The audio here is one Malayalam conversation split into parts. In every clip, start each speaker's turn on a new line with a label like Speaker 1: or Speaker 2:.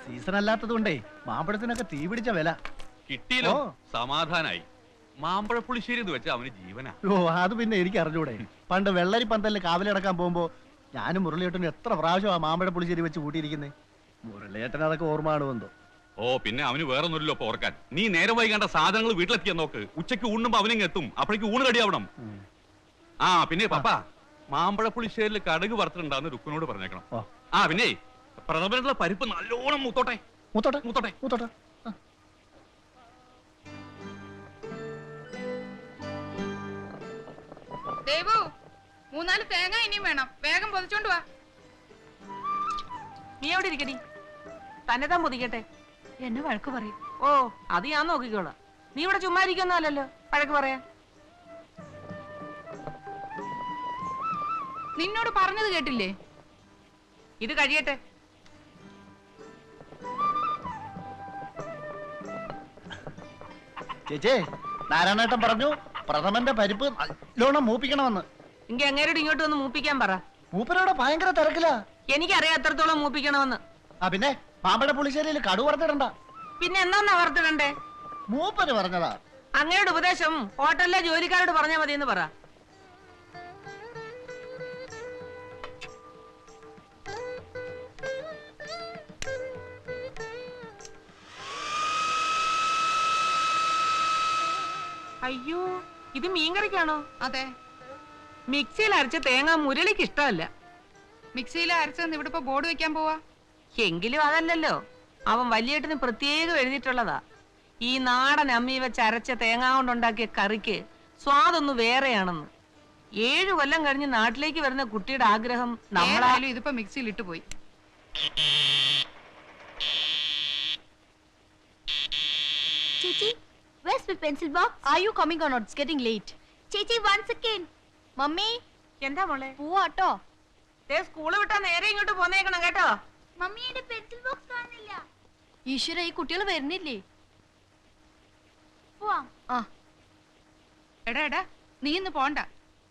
Speaker 1: സീസൺ അല്ലാത്തത് കൊണ്ടേ മാമ്പഴത്തിനൊക്കെ തീ പിടിച്ച വില
Speaker 2: കിട്ടിയല്ലോ. സമാധാനായി. മാമ്പഴ പുളിശ്ശേരി എന്ന് വെച്ചാൽ അവന് ജീവനാ.
Speaker 1: ഓ അത് പിന്നെ എനിക്ക് അറിഞ്ഞൂടെ. പണ്ട് വെള്ളരി പന്തലിൽ കാവലടക്കാൻ പോകുമ്പോ ഞാനും മുരളിയേട്ടനും എത്ര പ്രാവശ്യം മാമ്പഴ പുളിശ്ശേരി വെച്ച് കൂട്ടിയിരിക്കുന്നേ. മുരളിയേട്ടൻ അതൊക്കെ ഓർമ്മ കാണുമെന്തോ.
Speaker 2: ഓ പിന്നെ അവന് വേറെ ഒന്നുമില്ലല്ലോ ഓർക്കാൻ. നീ നേരം വൈകേണ്ട സാധനങ്ങൾ വീട്ടിലെത്തിയാൻ നോക്ക്. ഉച്ചയ്ക്ക് ഊണുമ്പോ അവനിങ് എത്തും. അപ്പോഴേക്ക് ഊണ് കടിയാവണം. ആ പിന്നെ പപ്പ മാമ്പഴ പുളിശ്ശേരിയിൽ കടുക് വറുത്തിട്ടുണ്ടാന്ന് രുക്കുനോട് പറഞ്ഞേക്കണം. ആ പിന്നെ പ്രഥമനുള്ള പരിപ്പ് നല്ലോണം മൂത്തോട്ടെ.
Speaker 1: മൂത്തോട്ടെ മൂത്തോട്ടെ മൂത്തോട്ടെ.
Speaker 3: ദേവു 3-4 തേങ്ങ ഇനിയും വേണം. വേഗം പൊതിച്ചോണ്ട് വാ.
Speaker 4: നീ എവിടെ ഇരിക്കടി? തന്നെ താൻ പൊതിക്കട്ടെ.
Speaker 3: എന്നെ വഴക്ക് പറയും.
Speaker 4: ഓ അത് ഞാൻ നോക്കിക്കോളാം. നീ ഇവിടെ ചുമ്മാ ഇരിക്കുന്നല്ലോ വഴക്ക് പറയാ.
Speaker 3: നിന്നോട് പറഞ്ഞത് കേട്ടില്ലേ?
Speaker 4: ഇത് കഴിയട്ടെ.
Speaker 1: ചേച്ചേ നാരായണേട്ടൻ പറഞ്ഞു പ്രഥമന്റെ പരിപ്പ് നല്ലോണം മൂപ്പിക്കണമെന്ന്.
Speaker 4: എങ്കി അങ്ങേരോട് ഇങ്ങോട്ട് വന്ന് മൂപ്പിക്കാൻ പറ.
Speaker 1: മൂപ്പരോടെ ഭയങ്കര തിരക്കില്ല.
Speaker 4: എനിക്കറിയാം എത്രത്തോളം മൂപ്പിക്കണമെന്ന്.
Speaker 1: ആ പിന്നെ മാമ്പഴ പുളിശ്ശേരിയിൽ കടു വറുത്തിടണ്ട.
Speaker 4: പിന്നെ എന്നാ വറുത്തിടണ്ടേ?
Speaker 1: മൂപ്പര് പറഞ്ഞതാ.
Speaker 4: അങ്ങയുടെ ഉപദേശം ഹോട്ടലിലെ ജോലിക്കാരോട് പറഞ്ഞാൽ മതി എന്ന് പറ. അയ്യോ ഇത് മീൻകറിക്കാണോ?
Speaker 3: അതെ.
Speaker 4: മിക്സിയിൽ അരച്ച തേങ്ങ മുരളിക്ക് ഇഷ്ടമല്ല.
Speaker 3: മിക്സിയിൽ അരച്ചെന്ന് ഇവിടെ ഇപ്പൊ ബോർഡ് വെക്കാൻ പോവാ.
Speaker 4: എങ്കിലും അതല്ലല്ലോ, അവൻ വലിയേട്ടന് പ്രത്യേകം എഴുതിയിട്ടുള്ളതാ. ഈ നാടൻ അമ്മി വെച്ച് അരച്ച തേങ്ങ കൊണ്ടുണ്ടാക്കിയ കറിക്ക് സ്വാദൊന്നു വേറെയാണെന്ന്. 7 കൊല്ലം കഴിഞ്ഞ് നാട്ടിലേക്ക് വരുന്ന കുട്ടിയുടെ ആഗ്രഹം നമ്മളായാലും
Speaker 3: ഇതിപ്പോ മിക്സിയിൽ ഇട്ടു പോയി.
Speaker 5: Chichi, where's my pencil box? Are you coming or not? It's getting late. Chichi, one second. Mummy,
Speaker 4: എന്താ മോളെ?
Speaker 5: പോവാട്ടോ.
Speaker 4: സ്കൂള് വിട്ടാ നേരെ ഇങ്ങോട്ട് പോന്നേക്കണം കേട്ടോ.
Speaker 5: മമ്മിയുടെ പെൻസിൽ ബോക്സ് കാണുന്നില്ല. ഈശ്വര ഈ കുട്ടികൾ വരുന്നില്ലേ? പോവാം.
Speaker 3: എടാ നീ ഇന്ന് പോണ്ട.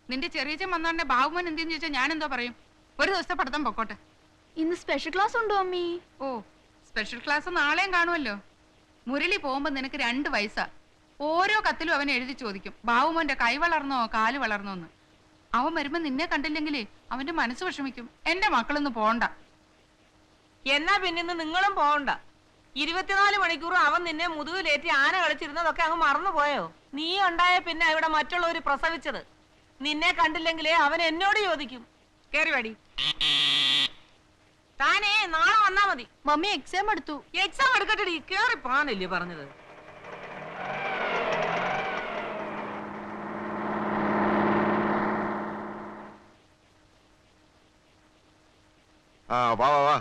Speaker 3: നിന്റെ ചെറിയച്ചൻ വന്നോണ്ടെ ബാബുമോൻ എന്തെന്ന് ചോദിച്ചാൽ ഞാൻ എന്തോ പറയും? ഒരു ദിവസത്തെ പഠിത്തം പൊക്കോട്ടെ.
Speaker 5: ഇന്ന് സ്പെഷ്യൽ ക്ലാസ് ഉണ്ടോ അമ്മി?
Speaker 3: ഓ സ്പെഷ്യൽ ക്ലാസ് നാളെയും കാണുമല്ലോ. മുരളി പോകുമ്പോ നിനക്ക് 2 വയസ്സാ. ഓരോ കത്തിലും അവൻ എഴുതി ചോദിക്കും ബാബുമോന്റെ കൈ വളർന്നോ കാല് വളർന്നോന്ന്. അവൻ വരുമ്പോ നിന്നെ കണ്ടില്ലെങ്കിലേ അവന്റെ മനസ്സ് വിഷമിക്കും. എന്റെ മക്കളൊന്ന് പോണ്ട.
Speaker 4: എന്നാ പിന്നെ നിങ്ങളും പോകണ്ട. 24 മണിക്കൂറും അവൻ നിന്നെ മുതുകിലേറ്റി ആന കളിച്ചിരുന്നതൊക്കെ അങ്ങ് മറന്നുപോയോ? നീ ഉണ്ടായ പിന്നെ ഇവിടെ മറ്റുള്ളവര് പ്രസവിച്ചത്. നിന്നെ കണ്ടില്ലെങ്കിലേ അവൻ എന്നോട് ചോദിക്കും. കേറി വടി. താനേ നാളെ വന്നാ മതി.
Speaker 5: മമ്മി എക്സാം എടുത്തു.
Speaker 4: എക്സാം എടുക്കട്ടെടി. കേറി പോകാനല്ലേ പറഞ്ഞത്?
Speaker 6: വാ വാ വാ.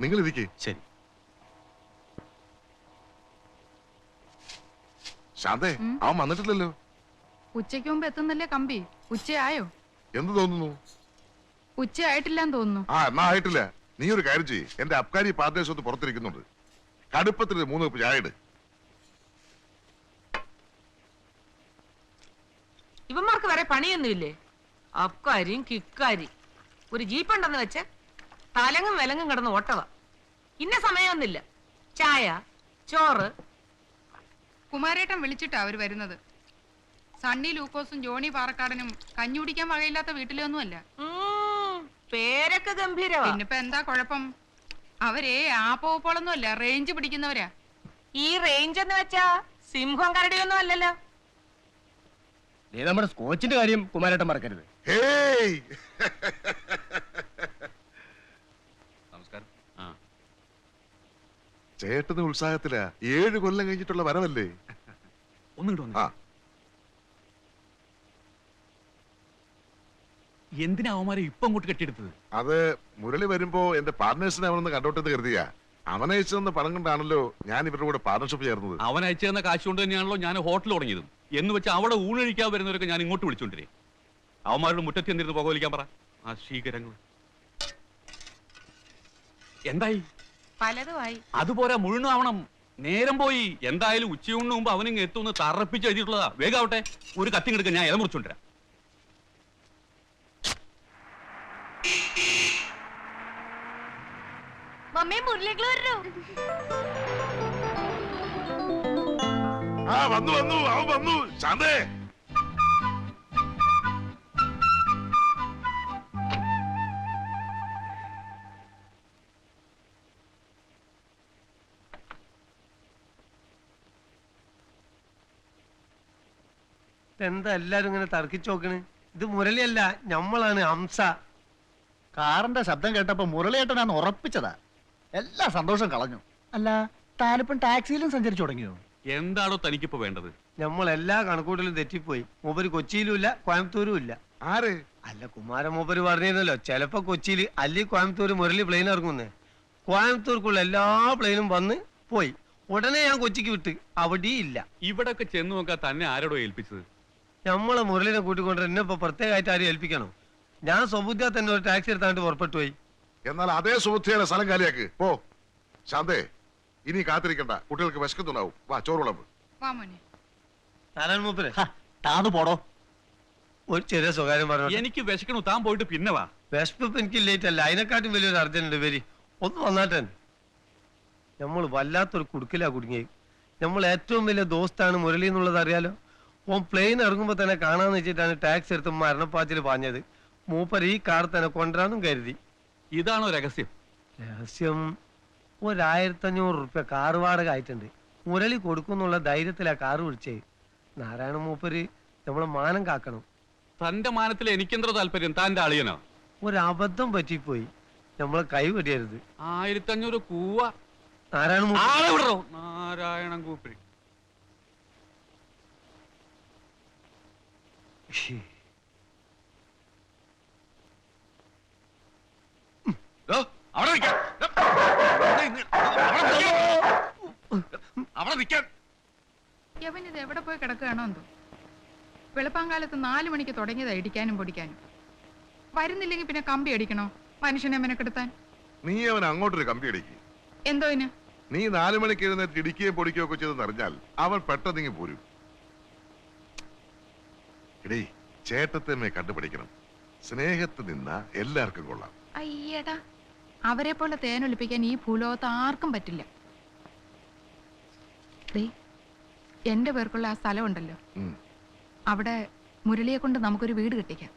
Speaker 6: നിങ്ങൾ ഇരിക്കേ.
Speaker 2: ശരി.
Speaker 6: ശാന്തേ അവൻ വന്നിട്ടില്ലല്ലോ.
Speaker 3: ഉച്ചയ്ക്ക് മുമ്പ് എത്തുന്നല്ലേ കമ്പി? ഉച്ചയായോ?
Speaker 6: എന്ത് തോന്നുന്നു?
Speaker 3: ഉച്ചയായിട്ടില്ലാന്ന് തോന്നുന്നു.
Speaker 6: എന്നാ ആയിട്ടില്ല. നീ ഒരു കാര്യം ചെയ്യ്. എന്റെ അബ്കാരി പാർട്ട്നേഴ്സ് പുറത്തിരിക്കുന്നുണ്ട്. കടുപ്പത്തിൽ 3 കപ്പ് ചായ ഇട്.
Speaker 4: ഇവന്മാർക്ക് വരെ പണിയൊന്നുമില്ലേ? അബ്കാരിയും കിക്കാരി. ഒരു ജീപ്പുണ്ടെന്ന് വെച്ച് തലങ്ങും വിലങ്ങും കിടന്ന് ഓട്ടവ. ഇന്ന സമയമൊന്നുമില്ല. ചായ ചോറ്.
Speaker 3: കുമാരേട്ടൻ വിളിച്ചിട്ടാ അവര് വരുന്നത്. സണ്ണി ലൂക്കോസും ജോണി പാറക്കാടനും കഞ്ഞി കുടിക്കാൻ വകയില്ലാത്ത വീട്ടിലൊന്നുമല്ല.
Speaker 4: പേരൊക്കെ ഗംഭീരവാ.
Speaker 3: പിന്നിപ്പോ എന്താ കുഴപ്പം? അവരെ ആപ്പോളൊന്നും അല്ല, റേഞ്ച് പിടിക്കുന്നവരാ.
Speaker 4: ഈ റേഞ്ച് എന്ന് വെച്ചാ സിംഹം കരടിയൊന്നും അല്ലല്ലോ.
Speaker 1: നമ്മുടെ സ്കോച്ചിന്റെ കാര്യം കുമാരേട്ടൻ മറക്കരുത്.
Speaker 2: നമസ്കാരം.
Speaker 6: ചേട്ടന് ഉത്സാഹത്തിലാ. 7 കൊല്ലം കഴിഞ്ഞിട്ടുള്ള വരവല്ലേ.
Speaker 2: ഒന്നുകിട്ട് എന്തിനാ അവന്മാരെ ഇപ്പൊ അങ്ങോട്ട് കെട്ടിയെടുത്തത്?
Speaker 6: അത് മുരളി വരുമ്പോ എന്റെ പാർട്ട്നേഴ്സിനെ അവനൊന്ന് കണ്ടോട്ടെന്ന് കരുതിയാ. അവൻ അയച്ചു തന്ന പണം കൊണ്ടാണല്ലോ ഞാൻ ഇവരുടെ കൂടെ പാർട്ണർഷിപ്പ് ചേർന്നത്.
Speaker 2: അവൻ അയച്ചു തന്ന കാശ് കൊണ്ട് തന്നെയാണല്ലോ ഞാൻ ഹോട്ടൽ തുടങ്ങിയതും. എന്ന് വെച്ചാൽ അവിടെ ഊണഴിക്കാൻ വരുന്നവരൊക്കെ ഞാൻ ഇങ്ങോട്ട് വിളിച്ചോണ്ടിരേ. അവന്മാരുടെ മുറ്റത്ത് എന്തിരുന്ന് പുകവലിക്കാൻ പറ. ആ ശീകരങ്ങൾ എന്തായി?
Speaker 4: പലതുമായി.
Speaker 2: അതുപോലെ മുഴുവനാവണം. നേരം പോയി. എന്തായാലും ഉച്ചയൂണിന് മുമ്പ് അവനിങ് എത്തുമെന്ന് തറപ്പിച്ച് എഴുതിയിട്ടുള്ളതാ. വേഗാവട്ടെ. ഒരു കത്തിങ്ങെടുക്കാൻ ഞാൻ ഇല മുറിച്ചോണ്ടിരാം.
Speaker 5: മമ്മി മുരളികൾ വരൂ.
Speaker 6: ആ വന്നു വന്നു അവൻ വന്നു. ശാന്തേ
Speaker 7: എന്താ എല്ലാരും ഇങ്ങനെ തർക്കിച്ചു നോക്കണ്? ഇത് മുരളിയല്ല, ഞമ്മളാണ് ഹംസ.
Speaker 1: കാറിന്റെ ശബ്ദം കേട്ടപ്പോ മുരളിയേട്ടനാന്ന് ഉറപ്പിച്ചതാ. എല്ലാ സന്തോഷം കളഞ്ഞു. അല്ല, താനിപ്പം ടാക്സിയിലും സഞ്ചരിച്ചു തുടങ്ങിയോ?
Speaker 2: എന്താണോ തനിക്കിപ്പോ വേണ്ടത്?
Speaker 7: നമ്മൾ എല്ലാ കണക്കൂട്ടലും തെറ്റിപ്പോയി. മൂപ്പര് കൊച്ചിയിലും ഇല്ല, കോയമ്പത്തൂരും ഇല്ല.
Speaker 6: ആര്?
Speaker 7: അല്ല, കുമാരൻ മൂപ്പര് പറഞ്ഞിരുന്നല്ലോ ചിലപ്പോ കൊച്ചിയിൽ അല്ലെങ്കിൽ കോയമ്പത്തൂർ മുരളി പ്ലെയിൻ ഇറങ്ങുന്നേ. കോയമ്പത്തൂർക്കുള്ള എല്ലാ പ്ലെയിനും വന്ന് പോയി. ഉടനെ ഞാൻ കൊച്ചിക്ക് വിട്ട്, അവിടെ ഇല്ല.
Speaker 2: ഇവിടൊക്കെ ചെന്ന് നോക്കാൻ തന്നെ ആരോടോ ഏൽപ്പിച്ചത്?
Speaker 7: നമ്മളെ മുരളിനെ കൂട്ടിക്കൊണ്ട് എന്നെ ഇപ്പൊ പ്രത്യേകമായിട്ട് ആരും ഏൽപ്പിക്കണോ? ഞാൻ സ്വബുദ്ധിയാ തന്നെ ഒരു ടാക്സി എടുത്താണ്ട് പുറപ്പെട്ടു പോയി.
Speaker 6: എന്നാൽ അതേ സുഹൃത്തിയുടെ സ്ഥലം കാലിയാക്ക് പോ. ശാന്തേ ഇനി കാത്തിരിക്കണ്ട, കുട്ടികൾക്ക് വിശക്കുന്നുണ്ടാവും. വാ ചോറ് വിളമ്പ്.
Speaker 3: വാ മോനെ.
Speaker 7: നാരായണ മൂപ്പര്
Speaker 1: താന്ന് പോടോ.
Speaker 7: ഒരു ചെറിയ സ്വകാര്യം പറഞ്ഞു.
Speaker 2: എനിക്ക് വിശക്കണു, താൻ പോയിട്ട് പിന്നെ വാ.
Speaker 7: വിശപ്പ് എനിക്ക് ലേറ്റ് അല്ല, അതിനെക്കാട്ടും വലിയൊരു അർജന്റ് വരി. ഒന്ന് വന്നാട്ടെ. നമ്മൾ വല്ലാത്തൊരു കുടുക്കിലാ കുടുങ്ങി. നമ്മൾ ഏറ്റവും വലിയ ദോസ്താണ് മുരളി എന്നുള്ളത് അറിയാലോ. ഓൻ പ്ലെയിൻ ഇറങ്ങുമ്പോ തന്നെ കാണാന്ന് വെച്ചിട്ടാണ് ടാക്സി എടുത്ത് മരണപ്പാച്ചിൽ പാഞ്ഞത്. മൂപ്പർ ഈ കാർ തന്നെ കൊണ്ടുവരാനും കരുതി.
Speaker 2: ഇതാണോ രഹസ്യം?
Speaker 7: രഹസ്യം 1500 റുപ്യ കാർ വാടക ആയിട്ടുണ്ട്. മുരളി കൊടുക്കുന്നുള്ള ധൈര്യത്തിലാ കാറ് വിളിച്ചേ. നാരായണ മൂപ്പര് നമ്മളെ മാനം കാക്കണം.
Speaker 2: തന്റെ മാനത്തിൽ എനിക്കെന്തോ താല്പര്യം? താന്റെ അളിയനോ?
Speaker 7: ഒരബദ്ധം പറ്റിപ്പോയി, നമ്മളെ കൈ വെടിയരുത്.
Speaker 2: 1500 കൂവ.
Speaker 7: നാരായണ മൂപ്പര്
Speaker 2: ആളെ വിടറോ. നാരായണൻ കൂപ്പി. അവിടെ നിൽക്കാൻ. അവിടെ നിൽക്കാൻ.
Speaker 3: യവൻ ഇത് എവിടെ പോയി കിടക്കുകയാണോ എന്തോ. വെളുപ്പാങ്കാലത്ത് 4 മണിക്ക് തുടങ്ങിയതാ ഇടിക്കാനും പൊടിക്കാനും. വരുന്നില്ലെങ്കിൽ പിന്നെ കമ്പി അടിക്കണോ മനുഷ്യനെ മെനക്കെടുത്താൻ?
Speaker 6: നീ അവൻ അങ്ങോട്ടൊരു കമ്പി അടിക്ക്.
Speaker 3: എന്തോ ഇന്?
Speaker 6: നീ 4 മണിക്ക് എഴുന്നേറ്റ് ഇടിക്കുകയും പൊടിക്കുകയോ ഒക്കെ ചെയ്തെന്ന് അറിഞ്ഞാൽ അവൻ പെട്ടെന്നിങ്ങി പോരും. ഇടേ ചേട്ടത്തെ കണ്ടുപിടിക്കണം. സ്നേഹത്ത് നിന്ന എല്ലാവർക്കും കൊള്ളാം.
Speaker 3: അയ്യടാ, അവരെ പോലെ തേനൊലിപ്പിക്കാൻ ഈ ഭൂലോകത്ത് ആർക്കും പറ്റില്ല. ദേ, എന്റെ പേർക്കുള്ള ആ സ്ഥലം ഉണ്ടല്ലോ,
Speaker 6: ഉം.
Speaker 3: അവിടെ മുരളിയെ കൊണ്ട് നമുക്കൊരു വീട് കെട്ടിക്കാം.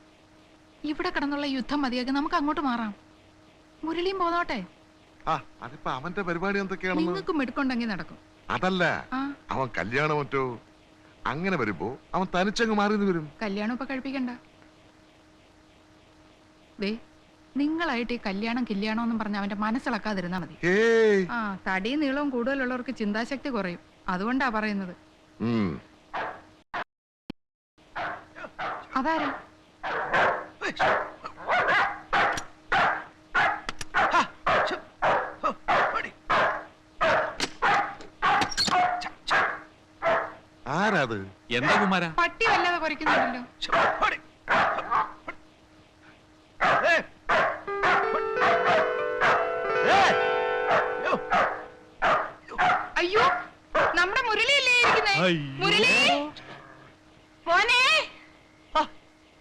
Speaker 3: ഇവിടെ കിടന്നുള്ള യുദ്ധം മതിയാക്കി നമുക്ക് അങ്ങോട്ട് മാറാം. മുരളിയും പോന്നോട്ടെ.
Speaker 6: ആ അതിപ്പോ അവന്റെ പരിപാടി എന്തൊക്കെയാണെന്ന്
Speaker 3: നിങ്ങൾക്കും എടുക്കൊണ്ടെങ്കിൽ നടക്കും.
Speaker 6: അതല്ല,
Speaker 3: ആ
Speaker 6: അവൻ കല്യാണം മറ്റോ അങ്ങനെ വരുമ്പോ അവൻ തനിച്ചങ്ങ് മാറി വരും.
Speaker 3: കല്യാണം ഇപ്പൊ കഴിപ്പിക്കണ്ട. ദേ, നിങ്ങളായിട്ട് ഈ കല്യാണം കില്യാണോന്നും പറഞ്ഞ അവന്റെ മനസ്സിളക്കാതിരുന്നാ മതി.
Speaker 6: ഏയ്
Speaker 3: ആ തടിയും നീളവും കൂടുതലുള്ളവർക്ക് ചിന്താശക്തി കുറയും. അതുകൊണ്ടാ പറയുന്നത്.
Speaker 6: ഉം.
Speaker 3: അതാരാ?
Speaker 6: ആരാത്?
Speaker 2: എന്താ കുമാര?
Speaker 3: പട്ടി വല്ലാതെ കുറയ്ക്കുന്നുണ്ടല്ലോ. അയ്യോ, നമ്മുടെ മുരളിയല്ലേ ഇരിക്കുന്നേ? മുരളി മോനെ.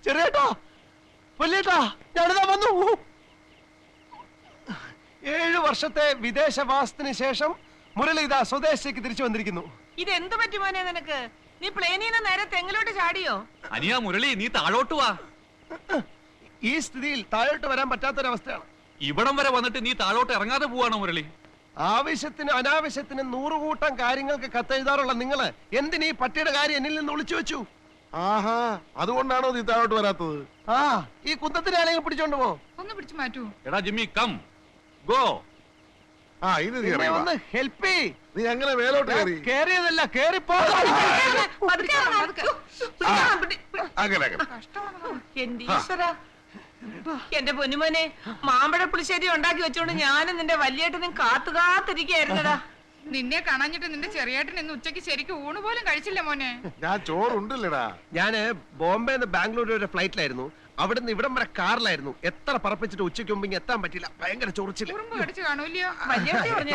Speaker 7: ചെറിയേട്ടാ, വലിയേട്ടാ, ഞാനിതാ വന്നു. 7 വർഷത്തെ വിദേശവാസത്തിന് ശേഷം മുരളി ഇതാ സ്വദേശത്തേക്ക് തിരിച്ചു വന്നിരിക്കുന്നു.
Speaker 4: ഇതെന്ത് പറ്റി മോനെ നിനക്ക്? നീ പ്ലെയിനിൽ നിന്ന് നേരെ തെങ്ങിലോട്ട് ചാടിയോ?
Speaker 2: അനിയാ മുരളി, നീ താഴോട്ട് വാ.
Speaker 7: ഈ സ്ഥിതിയിൽ താഴോട്ട് വരാൻ പറ്റാത്തൊരവസ്ഥയാണ്.
Speaker 2: ഇവിടം വരെ വന്നിട്ട് നീ താഴോട്ട് ഇറങ്ങാതെ പോവാണോ മുരളി?
Speaker 7: ആവശ്യത്തിന് അനാവശ്യത്തിന് 100 കൂട്ടം കാര്യങ്ങൾക്ക് കത്തെഴുതാറുള്ള നിങ്ങള് എന്തിനീ പട്ടിയുടെ കാര്യം എന്നിൽ നിന്ന് ഒളിച്ചു വെച്ചു?
Speaker 6: ആഹാ, അതുകൊണ്ടാണോ നീ താഴോട്ട് വരാത്തത്?
Speaker 7: ആ, ഈ കുന്തത്തിനെ ആരെങ്കിലും പിടിച്ചോണ്ട് പോ.
Speaker 3: ഒന്ന് പിടിച്ചു മാറ്റൂ.
Speaker 2: എടാ ജിമ്മി, കം ഗോ.
Speaker 6: ആ ഇനി നീ
Speaker 7: എന്നെ
Speaker 6: ഇറങ്ങി വാ.
Speaker 7: ഒന്ന് ഹെൽപ്പ് ചെയ്.
Speaker 6: നീ അങ്ങനെ മേലോട്ട് കയറി.
Speaker 7: കേറിയതല്ല, കേറിപ്പോ.
Speaker 4: പതുക്കെ വന്നോ, പതുക്കെ.
Speaker 6: അങ്ങനെ അങ്ങനെ
Speaker 3: കഷ്ടമാണ്.
Speaker 4: എന്റെ ഈശ്വരാ, എന്റെ പൊന്നുമോനെ, മാമ്പഴ പുളിശ്ശേരി ഉണ്ടാക്കി വെച്ചോണ്ട് ഞാനും നിന്റെ വലിയേട്ടനും കാത്തിരിക്കായിരുന്നടാ.
Speaker 3: നിന്നെ കാണാഞ്ഞിട്ട് നിന്റെ ചെറിയേട്ടൻ ഇന്ന് ഉച്ചയ്ക്ക് ശരിക്കും ഊണ് പോലും കഴിച്ചില്ല മോനെ.
Speaker 6: ഞാൻ ചോറുണ്ടല്ലടാ.
Speaker 7: ഞാന് ബോംബെ നിന്ന് ബാംഗ്ലൂർ വരെ ഫ്ലൈറ്റിലായിരുന്നു. അവിടുന്ന് ഇവിടം വരെ കാറിലായിരുന്നു. എത്ര പറപ്പിച്ചിട്ട് ഉച്ചയ്ക്ക് മുമ്പ് എത്താൻ പറ്റില്ല. ഭയങ്കര ചൊറിച്ചില്.
Speaker 3: ഉറുമ്പ് കടിച്ചു കാണൂല്ലയോ?
Speaker 4: വല്യേട്ടി പറഞ്ഞു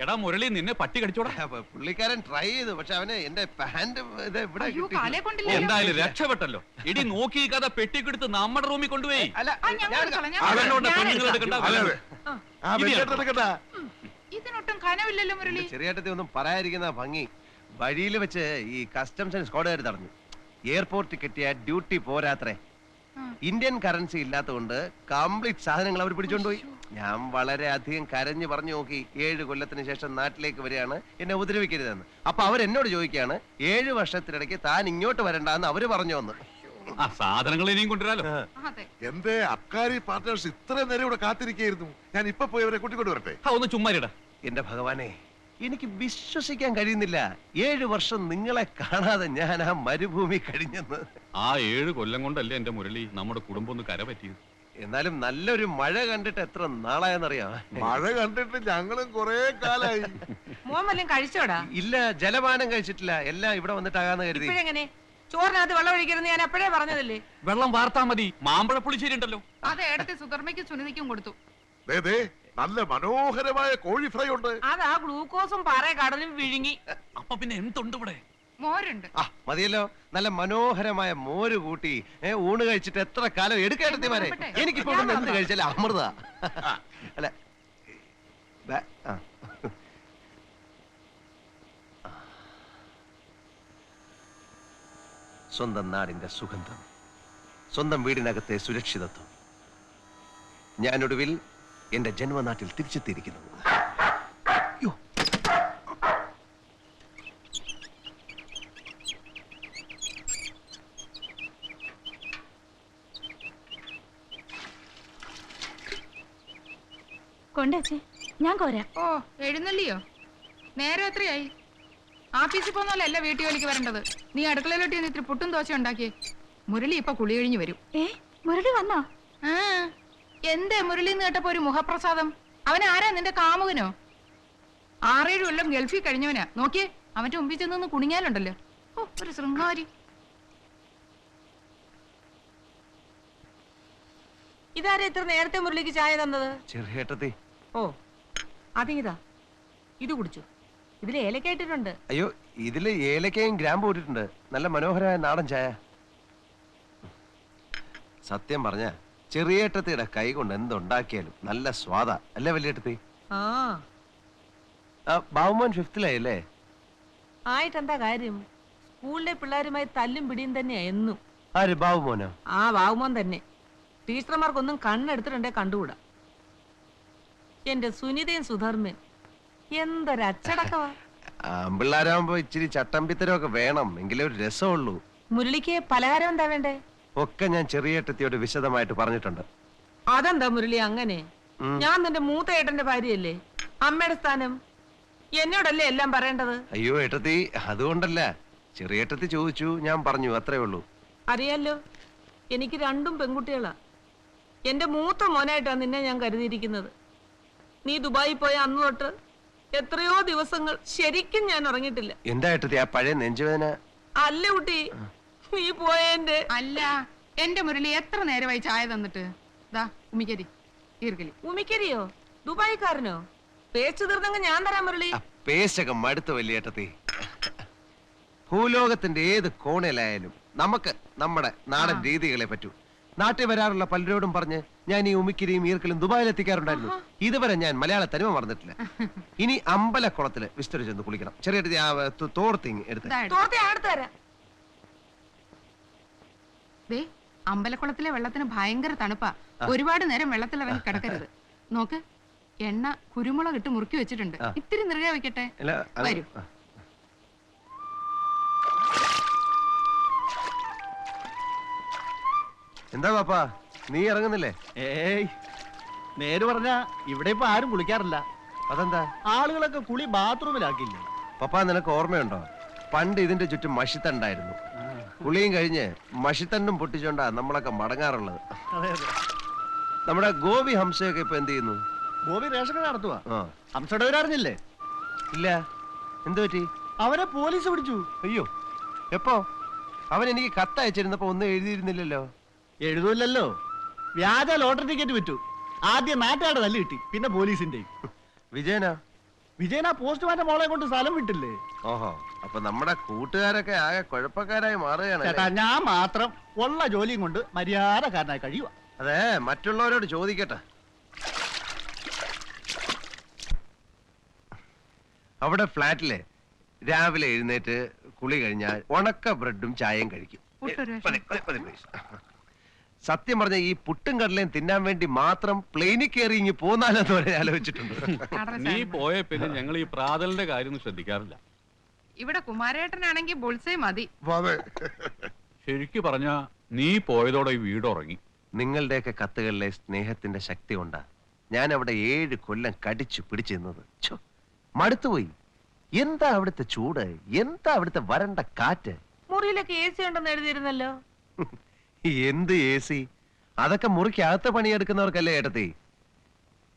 Speaker 2: എടാ മുരളി, നിന്നെ പട്ടി കടിച്ചോടാ.
Speaker 7: പുള്ളിക്കാരൻ ട്രൈ ചെയ്തു, പക്ഷെ അവന് എന്റെ പാന്റ് ഇത് ഇവിടെ
Speaker 3: അയ്യോ,
Speaker 7: കിട്ടി.
Speaker 3: കാലേ കൊണ്ടില്ലല്ലോ.
Speaker 2: എന്തായാലും രക്ഷപ്പെട്ടല്ലോ. ഇടി നോക്കി കഥ പെട്ടിക്കെടുത്ത് നമ്മുടെ റൂമിൽ കൊണ്ടുപോയി.
Speaker 7: അല്ല,
Speaker 3: ആ, ഞാൻ എടുത്തോളാം, ഞാൻ
Speaker 2: അവനോട്
Speaker 3: എടുത്തോളാം.
Speaker 2: പെണ്ണുങ്ങൾ എടുക്കണ്ട.
Speaker 6: അതെ അതെ ആ
Speaker 2: ഇത്
Speaker 6: വെങ്കട്ടൻ എടുക്കട്ടാ.
Speaker 3: ഇതിനൊട്ടും കനവില്ലല്ലോ മുരളി.
Speaker 7: ചെറിയേട്ടത്തെ ഒന്നും പറയാതിരിക്കുന്ന ഭംഗി. വഴിയിൽ വെച്ച് ഈ കസ്റ്റംസ് ആൻഡ് സ്ക്വാഡുകാർ തടഞ്ഞു. എയർപോർട്ടിൽ കിട്ടിയ ഡ്യൂട്ടി പോരാത്രേ. ഇന്ത്യൻ കറൻസി ഇല്ലാത്തതുകൊണ്ട് കംപ്ലീറ്റ് സാധനങ്ങൾ അവർ പിടിച്ചോണ്ടുപോയി. ഞാൻ വളരെ അധികം കരഞ്ഞു പറഞ്ഞു നോക്കി. 7 കൊല്ലത്തിന് ശേഷം നാട്ടിലേക്ക് വരികയാണ്, എന്നെ ഉപദ്രവിക്കരുതെന്ന്. അപ്പൊ അവരെന്നോട് ചോദിക്കുകയാണ് 7 വർഷത്തിനിടയ്ക്ക് താൻ ഇങ്ങോട്ട് വരണ്ടെന്ന് അവര് പറഞ്ഞു വന്ന്.
Speaker 2: ആ സാധനങ്ങൾ ഇനിയും കൊണ്ടുവരാലോ.
Speaker 3: അതെ.
Speaker 6: എന്റെ അബ്കാരി പാർട്ട്നേഴ്സ് ഇത്രയും നേരം ഇവിടെ കാത്തിരിക്കായിരുന്നു. ഞാൻ ഇപ്പൊ പോയി അവരെ കൂട്ടിക്കൊണ്ട് വരട്ടെ.
Speaker 2: ഒന്ന് ചുമ്മാരിടാ.
Speaker 7: എന്റെ ഭഗവാനെ, എനിക്ക് വിശ്വസിക്കാൻ കഴിയുന്നില്ല. 7 വർഷം നിങ്ങളെ കാണാതെ ഞാൻ ആ മരുഭൂമി കഴിഞ്ഞെന്ന്.
Speaker 2: ആ 7 കൊല്ലം കൊണ്ടല്ലേ എന്റെ മുരളി നമ്മുടെ കുടുംബം ഒന്ന് കര പറ്റിയത്.
Speaker 7: എന്നാലും നല്ലൊരു മഴ കണ്ടിട്ട് എത്ര നാളായെന്നറിയാം.
Speaker 6: മഴ കണ്ടിട്ട് ഞങ്ങളും കൊറേ കാലായി.
Speaker 4: മോൻ വല്ലതും കഴിച്ചോടാ?
Speaker 7: ഇല്ല, ജലപാനം കഴിച്ചിട്ടില്ല. എല്ലാം ഇവിടെ വന്നിട്ടാകാന്ന് കരുതി.
Speaker 4: ഇപ്പഴെങ്ങനെ? ചോറിനകത്ത് വെള്ളം ഒഴിക്കരുന്ന് ഞാൻ അപ്പോഴേ പറഞ്ഞതല്ലേ.
Speaker 2: വെള്ളം വാർത്താ മതി. മാമ്പഴ പുളിശ്ശേരി ഉണ്ടല്ലോ.
Speaker 3: അത് ഏടത്തെ സുധർമ്മയ്ക്കും സുനിതയ്ക്കും കൊടുത്തു.
Speaker 6: ദേ, ദേ, നല്ല മനോഹരമായ കോഴി ഫ്രൈ ഉണ്ട്.
Speaker 4: അത് ആ ഗ്ലൂക്കോസും പാറ കടലും വിഴുങ്ങി.
Speaker 2: അപ്പൊ പിന്നെ എന്തുണ്ട് ഇവിടെ?
Speaker 3: മോരുണ്ട്.
Speaker 7: ആ മതിയല്ലോ, നല്ല മനോഹരമായ മോര് കൂട്ടി ഊണ് കഴിച്ചിട്ട് എത്ര കാലം എടുക്കേണ്ടതിമാരെ. എനിക്കിപ്പോ ഇവിടുന്ന് എന്ത് കഴിച്ചാലും അമൃത. അല്ല ആ. സ്വന്തം നാടിന്റെ സുഗന്ധം, സ്വന്തം വീടിനകത്തെ സുരക്ഷിതത്വം. ഞാനൊടുവിൽ എന്റെ ജന്മനാട്ടിൽ തിരിച്ചെത്തിയിരിക്കുന്നു. യ്യോ.
Speaker 5: കൊണ്ടേ ഞാൻ കോരാ.
Speaker 3: ഓ, എഴുന്നള്ളിയോ? നേരം എത്രയായി? ആഫീസിൽ പോന്നല്ല വീട്ടു ജോലിക്ക് വരേണ്ടത്. നീ അടുക്കളയിലോട്ട് ചെന്ന് ഇത്തിരി പുട്ടും ദോശ ഉണ്ടാക്കിയേ. മുരളി ഇപ്പൊ കുളി കഴിഞ്ഞു വരും.
Speaker 5: മുരളി വന്നോ?
Speaker 3: ആ, എന്തേ മുരളി എന്ന് കേട്ടപ്പോ ഒരു മുഖപ്രസാദം? അവൻ ആരാ, നിന്റെ കാമുകനോ? 6-7 കൊല്ലം ഗൾഫിൽ കഴിഞ്ഞവനാ. നോക്കിയേ, അവന്റെ മുമ്പിൽ ചെന്ന് കുണിങ്ങാലുണ്ടല്ലോ. ഓ, ഒരു ശൃംഗാരി.
Speaker 4: ഇതാരെ ഇത്ര നേരത്തെ മുരളിക്ക് ചായ തന്നത്?
Speaker 7: ചെറിയേട്ടത്തി.
Speaker 4: ഓ, അതിങ്ങിതാ, ഇത് കുടിച്ചു. ഇതിൽ ഏലക്കായിട്ടിട്ടുണ്ട്.
Speaker 7: അയ്യോ, ഇതില് ഏലക്കയും ഗ്രാമ്പും ഇട്ടിട്ടുണ്ട്. നല്ല മനോഹരമായ നാടൻ ചായ. സത്യം പറഞ്ഞ ചെറിയേട്ടത്തിയുടെ കൈ കൊണ്ട് എന്തുണ്ടാക്കിയാലും നല്ല സ്വാദാ അല്ലേ വലിയേട്ടത്തി?
Speaker 4: ആ,
Speaker 7: ബാബുമോൻ 5th-ലായല്ലേ?
Speaker 4: ആയിട്ടെന്താ കാര്യം? സ്കൂളിലെ പിള്ളേരുമായി തല്ലും പിടിയും തന്നെയാ എന്നും.
Speaker 7: ആര്, ബാബുമോനോ?
Speaker 4: ആ, ബാബുമോൻ തന്നെ. ടീച്ചർമാർക്കൊന്നും കണ്ണെടുത്തിട്ടുണ്ടേ കണ്ടുകൂടാ. എന്റെ സുനിതയും സുധർമ്മൻ എന്തൊരച്ചടക്കവാ.
Speaker 7: പിള്ളേരാകുമ്പോ ഇച്ചിരി ചട്ടമ്പിത്തരമൊക്കെ വേണം, എങ്കിലേ ഒരു രസമുള്ളൂ.
Speaker 4: മുരളിക്ക് പലഹാരം എന്താ വേണ്ടേ?
Speaker 7: ഒക്കെ ഞാൻ ചെറിയേട്ടത്തിയോട് വിശദമായിട്ട് പറഞ്ഞിട്ടുണ്ട്.
Speaker 4: അതെന്താ മുരളി അങ്ങനെ? ഞാൻ നിന്റെ മൂത്ത ഏട്ടന്റെ ഭാര്യയല്ലേ? അമ്മയുടെ സ്ഥാനം എന്നോടല്ലേ എല്ലാം പറയേണ്ടത്?
Speaker 7: അയ്യോ ഏട്ടത്തി, അതുകൊണ്ടല്ല. ചെറിയേട്ടത്തി ചോദിച്ചു, ഞാൻ പറഞ്ഞു, അത്രേ ഉള്ളൂ.
Speaker 4: അറിയാലോ, എനിക്ക് 2 പെൺകുട്ടികളാ. എന്റെ മൂത്ത മോനായിട്ടാ നിന്നെ ഞാൻ കരുതിയിരിക്കുന്നത്. നീ ദുബായി പോയ അന്ന് തൊട്ട് എത്രയോ ദിവസങ്ങൾ ശരിക്കും ഞാൻ ഉറങ്ങിയിട്ടില്ല.
Speaker 7: എന്താ ഏട്ടത്തി ആ പഴയ നെഞ്ചുവേദന?
Speaker 4: അല്ല കുട്ടി, നീ പോയതിന്റെ.
Speaker 3: അല്ല, എന്റെ മുരളി എത്ര നേരമായി ചായ തന്നിട്ട്? ദാ ഉമിക്കരി ഈർക്കലി.
Speaker 4: ഉമിക്കരിയോ? ദുബായിക്കാരനോ? പേച്ചു തീർന്നെങ്കിൽ ഞാൻ തരാം മുരളി.
Speaker 7: പേശകം മടുത്ത വലിയേട്ടത്തി. ഭൂലോകത്തിന്റെ ഏത് കോണിലായാലും നമുക്ക് നമ്മുടെ നാടൻ രീതികളെ പറ്റൂ. നാട്ടിൽ വരാറുള്ള പലരോടും പറഞ്ഞ് ഞാൻ ഈ ഉമിക്കിരിയും ഈർക്കലും ദുബായിൽ എത്തിക്കാറുണ്ടായിരുന്നു. ഇതുവരെ ഞാൻ മലയാള തനിമ മറന്നിട്ടില്ല. ഇനി അമ്പലക്കുളത്തില് വിസ്തരി ചെന്ന് കുളിക്കണം. ചെറിയ തോർത്തിങ് എടുത്ത്.
Speaker 4: തോർത്തി അടുത്ത് തരാം.
Speaker 3: ദേ, അമ്പലക്കുളത്തിലെ വെള്ളത്തിന് ഭയങ്കര തണുപ്പാ. ഒരുപാട് നേരം വെള്ളത്തിൽ ഇറങ്ങി കിടക്കരുത്. നോക്ക്, എണ്ണ കുരുമുളക് ഇട്ട് മുറുക്കി വെച്ചിട്ടുണ്ട്. ഇത്തിരി നിറയെ വെക്കട്ടെ. വരൂ.
Speaker 7: എന്താ പാപ്പാ, നീ ഇറങ്ങുന്നില്ലേ?
Speaker 1: ഏയ്, നേര് പറഞ്ഞ ഇവിടെ ഇപ്പൊ ആരും കുളിക്കാറില്ല.
Speaker 7: അതെന്താ?
Speaker 1: ആളുകളൊക്കെ കുളി ബാത്റൂമിലാക്കില്ലേ.
Speaker 7: പപ്പാ, നിനക്ക് ഓർമ്മയുണ്ടോ? പണ്ട് ഇതിന്റെ ചുറ്റും മഷിത്തണ്ടായിരുന്നു. കുളിയും കഴിഞ്ഞ് മഷിത്തണ്ടും പൊട്ടിച്ചോണ്ടാ നമ്മളൊക്കെ മടങ്ങാറുള്ളത്. നമ്മുടെ ഗോപി ഹംസയൊക്കെ ഇപ്പൊ എന്ത് ചെയ്യുന്നു?
Speaker 1: ഗോപി റേഷൻ കട നടത്തുവാ.
Speaker 7: ആ,
Speaker 1: ഹംസയുടെ അറിഞ്ഞില്ലേ?
Speaker 7: ഇല്ല. എന്തു പറ്റി?
Speaker 1: അവരെ പോലീസ് പിടിച്ചു.
Speaker 7: അയ്യോ, എപ്പോ? അവൻ എനിക്ക് കത്തയച്ചിരുന്നപ്പോ ഒന്നും എഴുതിയിരുന്നില്ലല്ലോ.
Speaker 1: എഴുതൂല്ലല്ലോ. വ്യാജ ലോട്ടറി ടിക്കറ്റ് വിറ്റു. ആദ്യം നാട്ടുകാരുടെ തല്ല് കിട്ടി, പിന്നെ പോലീസിന്റെയും.
Speaker 7: വിജയനാ?
Speaker 1: വിജയൻ ആ പോസ്റ്റ്മാന്റെ മോളെ കൊണ്ട് സ്ഥലം വിട്ടില്ലേ?
Speaker 7: ഓഹോ, അപ്പൊ നമ്മുടെ കൂട്ടുകാരൊക്കെ ആകെ കുഴപ്പക്കാരായി മാറുകയാണ്.
Speaker 1: ചേട്ടാ, ഞാൻ മാത്രം ഉള്ള ജോലിയും കൊണ്ട് മര്യാദക്കാരനായി കഴിയുക.
Speaker 7: അതെ, മറ്റുള്ളവരോട് ചോദിക്കട്ടെ. അവിടെ ഫ്ലാറ്റിലെ രാവിലെ എഴുന്നേറ്റ് കുളി കഴിഞ്ഞാൽ ഉണക്ക ബ്രെഡും ചായയും കഴിക്കും.
Speaker 3: പുട്ടൊരു
Speaker 7: മതി, please. സത്യം പറഞ്ഞ ഈ പുട്ടും കടലയും തിന്നാൻ വേണ്ടി മാത്രം പ്ലെയിനിൽ കയറി ഇങ്ങി പോന്നാലെന്ന് വരെ ആലോചിച്ചിട്ടുണ്ട്.
Speaker 2: നീ പോയ പിന്നെ ഞങ്ങൾ ഈ പ്രാതലിന്റെ കാര്യം ശ്രദ്ധിക്കാറില്ല.
Speaker 3: ഇവിടെ കുമാരേട്ടനാണെങ്കിൽ ബുൾസേ മതി.
Speaker 6: അതെ.
Speaker 2: ശരിക്കു പറഞ്ഞ നീ പോയതോടെ ഈ വീട് ഉറങ്ങി.
Speaker 7: നിങ്ങളുടെയൊക്കെ കത്തുകളിലെ സ്നേഹത്തിന്റെ ശക്തി കൊണ്ടാ ഞാൻ അവിടെ 7 കൊല്ലം കടിച്ചു പിടിച്ചിരുന്നത്. മടുത്തുപോയി. എന്താ അവിടുത്തെ ചൂട്, എന്താ അവിടുത്തെ വരണ്ട കാറ്റ്.
Speaker 4: മുറിയിലൊക്കെ AC ഉണ്ടെന്ന് എഴുതിയിരുന്നല്ലോ.
Speaker 7: എന്ത് AC? അതൊക്കെ മുറിക്കകത്ത് പണിയെടുക്കുന്നവർക്കല്ലേ ഏട്ടത്തി.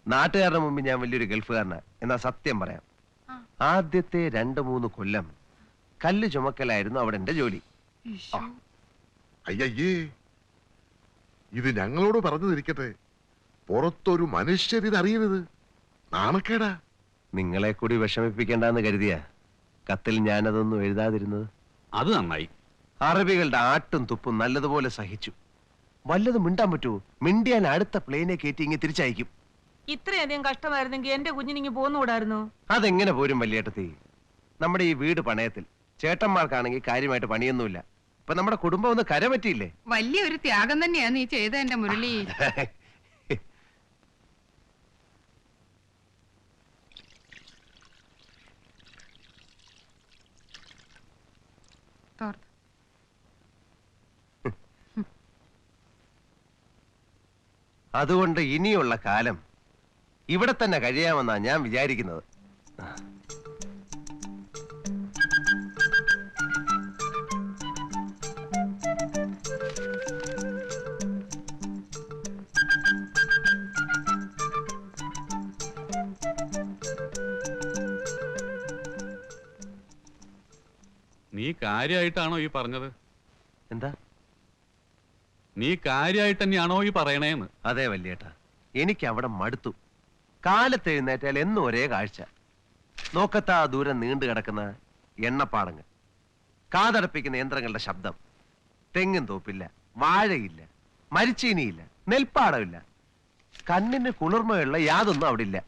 Speaker 7: നാട്ടുകാരുടെ മുമ്പിൽ ഞാൻ വലിയൊരു ഗൾഫുകാരനാ. എന്നാ സത്യം പറയാം, ആദ്യത്തെ 2-3 കൊല്ലം കല്ല് ചുമക്കലായിരുന്നു അവിടെ എന്റെ ജോലി.
Speaker 6: അയ്യയ്യേ, ഇത് ഞങ്ങളോട് പറഞ്ഞതിരിക്കട്ടെ. പുറത്തൊരു മനുഷ്യരിതറിയരുത്. നാണക്കേടാ.
Speaker 7: നിങ്ങളെ കൂടി വിഷമിപ്പിക്കേണ്ടെന്ന് കരുതിയ കത്തിൽ ഞാനതൊന്നും എഴുതാതിരുന്നത്.
Speaker 2: അത് നന്നായി.
Speaker 7: അറബികളുടെ ആട്ടും തുപ്പും നല്ലതുപോലെ സഹിച്ചു. വല്ലതും മിണ്ടാൻ പറ്റുമോ? മിണ്ടിയാൽ അടുത്ത പ്ലെയിനെ കയറ്റി ഇങ്ങനെ തിരിച്ചയക്കും.
Speaker 4: ഇത്രയധികം കഷ്ടമായിരുന്നെങ്കിൽ എന്റെ കുഞ്ഞിനിങ്ങി പോന്നുകൂടായിരുന്നു.
Speaker 7: അതെങ്ങനെ പോരും വല്യേട്ടത്തി? നമ്മുടെ ഈ വീട് പണയത്തിൽ. ചേട്ടന്മാർക്കാണെങ്കിൽ കാര്യമായിട്ട് പണിയൊന്നുമില്ല. ഇപ്പൊ നമ്മുടെ കുടുംബം ഒന്ന് കരപറ്റിയില്ലേ?
Speaker 3: വലിയൊരു ത്യാഗം തന്നെയാ നീ ചെയ്ത എന്റെ മുരളി. തോർത്ത്.
Speaker 7: അതുകൊണ്ട് ഇനിയുള്ള കാലം ഇവിടെ തന്നെ കഴിയാമെന്നാ ഞാൻ വിചാരിക്കുന്നത്.
Speaker 2: നീ കാര്യമായിട്ടാണോ ഈ പറഞ്ഞത്?
Speaker 7: എന്താ?
Speaker 2: നീ കാര്യമായിട്ട് തന്നെയാണോ ഈ പറയണേന്ന്?
Speaker 7: അതെ വല്യേട്ട, എനിക്ക് അവിടെ മടുത്തു. കാലത്ത് എഴുന്നേറ്റാൽ എന്നും ഒരേ കാഴ്ച. നോക്കത്താ ദൂരം നീണ്ടു കിടക്കുന്ന എണ്ണപ്പാടങ്ങൾ, കാതടപ്പിക്കുന്ന യന്ത്രങ്ങളുടെ ശബ്ദം. തെങ്ങും തോപ്പില്ല, വാഴയില്ല, മരിച്ചീനിയില്ല, നെൽപ്പാടമില്ല. കണ്ണിന് കുളിർമയുള്ള യാതൊന്നും അവിടെ ഇല്ല.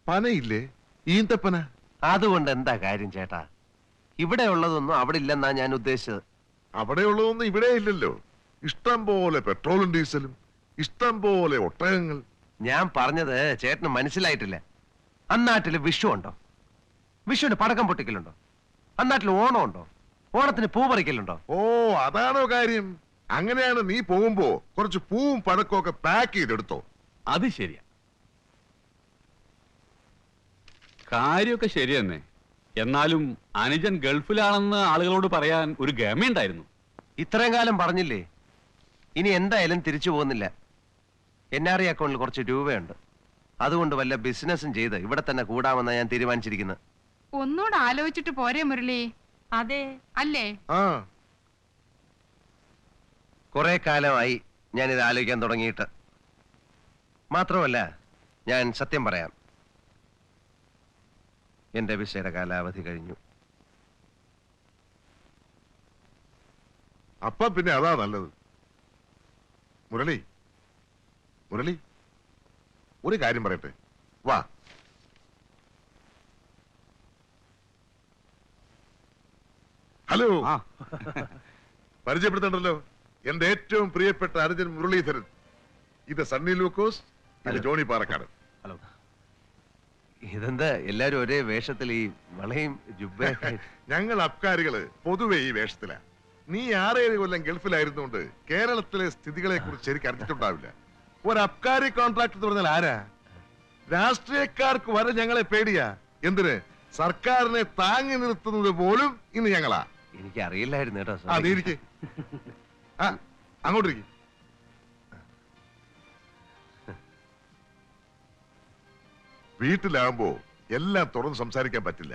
Speaker 6: പനയില്ലേ? ഈന്തപ്പന.
Speaker 7: അതുകൊണ്ട് എന്താ കാര്യം ചേട്ടാ? ഇവിടെ ഉള്ളതൊന്നും അവിടെ ഇല്ലെന്നാ ഞാൻ ഉദ്ദേശിച്ചത്.
Speaker 6: അവിടെയുള്ളതൊന്നും ഇവിടെ ഇല്ലല്ലോ. ഇഷ്ടം പോലെ പെട്രോളും ഡീസലും, ഇഷ്ടം പോലെ ഒട്ടകങ്ങൾ.
Speaker 7: ഞാൻ പറഞ്ഞത് ചേട്ടന് മനസ്സിലായിട്ടില്ല. അന്നാട്ടില് വിഷു ഉണ്ടോ? വിഷുവിന് പടക്കം പൊട്ടിക്കലുണ്ടോ? അന്നാട്ടിൽ ഓണം ഉണ്ടോ? ഓണത്തിന് പൂ പറിക്കലുണ്ടോ?
Speaker 6: ഓ, അതാണോ കാര്യം? അങ്ങനെയാണ് നീ പോകുമ്പോ കുറച്ച് പൂവും പഴക്കവും ഒക്കെ പാക്ക് ചെയ്തെടുത്തോ.
Speaker 2: അത് ശരിയാ, കാര്യമൊക്കെ ശരി തന്നെ. എന്നാലും അനുജൻ ഗൾഫിലാണെന്ന് ആളുകളോട് പറയാൻ ഒരു ഗമയുണ്ടായിരുന്നു.
Speaker 7: ഇത്രയും കാലം പറഞ്ഞില്ലേ? ഇനി എന്തായാലും തിരിച്ചു പോകുന്നില്ല. NRI അക്കൗണ്ടിൽ കുറച്ച് രൂപയുണ്ട്. അതുകൊണ്ട് വല്ല ബിസിനസ്സും ചെയ്ത് ഇവിടെ തന്നെ കൂടാമെന്നാണ് ഞാൻ തീരുമാനിച്ചിരിക്കുന്നത്.
Speaker 3: ഒന്നുകൂടെ ആലോചിച്ചിട്ട് പോരെ മുരളി?
Speaker 4: അതെ,
Speaker 3: അല്ലേ?
Speaker 6: ആ,
Speaker 7: കുറെ കാലമായി ഞാൻ ഇത് ആലോചിക്കാൻ തുടങ്ങിയിട്ട്. മാത്രമല്ല, ഞാൻ സത്യം പറയാം, എന്റെ വിസയുടെ കാലാവധി കഴിഞ്ഞു.
Speaker 6: അപ്പ പിന്നെ അതാ നല്ലത്. മുരളി, മുരളി, ഒരു കാര്യം പറയട്ടെ, വാ. ഹലോ, പരിചയപ്പെടുത്തണ്ടല്ലോ. എന്റെ ഏറ്റവും പ്രിയപ്പെട്ട അനുജൻ മുരളീധരൻ. ഇത് സണ്ണി ലൂക്കോസ്, ഇത് ജോണി പാറക്കാട്.
Speaker 7: ഹലോ. ഇതെന്താ എല്ലാരും ഒരേ വേഷത്തിൽ ഈ വളയും ജുബ്ബയൊക്കെ?
Speaker 6: ഞങ്ങൾ അബ്കാരികള് പൊതുവെ ഈ വേഷത്തിലാ. നീ 6-7 കൊല്ലം ഗൾഫിലായിരുന്നുകൊണ്ട് കേരളത്തിലെ സ്ഥിതികളെ കുറിച്ച് ശരിക്കും അറിഞ്ഞിട്ടുണ്ടാവില്ല. ഒരു അബ്കാരി കോൺട്രാക്ട് എന്ന് പറഞ്ഞാൽ ആരാ? രാഷ്ട്രീയക്കാർക്ക് വരെ ഞങ്ങളെ പേടിയാ. എന്തിന്? സർക്കാരിനെ താങ്ങി നിർത്തുന്നത് പോലും ഇന്ന് ഞങ്ങളാ.
Speaker 7: എനിക്ക് അറിയില്ലായിരുന്നു കേട്ടോ.
Speaker 6: ആ, നീ ഇരിക്ക്. ആ, അങ്ങോട്ടിരിക്കും. വീട്ടിലാകുമ്പോ എല്ലാം തുറന്ന് സംസാരിക്കാൻ പറ്റില്ല.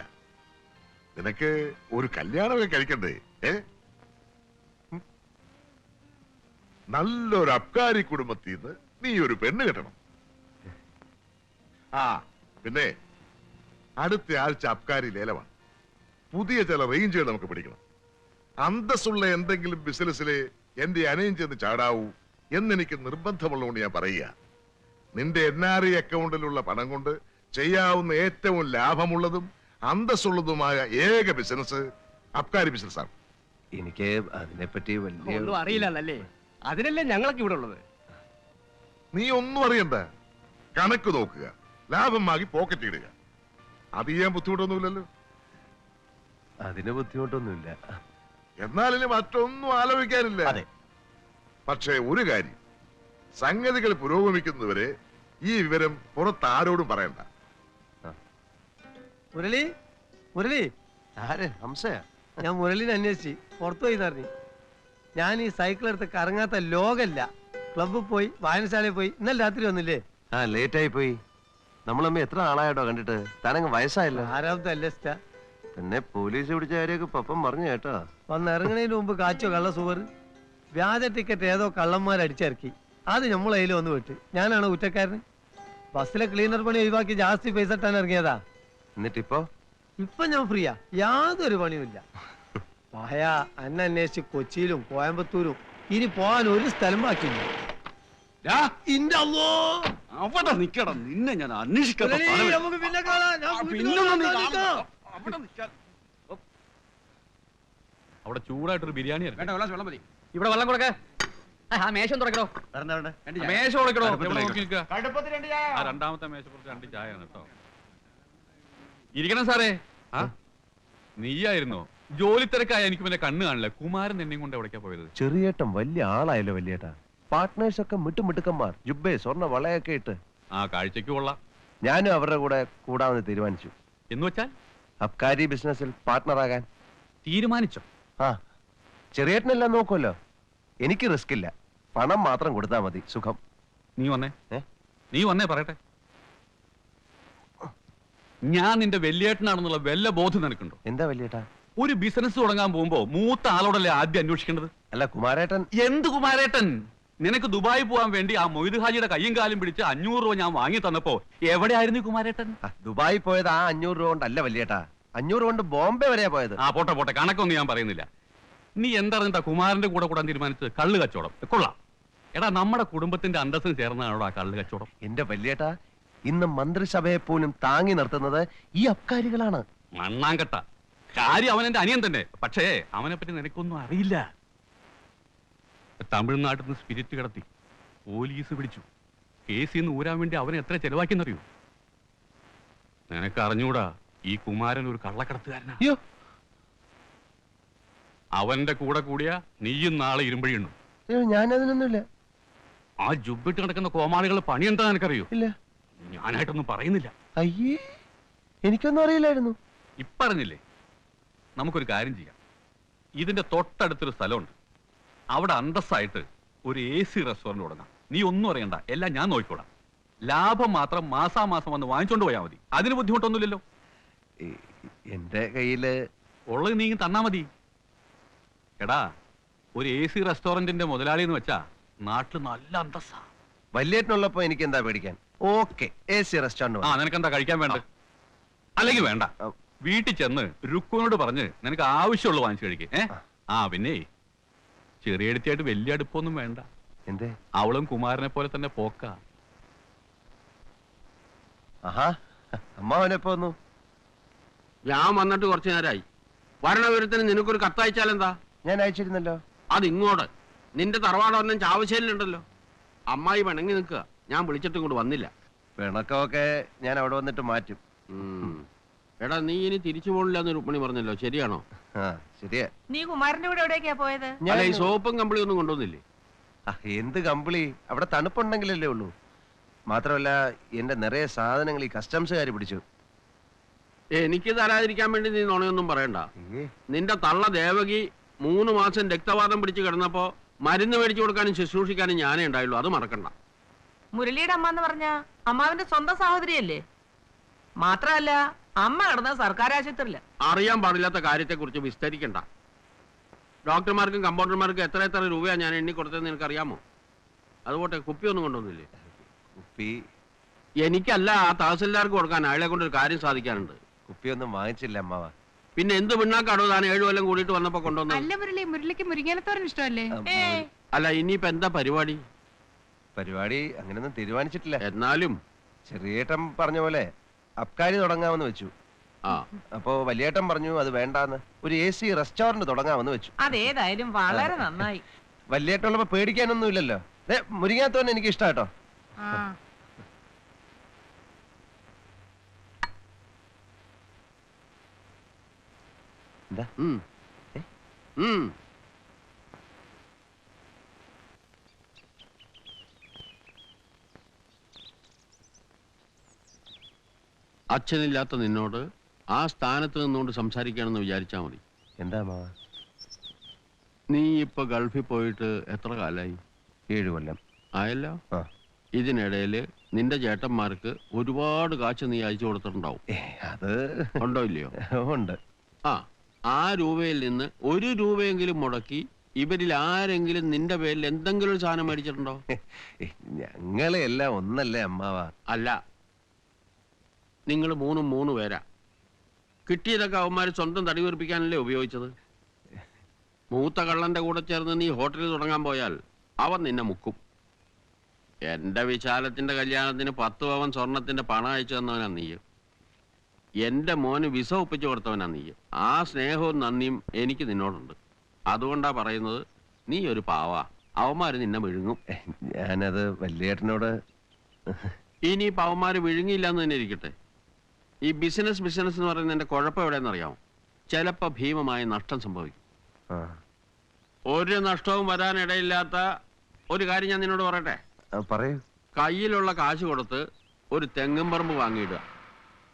Speaker 6: നിനക്ക് ഒരു കല്യാണമൊക്കെ കഴിക്കണ്ടേ? നല്ലൊരു അബ്കാരി കുടുംബത്തിൽ നിന്ന് നീ ഒരു പെണ്ണ് കെട്ടണം. ആ പിന്നെ അടുത്ത ആഴ്ച അബ്കാരി ലേലമാണ്. പുതിയ ചില റേഞ്ചുകൾ നമുക്ക് പിടിക്കണം. അന്തസ്സുള്ള എന്തെങ്കിലും ബിസിനസ്സിലെ എന്റെ അനയം ചെന്ന് ചാടാവൂ എന്നെനിക്ക് നിർബന്ധമുള്ളതുകൊണ്ട് ഞാൻ പറയുക. നിന്റെ NRI അക്കൗണ്ടിലുള്ള പണം കൊണ്ട് ചെയ്യാവുന്ന ഏറ്റവും ലാഭമുള്ളതും അന്തസ്സുള്ളതുമായ ഏക ബിസിനസ് അബ്കാരി ബിസിനസ്സാണ്.
Speaker 7: എനിക്ക് അതിനെപ്പറ്റി വലിയ
Speaker 8: ഒന്നും അറിയില്ലല്ലേ, അതിനല്ലേ ഞങ്ങളൊക്കെ ഇവിടെ ഉള്ളത്.
Speaker 6: നീ ഒന്നും അറിയണ്ട, കണക്ക് നോക്കുക, ലാഭം വാങ്ങി പോക്കറ്റ് ഇടുക. അത് ചെയ്യാൻ ബുദ്ധിമുട്ടൊന്നുമില്ലല്ലോ.
Speaker 7: അതിന് ബുദ്ധിമുട്ടൊന്നുമില്ല.
Speaker 6: എന്നാലിനി മറ്റൊന്നും ആലോചിക്കാനില്ല. പക്ഷേ ഒരു കാര്യം, സംഗതികൾ പുരോഗമിക്കുന്നവരെ ഈ വിവരം പുറത്ത് ആരോടും പറയണ്ട.
Speaker 7: മുരളി, മുരളി,
Speaker 9: ആരെ ഹംസയാ?
Speaker 7: ഞാൻ മുരളിനെ അന്വേഷിച്ച് പുറത്തു പോയി പറഞ്ഞു. ഞാൻ ഈ സൈക്കിൾ എടുത്ത് കറങ്ങാത്ത ലോകല്ല. ക്ലബ്ബിൽ പോയി, വായനശാലയിൽ പോയി. ഇന്നലെ രാത്രി വന്നില്ലേ?
Speaker 9: ആ ലേറ്റ് ആയി പോയി. നമ്മളമ്മ എത്ര ആളായിട്ടോ കണ്ടിട്ട്. താനങ്ങ് വയസ്സായല്ലോ.
Speaker 7: ആരാമത്തെ അല്ലസ്റ്റ.
Speaker 9: പിന്നെ പോലീസ് പിടിച്ച കാര്യമൊക്കെ പപ്പം പറഞ്ഞു കേട്ടോ.
Speaker 7: വന്ന് ഇറങ്ങണതിന് മുമ്പ് കാച്ചോ കള്ള സുവർ. വ്യാജ ടിക്കറ്റ് ഏതോ കള്ളന്മാർ അടിച്ചിറക്കി. അത് നമ്മൾ അതിൽ വന്ന് വിട്ട്. ഞാനാണ് കുറ്റക്കാരന്. ബസ്സിലെ ക്ലീനർ പണി ഒഴിവാക്കി ജാസ്തി പൈസ ഇട്ടാൻ ഇറങ്ങിയതാ.
Speaker 9: എന്നിട്ടിപ്പോ?
Speaker 7: ഇപ്പൊ ഞാൻ ഫ്രീയാ, യാതൊരു പണിയുമില്ല. പഹയ അന്നെ അന്വേഷിച്ച് കൊച്ചിയിലും കോയമ്പത്തൂരും ഇനി പോകാൻ ഒരു സ്ഥലം ബാക്കിയില്ല.
Speaker 8: അവിടെ നിക്കണം, നിന്നെ ഞാൻ അന്വേഷിക്കാൻ.
Speaker 2: അവിടെ ചൂടായിട്ടൊരു ബിരിയാണി
Speaker 8: വെള്ളം മതി. ഇവിടെ വെള്ളം കൊടുക്കേ. മേശം തുറക്കണോ?
Speaker 2: മേശ കൊടുക്കണോ? എവിടെ നോക്കി നിൽക്കുക? ആ രണ്ടാമത്തെ മേശപ്പുറത്ത് 2 ചായയാണ് കേട്ടോ. ഇരിക്കണം സാറേ. ആ നീയായിരുന്നോ? ജോലി തിരക്കായ എനിക്ക് പിന്നെ കണ്ണ് കാണില്ല. കുമാരൻ എന്നെയും കൊണ്ട് എവിടേക്കാ പോയത്?
Speaker 9: ചെറിയേട്ടൻ വലിയ ആളായല്ലോ വലിയേട്ടാ. പാർട്ട്നേഴ്സ് ഒക്കെ മിട്ടുമിട്ടുക്കന്മാർ, ജുബേ സ്വർണ്ണ വളയൊക്കെ ഇട്ട്.
Speaker 2: ആ കാഴ്ചക്ക് കൊള്ളാം.
Speaker 9: ഞാനും അവരുടെ കൂടെ കൂടാമെന്ന് തീരുമാനിച്ചു.
Speaker 2: എന്ന് വെച്ചാൽ
Speaker 9: അബ്കാരി ബിസിനസ്സിൽ പാർട്ട്ണറാകാൻ
Speaker 2: തീരുമാനിച്ചോ?
Speaker 9: ആ, ചെറിയേട്ടനെല്ലാം നോക്കുമല്ലോ. എനിക്ക് റിസ്ക് ഇല്ല, പണം മാത്രം കൊടുത്താൽ മതി. സുഖം.
Speaker 2: നീ വന്നേ.
Speaker 9: ഏ?
Speaker 2: നീ വന്നേ പറയട്ടെ. ഞാൻ നിന്റെ വലിയേട്ടനാണെന്നുള്ള വല്ല ബോധം നിനക്കുണ്ടോ?
Speaker 9: എന്താ വലിയേട്ടാ?
Speaker 2: ഒരു ബിസിനസ് തുടങ്ങാൻ പോകുമ്പോ മൂത്ത ആളോടല്ലേ ആദ്യം അന്വേഷിക്കേണ്ടത്?
Speaker 9: അല്ല കുമാരേട്ടൻ.
Speaker 2: എന്ത് കുമാരേട്ടൻ? നിനക്ക് ദുബായി പോകാൻ വേണ്ടി ആ മൊയ്ത് ഹാജിയുടെ കയ്യും കാലും പിടിച്ച് 500 രൂപ ഞാൻ വാങ്ങി തന്നപ്പോ എവിടെയായിരുന്നു കുമാരേട്ടൻ?
Speaker 9: ദുബായി പോയത് ആ 500 രൂപ കൊണ്ടല്ല വലിയേട്ടാ. 500 കൊണ്ട് ബോംബെ വരെയാ പോയത്.
Speaker 2: ആ പോട്ടെ പോട്ടെ, കണക്കൊന്നും ഞാൻ പറയുന്നില്ല. നീ എന്താ കുമാരന്റെ കൂടെ കൂടാൻ തീരുമാനിച്ചത്? കള്ള് കച്ചവടം. കൊള്ളാം. എടാ, നമ്മുടെ കുടുംബത്തിന്റെ അന്തസ്സിന് ചേർന്നതാണോ ആ കള്ള് കച്ചവടം?
Speaker 9: എന്റെ വലിയേട്ടാ, ഇന്ന് മന്ത്രിസഭയെ പോലും താങ്ങി നിർത്തുന്നത് ഈ അബ്കാരികളാണ്.
Speaker 2: മണ്ണാങ്കട്ട കാര്യം. അവൻ എന്റെ അനിയൻ തന്നെ. പക്ഷേ അവനെ പറ്റി നിനക്കൊന്നും അറിയില്ല. തമിഴ്നാട്ടിൽ നിന്ന് സ്പിരിറ്റ് കടത്തി പോലീസ് പിടിച്ചു. കേസിൽ നിന്ന് ഊരാൻ വേണ്ടി അവനെ എത്ര ചെലവാക്കിയെന്നറിയൂ? നിനക്ക് അറിഞ്ഞൂടാ, ഈ കുമാരൻ ഒരു കള്ളക്കടത്തുകാരനാ.
Speaker 9: അയ്യോ,
Speaker 2: അവന്റെ കൂടെ കൂടിയ നീയും നാളെ ഇരുമ്പഴിയുണ്ടു.
Speaker 9: ഞാനതിനൊന്നുമില്ല.
Speaker 2: ആ ജുബിട്ട് കിടക്കുന്ന കോമാളികൾ പണി എന്താ നിനക്കറിയോ?
Speaker 9: ഇല്ല.
Speaker 2: ഞാനായിട്ടൊന്നും പറയുന്നില്ല.
Speaker 9: അയ്യേ, എനിക്കൊന്നും അറിയില്ലായിരുന്നു.
Speaker 2: ഇപ്പറഞ്ഞില്ലേ? നമുക്കൊരു കാര്യം ചെയ്യാം. ഇതിന്റെ തൊട്ടടുത്തൊരു സ്ഥലമുണ്ട്. അവിടെ അന്തസ്സായിട്ട് ഒരു AC റെസ്റ്റോറന്റ് തുടങ്ങാം. നീ ഒന്നും അറിയണ്ട, എല്ലാം ഞാൻ നോക്കിക്കോളാം. ലാഭം മാത്രം മാസാമാസം വന്ന് വാങ്ങിച്ചോണ്ട് പോയാൽ മതി. അതിന് ബുദ്ധിമുട്ടൊന്നുമില്ലല്ലോ.
Speaker 9: എന്റെ കയ്യില്
Speaker 2: ഉള്ളത് നീ തന്നാ മതി. എടാ, ഒരു AC റെസ്റ്റോറന്റിന്റെ മുതലാളി എന്ന് വെച്ചാ നാട്ടിൽ നല്ല അന്തസ്സാ.
Speaker 9: വലിയേട്ടനുള്ളപ്പോ എനിക്ക് എന്താ പേടിക്കാൻ? Okay, AC restaurant.
Speaker 2: ആ, നിനക്കെന്താ കഴിക്കാൻ വേണ്ട? അല്ലെങ്കിൽ വേണ്ട, വീട്ടിൽ ചെന്ന് രുക്കുവിനോട് പറഞ്ഞ് നിനക്ക് ആവശ്യമുള്ള വാങ്ങിച്ചു കഴിക്കേ. ആ പിന്നെ ചെറിയ അടുത്തായിട്ട് വലിയ അടുപ്പൊന്നും വേണ്ട.
Speaker 9: എന്തേ?
Speaker 2: അവളും കുമാരനെ പോലെ തന്നെ പോക്ക.
Speaker 9: ആഹാ, അമ്മാവനെപ്പോ വന്നു?
Speaker 8: ഞാൻ വന്നിട്ട് കുറച്ചു നേരമായി. വരണവിവരത്തിന് നിനക്കൊരു കത്തയച്ചാലെന്താ?
Speaker 9: ഞാൻ അയച്ചിരുന്നല്ലോ.
Speaker 8: അത് ഇങ്ങോട്ട്. നിന്റെ തറവാടൊന്നും ചാവശ്ശേരിലുണ്ടല്ലോ. അമ്മായി പിണങ്ങി നിൽക്കുക. ഞാൻ വിളിച്ചിട്ട് ഇങ്ങോട്ട് വന്നില്ല.
Speaker 9: പിണക്കമൊക്കെ ഞാൻ അവിടെ വന്നിട്ട് മാറ്റും.
Speaker 8: എടാ, നീ ഇനി തിരിച്ചു പോണില്ലെന്ന് രുക്മിണി പറഞ്ഞല്ലോ, ശരിയാണോ?
Speaker 9: ആ, ശരിയാ.
Speaker 4: നീ കുമാരന്റെ കൂടെ എവിടേക്കാ പോയത്?
Speaker 8: അല്ല, ഈ സോപ്പും കമ്പിളി ഒന്നും കൊണ്ടുവന്നില്ലേ?
Speaker 9: എന്ത് കമ്പിളി? അവിടെ തണുപ്പുണ്ടെങ്കിലല്ലേ ഉള്ളൂ. മാത്രമല്ല എന്റെ നിറയെ സാധനങ്ങൾ ഈ കസ്റ്റംസുകാർ പിടിച്ചു.
Speaker 8: എനിക്ക് തരാതിരിക്കാൻ വേണ്ടി നീ നുണയൊന്നും പറയണ്ട. നിന്റെ തള്ള ദേവകി 3 മാസം രക്തവാദം പിടിച്ച് കിടന്നപ്പോ മരുന്ന് മേടിച്ചു കൊടുക്കാനും ശുശ്രൂഷിക്കാനും ഞാനേ ഉണ്ടായുള്ളൂ. അത് മറക്കണ്ട.
Speaker 4: മുരളിയുടെ അമ്മ എന്ന് പറഞ്ഞ അമ്മാവിന്റെ സ്വന്തം സഹോദരിയല്ലേ? മാത്രമല്ല, അമ്മ കിടന്ന സർക്കാർ ആശുപത്രിയില്ല.
Speaker 8: അറിയാൻ പാടില്ലാത്ത കാര്യത്തെക്കുറിച്ച് വിസ്തരിക്കണ്ട. ഡോക്ടർമാർക്കും കമ്പൗണ്ടർമാർക്കും എത്ര എത്ര രൂപയാണ് ഞാൻ എണ്ണി കൊടുത്തതെന്ന് നിനക്കറിയാമോ? അതുപോട്ടെ, കുപ്പിയൊന്നും കൊണ്ടുവന്നില്ലേ?
Speaker 9: കുപ്പി
Speaker 8: എനിക്കല്ല, ആ തഹസിൽദാർക്ക് കൊടുക്കാൻ. അയാളെ കൊണ്ടൊരു കാര്യം സാധിക്കാനുണ്ട്.
Speaker 9: കുപ്പിയൊന്നും വാങ്ങിച്ചില്ല അമ്മാവ.
Speaker 8: പിന്നെ എന്ത് പിണ്ണാക്കാടോ താൻ 7 കൊല്ലം കൂടിയിട്ട് വന്നപ്പോ കൊണ്ടുവന്നത്?
Speaker 3: അല്ല മുരളി, മുരളിക്ക് മുരിങ്ങാലത്തോരൻ ഇഷ്ടമല്ലേ?
Speaker 8: അല്ല, ഇനിയിപ്പോ എന്താ പരിപാടി?
Speaker 9: പരിപാടി അങ്ങനെയൊന്നും തീരുമാനിച്ചിട്ടില്ല.
Speaker 8: എന്നാലും
Speaker 9: ചെറിയേട്ടൻ പറഞ്ഞ പോലെ അബ്കാരി തുടങ്ങാമെന്ന് വെച്ചു.
Speaker 8: ആ,
Speaker 9: അപ്പോ വലിയേട്ടൻ പറഞ്ഞു അത് വേണ്ടാന്ന്, ഒരു AC റെസ്റ്റോറന്റ് തുടങ്ങാമെന്ന് വെച്ചു.
Speaker 4: അതേതായാലും വളരെ നന്നായി.
Speaker 9: വലിയേട്ടുള്ളപ്പോ പേടിക്കാനൊന്നും ഇല്ലല്ലോ. മുരിങ്ങാത്തോന്നെ എനിക്ക് ഇഷ്ടാട്ടോ.
Speaker 3: ആ
Speaker 9: എന്താ
Speaker 8: ഉം. ഉം. അച്ഛനില്ലാത്ത നിന്നോട് ആ സ്ഥാനത്ത് നിന്നുകൊണ്ട് സംസാരിക്കുകയാണെന്ന് വിചാരിച്ചാ മതി.
Speaker 9: എന്താ അമ്മാവ?
Speaker 8: നീ ഇപ്പൊ ഗൾഫിൽ പോയിട്ട് എത്ര കാലായി?
Speaker 9: 7 കൊല്ലം
Speaker 8: ആയല്ലോ.
Speaker 9: ആ.
Speaker 8: ഇതിനിടയില് നിന്റെ ചേട്ടന്മാർക്ക് ഒരുപാട് കാശ് നീ അയച്ചു കൊടുത്തിട്ടുണ്ടാവും.
Speaker 9: അത്
Speaker 8: ഉണ്ടോ ഇല്ലയോ?
Speaker 9: ഉണ്ട്.
Speaker 8: ആ രൂപയിൽ നിന്ന് 1 രൂപയെങ്കിലും മുടക്കി ഇവരിൽ ആരെങ്കിലും നിന്റെ പേരിൽ എന്തെങ്കിലും ഒരു സാധനം മേടിച്ചിട്ടുണ്ടോ?
Speaker 9: ഞങ്ങളെ എല്ലാം ഒന്നല്ലേ അമ്മാവ?
Speaker 8: അല്ല, നിങ്ങൾ 3 പേരാ. കിട്ടിയതൊക്കെ അവന്മാര് സ്വന്തം തടി വീർപ്പിക്കാനല്ലേ ഉപയോഗിച്ചത്. മൂത്ത കള്ളന്റെ കൂടെ ചേർന്ന് നീ ഹോട്ടലിൽ തുടങ്ങാൻ പോയാൽ അവൻ നിന്നെ മുക്കും. എന്റെ വിശാലത്തിന്റെ കല്യാണത്തിന് 10 പവൻ സ്വർണത്തിന്റെ പണം അയച്ചു തന്നവനാ നീ. എന്റെ മോന് വിസ ഒപ്പിച്ചു കൊടുത്തവനാ നീ. ആ സ്നേഹവും നന്ദിയും എനിക്ക് നിന്നോടുണ്ട്. അതുകൊണ്ടാ പറയുന്നത്, നീ ഒരു പാവാ. അവന്മാര് നിന്നെ വിഴുങ്ങും.
Speaker 9: ഞാനത് വലിയേട്ടനോട്.
Speaker 8: ഇനി അവന്മാര് വിഴുങ്ങിയില്ലാന്ന് തന്നെ ഇരിക്കട്ടെ. ഈ ബിസിനസ് എന്ന് പറയുന്നത് എന്റെ കുഴപ്പം എവിടെയെന്നറിയാമോ? ചിലപ്പോ ഭീമമായ നഷ്ടം സംഭവിക്കും. ഒരു നഷ്ടവും വരാനിടയില്ലാത്ത ഒരു കാര്യം ഞാൻ നിന്നോട് പറയട്ടെ.
Speaker 9: പറയൂ.
Speaker 8: കയ്യിലുള്ള കാശ് കൊടുത്ത് ഒരു തെങ്ങും പറമ്പ് വാങ്ങിയിടുക.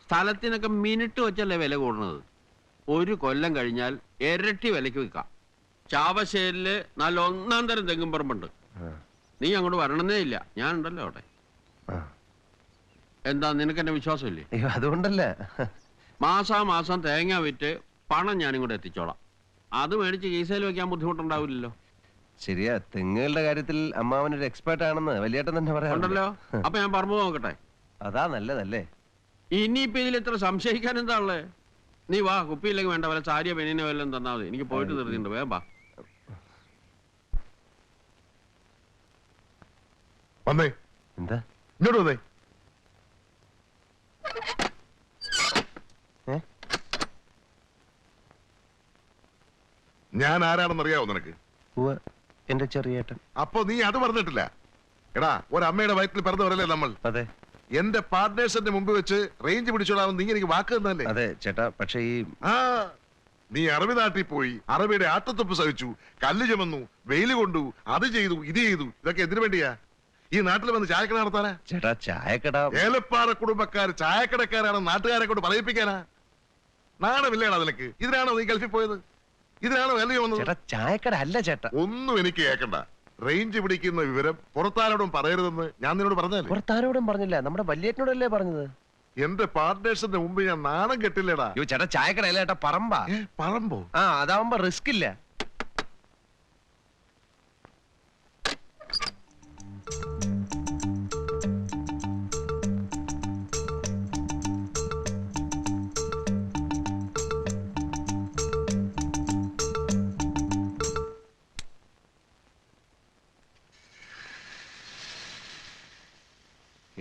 Speaker 8: സ്ഥലത്തിനൊക്കെ മിനിറ്റ് വെച്ചല്ലേ വില കൂടുന്നത്. 1 കൊല്ലം കഴിഞ്ഞാൽ ഇരട്ടി വിലയ്ക്ക് വിൽക്കാം. ചാവശ്ശേരില് നല്ല 1-ാം തരം തെങ്ങും പറമ്പുണ്ട്. നീ അങ്ങോട്ട് വരണമെന്നേ ഇല്ല, ഞാൻ ഉണ്ടല്ലോ അവിടെ. എന്താ, നിനക്ക് എന്നെ വിശ്വാസമില്ലേ?
Speaker 9: അതുകൊണ്ടല്ല.
Speaker 8: മാസാമാസം തേങ്ങ വിറ്റ് പണം ഞാനിങ്ങോട്ട് എത്തിച്ചോളാം. അത് മേടിച്ച് കീസയിൽ വെക്കാൻ ബുദ്ധിമുട്ടുണ്ടാവില്ലല്ലോ.
Speaker 9: ശരിയാ, തെങ്ങുകളുടെ കാര്യത്തിൽ അമ്മാവനൊരു എക്സ്പേർട്ട് ആണെന്ന് വലിയേട്ടൻ തന്നെ
Speaker 8: പറയാറുണ്ടല്ലോ.
Speaker 9: പറയാറുണ്ടല്ലോ.
Speaker 8: അപ്പൊ ഞാൻ പറമ്പ് നോക്കട്ടെ.
Speaker 9: അതാ നല്ലതല്ലേ?
Speaker 8: ഇനിയിപ്പോ ഇതിൽ ഇത്ര സംശയിക്കാൻ എന്താ ഉള്ളേ? നീ വാ, കുപ്പിയില്ലെങ്കിൽ വേണ്ട, വല്ല സാരിയോ പെണ്ണിനെ വല്ലതും തന്നാ മതി. എനിക്ക് പോയിട്ട് തീർത്തിട്ടുണ്ട്. വേഗം വാ.
Speaker 6: വന്നേ.
Speaker 9: എന്താ?
Speaker 6: ഇങ്ങോട്ട് വന്നേ. ഞാൻ ആരാണെന്നറിയാവോ നിനക്ക്?
Speaker 9: എന്റെ ചെറിയേട്ടൻ.
Speaker 6: അപ്പൊ നീ അത് പറഞ്ഞിട്ടില്ല. എടാ, ഒരമ്മയുടെ വയറ്റിൽ പിറന്നവരല്ലേ നമ്മൾ.
Speaker 9: അതെ.
Speaker 6: എന്റെ പാർട്ട്നേഴ്സിന്റെ മുമ്പ് വെച്ച് റേഞ്ച് പിടിച്ചോളാമെന്ന് നീ എനിക്ക് വാക്ക് തന്നല്ലേ?
Speaker 9: അതെ ചേട്ടാ, പക്ഷെ
Speaker 6: നീ അറബി നാട്ടിൽ പോയി അറബിയുടെ ആട്ടത്തൊപ്പ് സഹിച്ചു, കല്ല് ചുമന്നു, വെയിൽ കൊണ്ടു, അത് ചെയ്തു, ഇത് ചെയ്തു. ഇതൊക്കെ എന്തിനു വേണ്ടിയാ? ഈ നാട്ടിൽ വന്ന് ചായക്കട നടത്താനാ?
Speaker 9: ചേട്ടാ, ചായക്കട
Speaker 6: ഏലപ്പാറ കുടുംബക്കാർ ചായക്കടക്കാരാണ് നാട്ടുകാരെ കൊണ്ട് പറയിപ്പിക്കാനാ? നാണമില്ലേടാ നിനക്ക്? ഇതിനാണോ നീ ഗൾഫിൽ പോയത്? ഇതിനാണോ കല്ല് ചുമന്നത്?
Speaker 9: ചേട്ടാ, ചായക്കട അല്ല ചേട്ടാ.
Speaker 6: ഒന്നും എനിക്ക് കേൾക്കണ്ട. റേഞ്ച് പിടിക്കുന്ന വിവരം പുറത്താരോടും പറയരുതെന്ന് ഞാൻ നിന്നോട് പറഞ്ഞല്ലേ?
Speaker 9: പുറത്താരോടും പറഞ്ഞില്ല, നമ്മുടെ വലിയേട്ടനോടല്ലേ പറഞ്ഞത്.
Speaker 6: എന്റെ പാർട്ട്നേഴ്സിന്റെ മുമ്പ് ഞാൻ നാണം കെട്ടില്ലടാ.
Speaker 9: ചേട്ടാ, ചായക്കട അല്ല ചേട്ടാ, പറമ്പാ.
Speaker 6: പറമ്പോ?
Speaker 9: അതാവുമ്പോ റിസ്ക് ഇല്ല.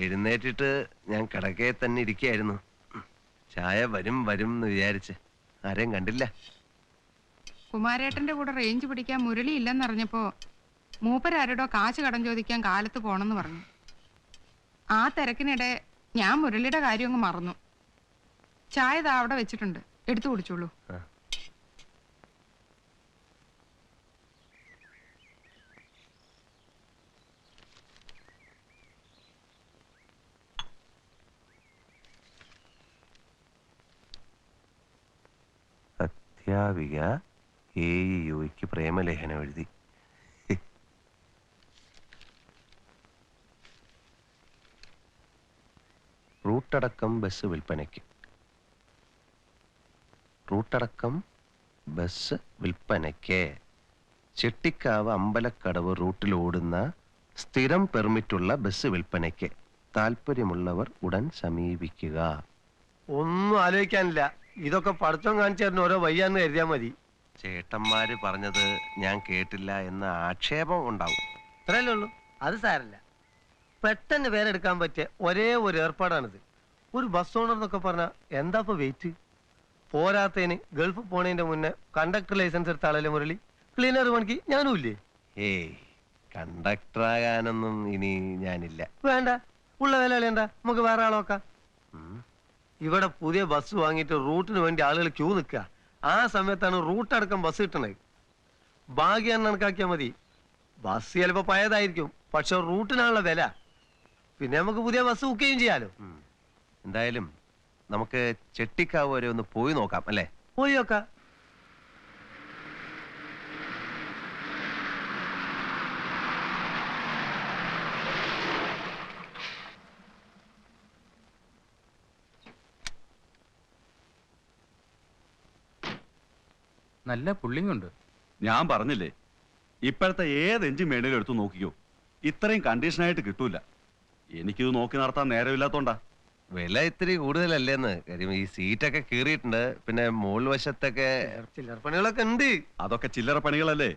Speaker 9: എഴുന്നേറ്റിട്ട് ഞാൻ കിടക്കയെ തന്നെ ഇരിക്കുകയായിരുന്നു. ചായ വരും വരും എന്ന് വിചാരിച്ച് ആരെയും കണ്ടില്ല.
Speaker 3: കുമാരേട്ടന്റെ കൂടെ റേഞ്ച് പിടിക്കാൻ മുരളി ഇല്ലെന്നറിഞ്ഞപ്പോ മൂപ്പരാരോടോ കാശ് കടം ചോദിക്കാൻ കാലത്ത് പോണെന്ന് പറഞ്ഞു. ആ തിരക്കിനിടെ ഞാൻ മുരളിയുടെ കാര്യം അങ്ങ് മറന്നു. ചായ ദാ അവിടെ വെച്ചിട്ടുണ്ട്, എടുത്തു കുടിച്ചോളൂ.
Speaker 9: അധ്യാപിക AEOയ്ക്ക് പ്രേമലേഖനം എഴുതി. റൂട്ടടക്കം ബസ് വിൽപ്പനയ്ക്ക്. റൂട്ടടക്കം ബസ് വിൽപ്പനയ്ക്ക്. ചെട്ടിക്കാവ് അമ്പലക്കടവ് റൂട്ടിൽ ഓടുന്ന സ്ഥിരം പെർമിറ്റുള്ള ബസ് വിൽപ്പനയ്ക്ക് താല്പര്യമുള്ളവർ ഉടൻ സമീപിക്കുക.
Speaker 7: ഒന്നും ആലോചിക്കാനില്ല. ഇതൊക്കെ പഠിത്തം കാണിച്ചു തരുന്ന ഓരോ വയ്യാന്ന് കരുതിയാ മതി.
Speaker 9: ചേട്ടന്മാര് പറഞ്ഞത് ഞാൻ കേട്ടില്ല എന്ന ആക്ഷേപം ഉണ്ടാവും.
Speaker 7: ഇത്രയല്ലേ ഉള്ളൂ. അത് സാരല്ല. പെട്ടെന്ന് പേരെടുക്കാൻ പറ്റിയ ഒരേ ഒരു ഏർപ്പാടാണിത്. ഒരു ബസ് ഓണർ എന്നൊക്കെ പറഞ്ഞാൽ എന്താ ഇപ്പൊ വെയിറ്റ്? പോരാത്തതിന് ഗൾഫ് പോണതിന്റെ മുന്നേ കണ്ടക്ടർ ലൈസൻസ് എടുത്ത ആളല്ലേ മുരളി? ക്ലീനർ പണിക്ക് ഞാനും ഇല്ലേ?
Speaker 9: ഏയ്, കണ്ടക്ടറാകാനൊന്നും ഇനി ഞാനില്ല.
Speaker 7: വേണ്ട, ഉള്ള വില എന്താ, നമുക്ക് വേറെ ആളെ നോക്കാം.
Speaker 9: ഉം.
Speaker 7: ഇവിടെ പുതിയ ബസ് വാങ്ങിയിട്ട് റൂട്ടിന് വേണ്ടി ആളുകൾ ക്യൂ നിൽക്കുക. ആ സമയത്താണ് റൂട്ട് അടക്കം ബസ് കിട്ടണത്. ഭാഗ്യം കണക്കാക്കിയാൽ മതി. ബസ് ചിലപ്പോ പഴയതായിരിക്കും, പക്ഷെ റൂട്ടിനാണുള്ള വില. പിന്നെ നമുക്ക് പുതിയ ബസ് ബുക്ക് ചെയ്യുകയും ചെയ്യാലോ.
Speaker 9: എന്തായാലും നമുക്ക് ചെട്ടിക്കാവ് വരെ ഒന്ന് പോയി നോക്കാം അല്ലേ?
Speaker 7: പോയി നോക്കാം.
Speaker 2: നല്ല പുള്ളിങ് ഉണ്ട്.
Speaker 10: ഞാൻ പറഞ്ഞില്ലേ, ഇപ്പോഴത്തെ ഏത് എഞ്ചിൻ വേണേലും എടുത്തു നോക്കിക്കോ, ഇത്രയും കണ്ടീഷനായിട്ട് കിട്ടൂല. എനിക്കിത് നോക്കി നടത്താൻ നേരമില്ലാത്തോണ്ടാ.
Speaker 9: വില ഇത്തിരി കൂടുതലല്ലേന്ന്. കാര്യം ഈ സീറ്റൊക്കെ കീറിയിട്ടുണ്ട്. പിന്നെ മോൾ വശത്തൊക്കെ
Speaker 7: ചില്ലറ പണികളൊക്കെ ഉണ്ട്.
Speaker 10: അതൊക്കെ ചില്ലറ പണികളല്ലേ.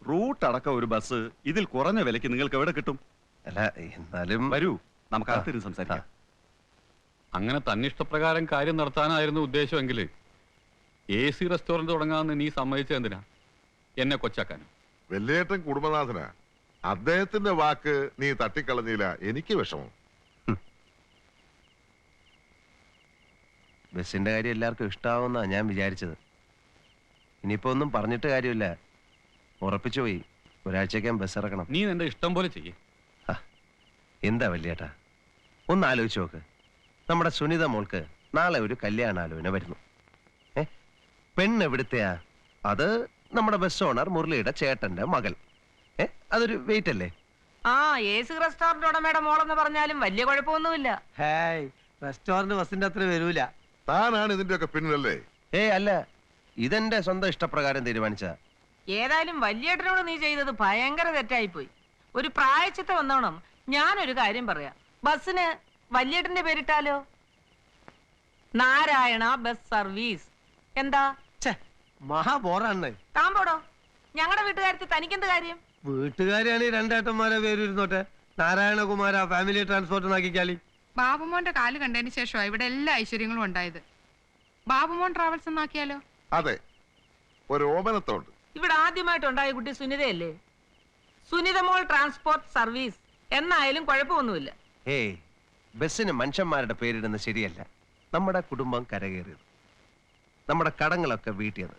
Speaker 10: റൂട്ട് അടക്കം ഒരു ബസ് ഇതിൽ കുറഞ്ഞ വിലക്ക് നിങ്ങൾക്ക് എവിടെ കിട്ടും?
Speaker 9: അല്ല, എന്നാലും
Speaker 10: വരൂ, നമുക്ക് അകത്തിരുന്ന് സംസാരിക്കാം.
Speaker 2: അങ്ങനെ തന്നിഷ്ടപ്രകാരം കാര്യം നടത്താനായിരുന്നു ഉദ്ദേശമെങ്കിൽ AC റെസ്റ്റോറന്റ് തുടങ്ങാമെന്ന് നീ സമ്മതിച്ചത് എന്തിനാ? എന്നെ കൊച്ചാക്കാനും.
Speaker 6: വെല്ലേട്ടൻ കുടുംബനാഥനാ. അദ്ദേഹത്തിന്റെ വാക്ക് നീ തട്ടിക്കളഞ്ഞില്ല, എനിക്ക് വിഷമം.
Speaker 9: ബസ്സിന്റെ കാര്യം എല്ലാവർക്കും ഇഷ്ടാവുന്നാ ഞാൻ വിചാരിച്ചത്. ഇനിയിപ്പോ ഒന്നും പറഞ്ഞിട്ട് കാര്യമില്ല. ഉറപ്പിച്ചു പോയി, ഒരാഴ്ചയ്ക്കകം ബസ് ഇറക്കണം.
Speaker 2: നീ നിന്റെ ഇഷ്ടം പോലെ ചെയ്യേ.
Speaker 9: എന്താ വല്യേട്ടാ, ഒന്ന് ആലോചിച്ച് നോക്ക്. നമ്മുടെ സുനിത മോൾക്ക് നാളെ ഒരു കല്യാണാലോചന വരുന്നു. പെണ്ണ് എവിടുത്തെയാ? അത് നമ്മുടെ ബസ് ഓണർ മുരളിയുടെ ചേട്ടന്റെ മകൾ. അതൊരു വെയിറ്റ് അല്ലേ?
Speaker 4: ആ, AC റെസ്റ്റോറന്റ് ഉടമയുടെ മോളെന്ന് പറഞ്ഞാലും വലിയ കുഴപ്പമൊന്നുമില്ല.
Speaker 7: ഹായ്, റെസ്റ്റോറന്റ് ബസിന്റെ അത്ര വരൂല.
Speaker 6: താനാണ് ഇതിന്റെയൊക്കെ പിന്നിലല്ലേ?
Speaker 9: അല്ല, ഇതെന്റെ സ്വന്തം ഇഷ്ടപ്രകാരം തീരുമാനിച്ച.
Speaker 4: ഏതായാലും വല്യേട്ടനോട് നീ ചെയ്തത് ഭയങ്കര തെറ്റായിപ്പോയി. ഒരു പ്രായച്ചിത്തം വന്നോണം ഞാനൊരു കാര്യം പറയാം. ബസ്സിന് വല്യേട്ടന്റെ പേരിട്ടാലോ? Narayana bus service. എന്താ?
Speaker 7: മഹാ ബോറാണ്.
Speaker 4: താൻ പോടോ. ഞങ്ങളുടെ വീട്ടുകാരത്തി തനിക്കെന്ത് കാര്യം?
Speaker 7: വീട്ടുകാരാണ് ഈ രണ്ടേട്ടന്മാരെ പേര് ഇരുന്നോട്ടെ. നാരായണകുമാര ഫാമിലി ട്രാൻസ്പോർട്ട് ആക്കിക്കാലി.
Speaker 3: ബാബുമോന്റെ കാല് കണ്ടതിന് ശേഷമാണ് ഇവിടെ എല്ലാ ഐശ്വര്യങ്ങളും ഉണ്ടായത്. ബാബുമോൻ ട്രാവൽസ് എന്നാക്കിയാലോ?
Speaker 6: അതെ, ഒരു ഓമനത്തോണ്ട്.
Speaker 4: ഇവിടെ ആദ്യമായിട്ടുണ്ടായ കുട്ടി സുനിതയല്ലേ? സുനിതമോൾ ട്രാൻസ്പോർട്ട് സർവീസ് എന്നായാലും കുഴപ്പമൊന്നുമില്ല.
Speaker 9: ബസ്സിന് മനുഷ്യന്മാരുടെ പേരിടുന്നത് ശരിയല്ല. നമ്മുടെ കുടുംബം കരകയറിയത്, നമ്മുടെ കടങ്ങളൊക്കെ വീട്ടിയത്,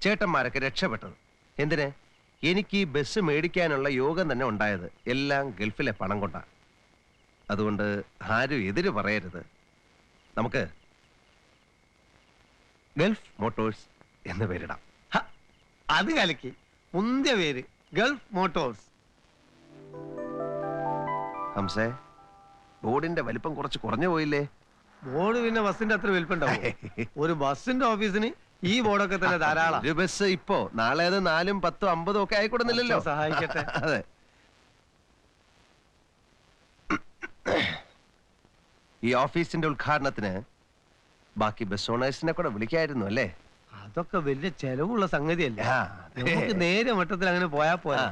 Speaker 9: ചേട്ടന്മാരൊക്കെ രക്ഷപ്പെട്ടത്. എന്തിന്? എനിക്ക് ഈ ബസ് മേടിക്കാനുള്ള യോഗം തന്നെ ഉണ്ടായത് എല്ലാം ഗൾഫിലെ പണം കൊണ്ടാണ്. അതുകൊണ്ട് ആരും എതിര് പറയരുത്. നമുക്ക് ഗൾഫ് മോട്ടോഴ്സ് എന്ന് പേരിടാം.
Speaker 7: അത് കലക്കി. മുന്തിയ പേര് ഗൾഫ് മോട്ടോഴ്സ്.
Speaker 9: ഹംസേ, ബോർഡിന്റെ വലിപ്പം കുറച്ച് കുറഞ്ഞു പോയില്ലേ?
Speaker 7: ബോർഡ് പിന്നെ ബസ്സിന്റെ അത്ര വലിപ്പുണ്ടാവും. ഒരു ബസ്സിന്റെ ഓഫീസിന് ഈ ബോർഡൊക്കെ തന്നെ ധാരാളം.
Speaker 9: ഒരു ബസ് ഇപ്പോ നാളെ അത് 4, 10, 50 ഒക്കെ ആയിക്കൊടുന്നില്ലല്ലോ.
Speaker 7: സഹായിക്കട്ടെ.
Speaker 9: അതെ. ഈ ഓഫീസിന്റെ ഉദ്ഘാടനത്തിന് ബാക്കി ബസ് ഓണേഴ്സിനെ കൂടെ വിളിക്കായിരുന്നു അല്ലേ?
Speaker 7: അതൊക്കെ വലിയ ചെലവുള്ള സംഗതിയല്ല.
Speaker 9: അതെ.
Speaker 7: നമുക്ക് നേരെ മട്ടത്തിൽ അങ്ങനെ പോയാ പോരാ.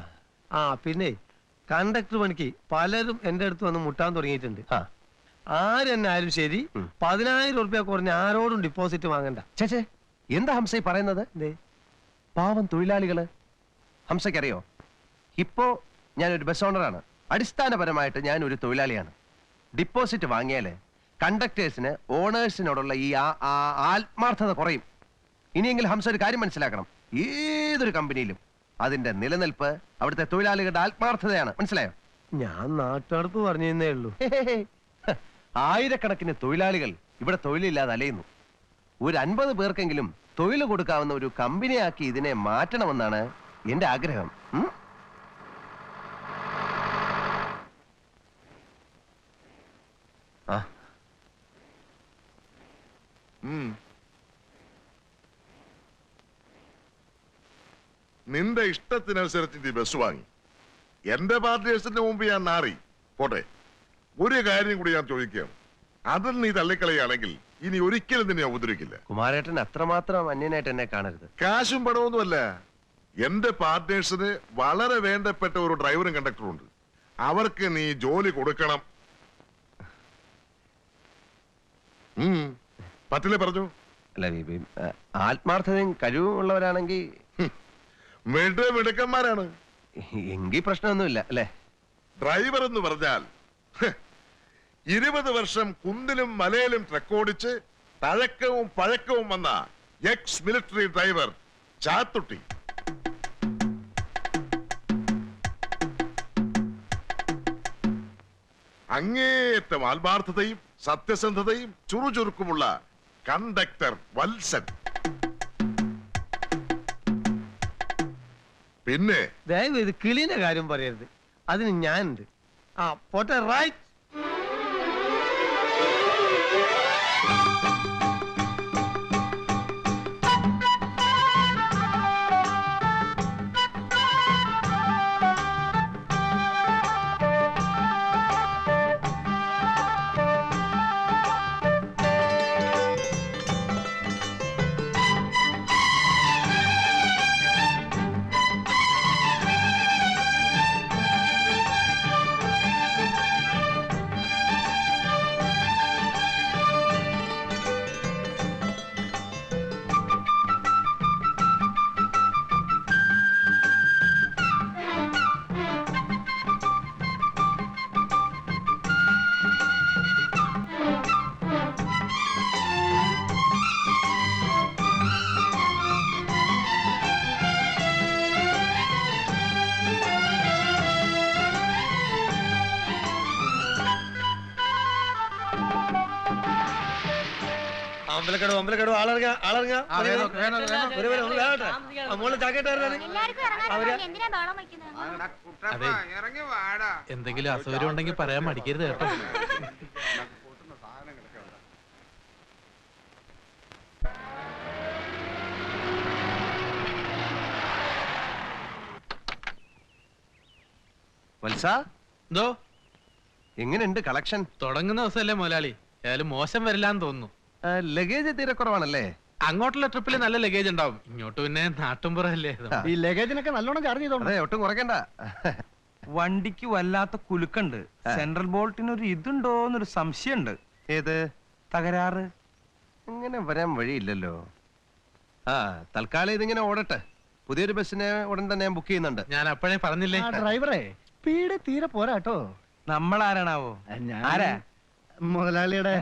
Speaker 7: പിന്നെ കണ്ടക്ടർ പണിക്ക് പലരും എന്റെ അടുത്ത് വന്ന് മുട്ടാൻ തുടങ്ങിയിട്ടുണ്ട്. ആരെന്നെ ആയാലും ശരി, 10,000 ഉറുപ്പ്യ കുറഞ്ഞ ആരോടും ഡിപ്പോസിറ്റ് വാങ്ങണ്ട.
Speaker 9: ചേച്ചേ, എന്താ ഹംസ പറയുന്നത്? പാവം തൊഴിലാളികള്. ഹംസയ്ക്കറിയോ, ഇപ്പോ ഞാനൊരു ബസ് ഓണറാണ്. അടിസ്ഥാനപരമായിട്ട് ഞാൻ ഒരു തൊഴിലാളിയാണ്. ഡിപ്പോസിറ്റ് വാങ്ങിയാല് കണ്ടക്ടേഴ്സിന് ഓണേഴ്സിനോടുള്ള ഈ ആത്മാർത്ഥത കുറയും. ഇനിയെങ്കിലും ഹംസ ഒരു കാര്യം മനസ്സിലാക്കണം. ഏതൊരു കമ്പനിയിലും അതിന്റെ നിലനിൽപ്പ് അവിടുത്തെ തൊഴിലാളികളുടെ ആത്മാർത്ഥതയാണ്. മനസ്സിലായോ?
Speaker 7: ഞാൻ നാട്ടുകാർക്ക് പറഞ്ഞേ ഉള്ളൂ.
Speaker 9: ആയിരക്കണക്കിന് തൊഴിലാളികൾ ഇവിടെ തൊഴിലില്ലാതെ അലയുന്നു. ഒരു 50 പേർക്കെങ്കിലും തൊഴിൽ കൊടുക്കാവുന്ന ഒരു കമ്പനിയാക്കി ഇതിനെ മാറ്റണമെന്നാണ് എന്റെ ആഗ്രഹം.
Speaker 6: നിന്റെ ഇഷ്ടത്തിനനുസരിച്ച് നീ ബസ് വാങ്ങി. എന്റെ പാർട്ടിയേഴ്സിന്റെ മുമ്പ് ഞാൻ നാറി പോട്ടെ. ഒരു കാര്യം കൂടി ഞാൻ ചോദിക്കുകയാണ്, അതിൽ നീ തള്ളിക്കളയാണെങ്കിൽ ഇനി ഒരിക്കലും നിന്നെ ഉപദ്രവിക്കില്ല.
Speaker 9: കുമാരേട്ടൻ അത്രമാത്രം അന്യനായിട്ട് എന്നെ കാണരുത്.
Speaker 6: കാശും പണമൊന്നുമല്ല, എന്റെ പാർട്ട്നേഴ്സിന് വളരെ വേണ്ടപ്പെട്ട ഒരു ഡ്രൈവറും കണ്ടക്ടറും ഉണ്ട്. അവർക്ക് നീ ജോലി കൊടുക്കണം. പറ്റില്ലേ പറഞ്ഞു?
Speaker 9: അല്ല ആത്മാർത്ഥതയും കഴിവും ഉള്ളവരാണെങ്കിൽ
Speaker 6: മിടുക്കന്മാരാണ്.
Speaker 9: എങ്കിൽ പ്രശ്നമൊന്നുമില്ല അല്ലേ?
Speaker 6: ഡ്രൈവർ എന്ന് പറഞ്ഞാൽ 20 വർഷം കുന്നിലും മലയിലും ട്രക്കോടിച്ച് തഴക്കവും പഴക്കവും വന്ന എക്സ് മിലിറ്ററി ഡ്രൈവർ ചാത്തുട്ടി. അങ്ങേയറ്റം ആത്മാർത്ഥതയും സത്യസന്ധതയും ചുറുചുറുക്കുമുള്ള കണ്ടക്ടർ വത്സൻ. പിന്നെ
Speaker 7: ദയവ് ഇത് കിളിന്റെ കാര്യം പറയരുത്, അതിന് ഞാനുണ്ട്. ആ പോട്ടെ, റൈറ്റ്. അമ്പലക്കടവ് ആളിറങ്ങ.
Speaker 11: എന്തെങ്കിലും അസൗകര്യം ഉണ്ടെങ്കിൽ പറയാൻ മടിക്കരുത് കേട്ടോ.
Speaker 9: വത്സ,
Speaker 11: എന്തോ
Speaker 9: എങ്ങനെയുണ്ട് കളക്ഷൻ?
Speaker 11: തുടങ്ങുന്ന ദിവസമല്ലേ മുതലാളി, ഏതായാലും മോശം വരില്ലാന്ന് തോന്നുന്നു.
Speaker 9: ലഗേജ് തീരെ കുറവാണല്ലേ?
Speaker 11: അങ്ങോട്ടുള്ള ട്രിപ്പിൽ നല്ല ലഗേജ് ഉണ്ടാവും, ഇങ്ങോട്ട് പിന്നെ നാട്ടുംപുറല്ലേ.
Speaker 1: ഈ ലഗേജിനൊക്കെ നല്ലോണം ചാർജ് ചെയ്തോണ്ട്.
Speaker 9: അതെ, ഒട്ടും കുറയ്ക്കണ്ട.
Speaker 12: വണ്ടിക്ക് വല്ലാത്ത കുലുക്കുണ്ട്. സെൻട്രൽ ബോൾട്ടിന് ഒരു ഇതുണ്ടോന്നൊരു സംശയമുണ്ട്.
Speaker 9: ഏത്
Speaker 12: തകരാറ്?
Speaker 9: ഇങ്ങനെ വരാൻ വഴിയില്ലല്ലോ. ആ, തൽക്കാലം ഇതിങ്ങനെ ഓടട്ടെ. പുതിയൊരു ബസ്സിനെ ഉടൻ തന്നെ ബുക്ക് ചെയ്യുന്നുണ്ട്.
Speaker 11: ഞാൻ അപ്പോഴേ പറഞ്ഞില്ലേ.
Speaker 1: ഡ്രൈവറെ സ്പീഡ് തീരെ പോരാട്ടോ.
Speaker 12: നമ്മളാരാണാവോ? ആരാ?
Speaker 1: മുതലാളിയുടെ.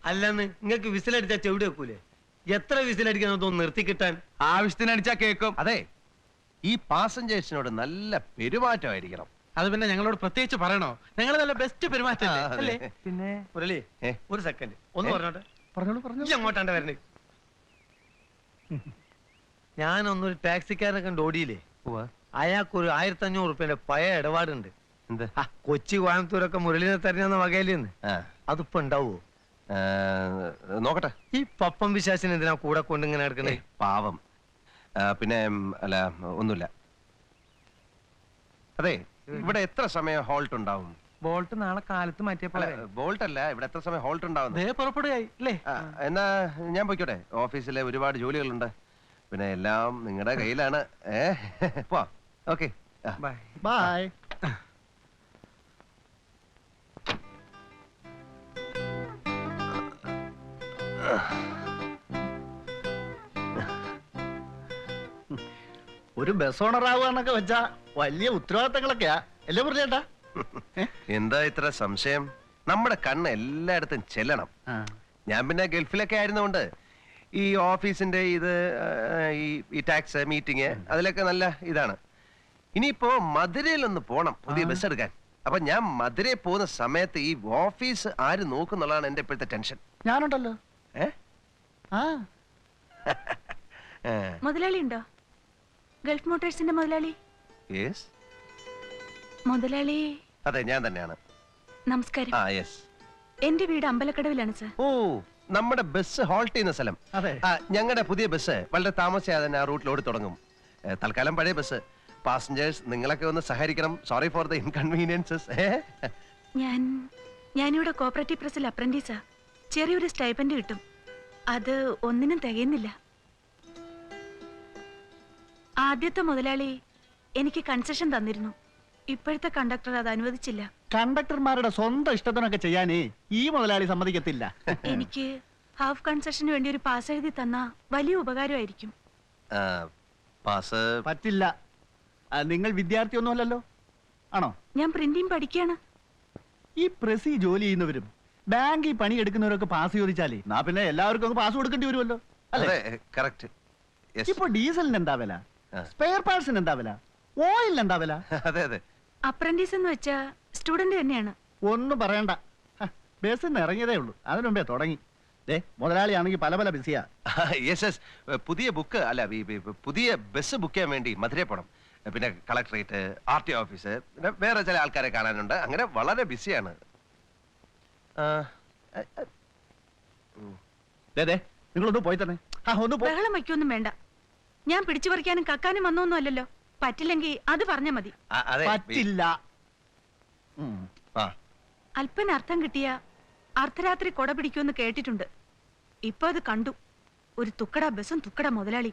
Speaker 7: അല്ലെന്ന് നിങ്ങൾക്ക് വിസിലടിച്ചാ ചെവിടെ വെക്കൂലേ? എത്ര വിസിലടിക്കാൻ തോന്നുന്നു നിർത്തി കിട്ടാൻ?
Speaker 12: ആവശ്യത്തിനടിച്ചാ കേൾക്കും.
Speaker 9: അതെ, ഈ പാസഞ്ചേഴ്സിനോട് നല്ല പെരുമാറ്റമായിരിക്കണം.
Speaker 11: അത് പിന്നെ ഞങ്ങളോട് പ്രത്യേകിച്ച് പറയണോ? ഞങ്ങൾ നല്ല ബെസ്റ്റ് പെരുമാറ്റം അല്ലേ?
Speaker 12: പിന്നെ
Speaker 7: മുരളി, ഒരു സെക്കൻഡ് ഒന്ന് പറഞ്ഞോട്ടെ.
Speaker 1: പറഞ്ഞോളൂ.
Speaker 7: അങ്ങോട്ടാണ്ട് വരണേ. ഞാനൊന്നൊരു ടാക്സിക്കാരനെ കണ്ട് ഓടിയില്ലേ, അയാൾക്കൊരു 1500 റുപ്യന്റെ പഴയ ഇടപാടുണ്ട്.
Speaker 9: എന്ത്?
Speaker 7: കൊച്ചി കോയമ്പത്തൂരൊക്കെ മുരളിനെ തരുന്ന വകയിലെന്ന്. അതിപ്പോ ഉണ്ടാവോ?
Speaker 9: നോക്കട്ടെ.
Speaker 7: ഈ പപ്പം വിശ്വാസിന് എന്തിനാ കൂടെ കൊണ്ട് ഇങ്ങനെ എടുക്കണേ?
Speaker 9: പാവം. പിന്നെ അല്ല, ഒന്നുമില്ല. അതെ, ഇവിടെ എത്ര സമയം ഹോൾട്ട് ഉണ്ടാവും?
Speaker 12: ബോൾട്ട് നാളെ കാലത്ത് മാറ്റിയപ്പോ.
Speaker 9: ബോൾട്ട് അല്ല, ഇവിടെ എത്ര സമയം ഹോൾട്ട് ഉണ്ടാവും?
Speaker 11: പുറപ്പെടുകയായി അല്ലേ?
Speaker 9: എന്നാ ഞാൻ പോയിക്കോട്ടെ, ഓഫീസിലെ ഒരുപാട് ജോലികളുണ്ട്. പിന്നെ എല്ലാം നിങ്ങളുടെ കയ്യിലാണ്. പോ. Okay,
Speaker 12: bye.
Speaker 1: ബൈ. ഒരു ബസ് ഓണർ ആവുകയെന്നൊക്കെ വെച്ചാ വലിയ ഉത്തരവാദിത്തങ്ങളൊക്കെയാ അല്ലേ മുരളിയേട്ടാ?
Speaker 9: എന്താ ഇത്ര സംശയം? നമ്മുടെ കണ്ണ് എല്ലായിടത്തും ചെല്ലണം. ഞാൻ പിന്നെ ഗൾഫിലൊക്കെ ആയിരുന്നുകൊണ്ട് ഈ ഓഫീസിന്റെ ഇത് ഈ ടാക്സ് മീറ്റിംഗ് അതിലൊക്കെ നല്ല ഇതാണ്. ഇനിയിപ്പോ മധുരയിലൊന്ന് പോണം പുതിയ ബസ് എടുക്കാൻ. അപ്പൊ ഞാൻ മധുരയിൽ പോകുന്ന സമയത്ത് ഈ ഓഫീസ് ആര് നോക്കുന്നുള്ളതാണ് എന്റെ ഇപ്പോഴത്തെ ടെൻഷൻ.
Speaker 1: ഞാനുണ്ടല്ലോ.
Speaker 5: മുതലാളി ഉണ്ടോ? ഗൾഫ് മോട്ടോഴ്സിന്റെ മുതലാളി?
Speaker 9: യെസ്,
Speaker 5: മുതലാളി.
Speaker 9: അതെ, ഞാൻ തന്നെയാണ്.
Speaker 5: നമസ്കാരം.
Speaker 9: യെസ്.
Speaker 5: എന്റെ വീട് അമ്പലക്കടവിലാണ് സർ.
Speaker 9: ഓ, നമ്മുടെ ബസ് ഹോൾട്ട് ചെയ്യുന്ന സ്ഥലം.
Speaker 1: അതെ.
Speaker 9: ഞങ്ങളുടെ പുതിയ ബസ് വളരെ താമസിയാതെ തന്നെ ആ റൂട്ടിൽ ഓടി തുടങ്ങും. തൽക്കാലം പഴയ ബസ്. പാസഞ്ചേഴ്സ് നിങ്ങളൊക്കെ ഒന്ന് സഹകരിക്കണം. Sorry for the inconveniences.
Speaker 5: ഞാനിവിടെ കോപ്പറേറ്റീവ് പ്രസിൽ അപ്രന്റീസാ. ചെറിയൊരു സ്റ്റൈപ്പൻഡ് കിട്ടും. അത് ഒന്നിനും തികയുന്നില്ല. ആദ്യത്തെ മുതലാളി എനിക്ക് കൺസെഷൻ തന്നിരുന്നു. ഇപ്പോഴത്തെ കണ്ടക്ടർ അത് അനുവദിച്ചില്ല.
Speaker 1: കണ്ടക്ടർമാരുടെ സ്വന്തം ഇഷ്ടത്തിനൊക്കെ ചെയ്യാനേ ഈ മുതലാളി സമ്മതിക്കത്തില്ല.
Speaker 5: എനിക്ക് ഹാഫ് കൺസെഷന് വേണ്ടി ഒരു പാസ് എഴുതി തന്നാ വലിയ ഉപകാരമായിരിക്കും.
Speaker 9: പാസ്
Speaker 1: പറ്റില്ല. നിങ്ങൾ വിദ്യാർത്ഥിയൊന്നുമല്ലല്ലോ, ആണോ?
Speaker 5: ഞാൻ പ്രിന്റിംഗ് പഠിക്കാണ്.
Speaker 1: ഈ പ്രസി ജോലി ചെയ്യുന്നവരും ബാങ്കിൽ പണിയെടുക്കുന്നവരൊക്കെ പാസ് ചോദിച്ചാലേ പിന്നെ എല്ലാവർക്കും അങ്ങ് പാസ് കൊടുക്കേണ്ടി വരുമല്ലോ, അല്ലേ?
Speaker 9: കറക്റ്റ്.
Speaker 1: ഇപ്പൊ ഡീസലിന് എന്താ വില, സ്പെയർ പാർട്സിന് എന്താ വില, ഓയിലിന് എന്താ വില?
Speaker 9: അതെ അതെ.
Speaker 5: അപ്രന്റീസ് എന്ന് വെച്ചാ സ്റ്റുഡന്റ് തന്നെയാണ്.
Speaker 1: ഒന്നും പറയണ്ട, ബസ്സിന് ഇറങ്ങിയതേ ഉള്ളൂ, അതിനു മുമ്പേ തുടങ്ങി. മുതലാളിയാണെങ്കിൽ പല പല ബിസിയാ.
Speaker 9: പുതിയ ബുക്ക് അല്ല, പുതിയ ബസ് ബുക്ക് ചെയ്യാൻ വേണ്ടി മധുരയിൽ പോണം. പിന്നെ കളക്ടറേറ്റ്, RTO ഓഫീസ്, പിന്നെ വേറെ ചില ആൾക്കാരെ കാണാനുണ്ട്. അങ്ങനെ വളരെ ബിസിയാണ്.
Speaker 1: നിങ്ങളൊന്ന് പോയി തന്നെ.
Speaker 5: ബഹളം വയ്ക്കൊന്നും വേണ്ട. ഞാൻ പിടിച്ചു പറിക്കാനും കക്കാനും വന്നൊന്നും അല്ലല്ലോ. പറ്റില്ലെങ്കിൽ അത് പറഞ്ഞാ മതി.
Speaker 1: പറ്റില്ല.
Speaker 5: അല്പന അർത്ഥം കിട്ടിയ അർദ്ധരാത്രി കൊട പിടിക്കുമെന്ന് കേട്ടിട്ടുണ്ട്. ഇപ്പൊ അത് കണ്ടു. ഒരു തുക്കട ബസ്സും തുക്കട മുതലാളി.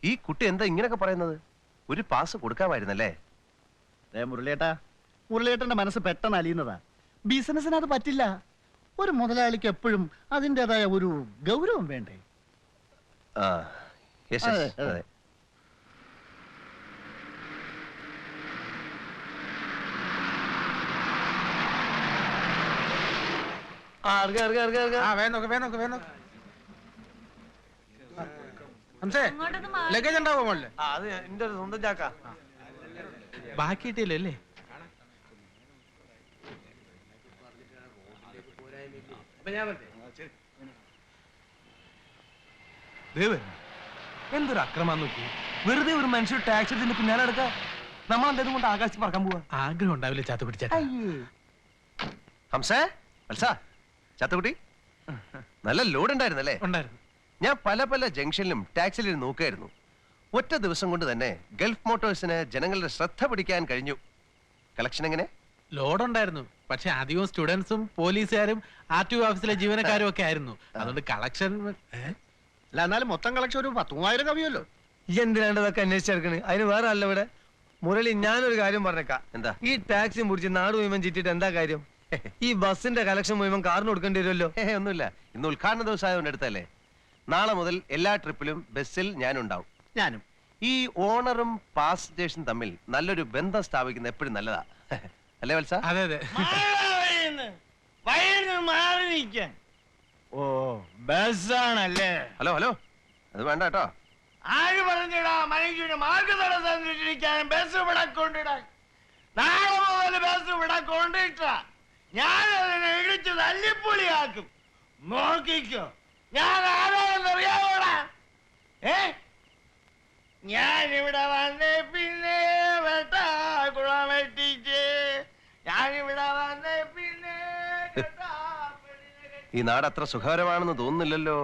Speaker 9: ഈ കുട്ടി എന്താ ഇങ്ങനെയൊക്കെ പറയുന്നത്? ഒരു പാസ് കൊടുക്കാമായിരുന്നല്ലേ?
Speaker 1: മുരളിയേട്ടന്റെ മനസ്സ് പെട്ടെന്ന് അലിയുന്നതാ. ബിസിനസിന് അത് പറ്റില്ല. ഒരു മുതലാളിക്ക് എപ്പോഴും അതിൻ്റെതായ ഒരു ഗൗരവം വേണ്ടേ?
Speaker 12: ലഗേജ് ഉണ്ടാവോ മോളില്?
Speaker 7: അത് എന്റെ ഒരു സ്വന്തം ചാക്ക.
Speaker 12: ബാക്കിയിട്ടില്ലല്ലേ?
Speaker 11: എന്തൊരു അക്രമം നോക്കി. വെറുതെ ഒരു മനുഷ്യർ ടാക്സി എടുത്തിന്റെ പിന്നാലെ എടുക്ക. നമ്മൾ എന്തെങ്കിലും കൊണ്ട് ആകാശത്ത് പറക്കാൻ പോവാ. ആഗ്രഹം ഉണ്ടാവില്ല ചാത്ത പിടിച്ച.
Speaker 9: ഹംസേ, വത്സ, ചാത്തക്കുട്ടി, നല്ല ലോഡ് ഉണ്ടായിരുന്നല്ലേ?
Speaker 11: ഉണ്ടായിരുന്നു.
Speaker 9: ഞാൻ പല പല ജംഗ്ഷനിലും ടാക്സിയിലും നോക്കായിരുന്നു. ഒറ്റ ദിവസം കൊണ്ട് തന്നെ ഗൾഫ് മോട്ടോഴ്സിന് ജനങ്ങളുടെ ശ്രദ്ധ പിടിക്കാൻ കഴിഞ്ഞു. കളക്ഷൻ എങ്ങനെ?
Speaker 11: ലോഡ് ഉണ്ടായിരുന്നു. പക്ഷെ അധികവും സ്റ്റുഡൻസും പോലീസുകാരും RTO ഓഫീസിലെ ജീവനക്കാരും ഒക്കെ ആയിരുന്നു. അതുകൊണ്ട് കളക്ഷൻ
Speaker 1: അല്ല, എന്നാലും മൊത്തം കളക്ഷൻ ഒരു 10,000 കവിയല്ലോ.
Speaker 7: ഈ എന്തിനാണ്ടതൊക്കെ അന്വേഷിച്ചെടുക്കണ്? അതിന് വേറെ അല്ല ഇവിടെ. മുരളി, ഞാനൊരു കാര്യം പറഞ്ഞേക്കാം.
Speaker 9: എന്താ?
Speaker 7: ഈ ടാക്സി മുടിച്ച് നാട് മുഴുവൻ ചുറ്റിട്ട് എന്താ കാര്യം? ഈ ബസിന്റെ കളക്ഷൻ മുഴുവൻ കാറിന് കൊടുക്കേണ്ടി വരുമല്ലോ.
Speaker 9: ഒന്നുമില്ല, ഇന്ന് ഉദ്ഘാടന ദിവസം ആയതുകൊണ്ട് എടുത്തല്ലേ. നാളെ മുതൽ എല്ലാ ട്രിപ്പിലും ബസ്സിൽ ഞാനുണ്ടാവും.
Speaker 1: ഞാനും.
Speaker 9: ഈ ഓണറും പാസഞ്ചേഴ്സും തമ്മിൽ നല്ലൊരു ബന്ധം സ്ഥാപിക്കുന്നത് എപ്പോഴും നല്ലതാ, അല്ലേ വത്സ?
Speaker 11: അതെ അതെ.
Speaker 7: ഓ, ബസ്സാണല്ലേ?
Speaker 9: ഹലോ ഹലോ, അത് വേണ്ട കേട്ടോ.
Speaker 7: ആര് പറഞ്ഞിടാ മനുഷ്യന് മാർഗതടസ്സം സൃഷ്ടിക്കാൻ ബസ് ഇവിടെ കൊണ്ടിടാൻ? നാളെ മുതൽ ബസ് ഇവിടെ കൊണ്ടിട്ട ഞാൻ അതിനെ ഇടിച്ച് തല്ലിപ്പൊളിയാക്കും. നോക്കിക്കോ, ഞാൻ ആരാണെന്നറിയാവോടാ? ഞാനിവിടെ വന്നേ പിന്നെ വെട്ടാക്കുളം വെട്ടിച്ച്, ഞാനിവിടെ വന്നേ പിന്നെ.
Speaker 9: ഈ നാട് അത്ര സുഖകരമാണെന്ന് തോന്നുന്നില്ലല്ലോ.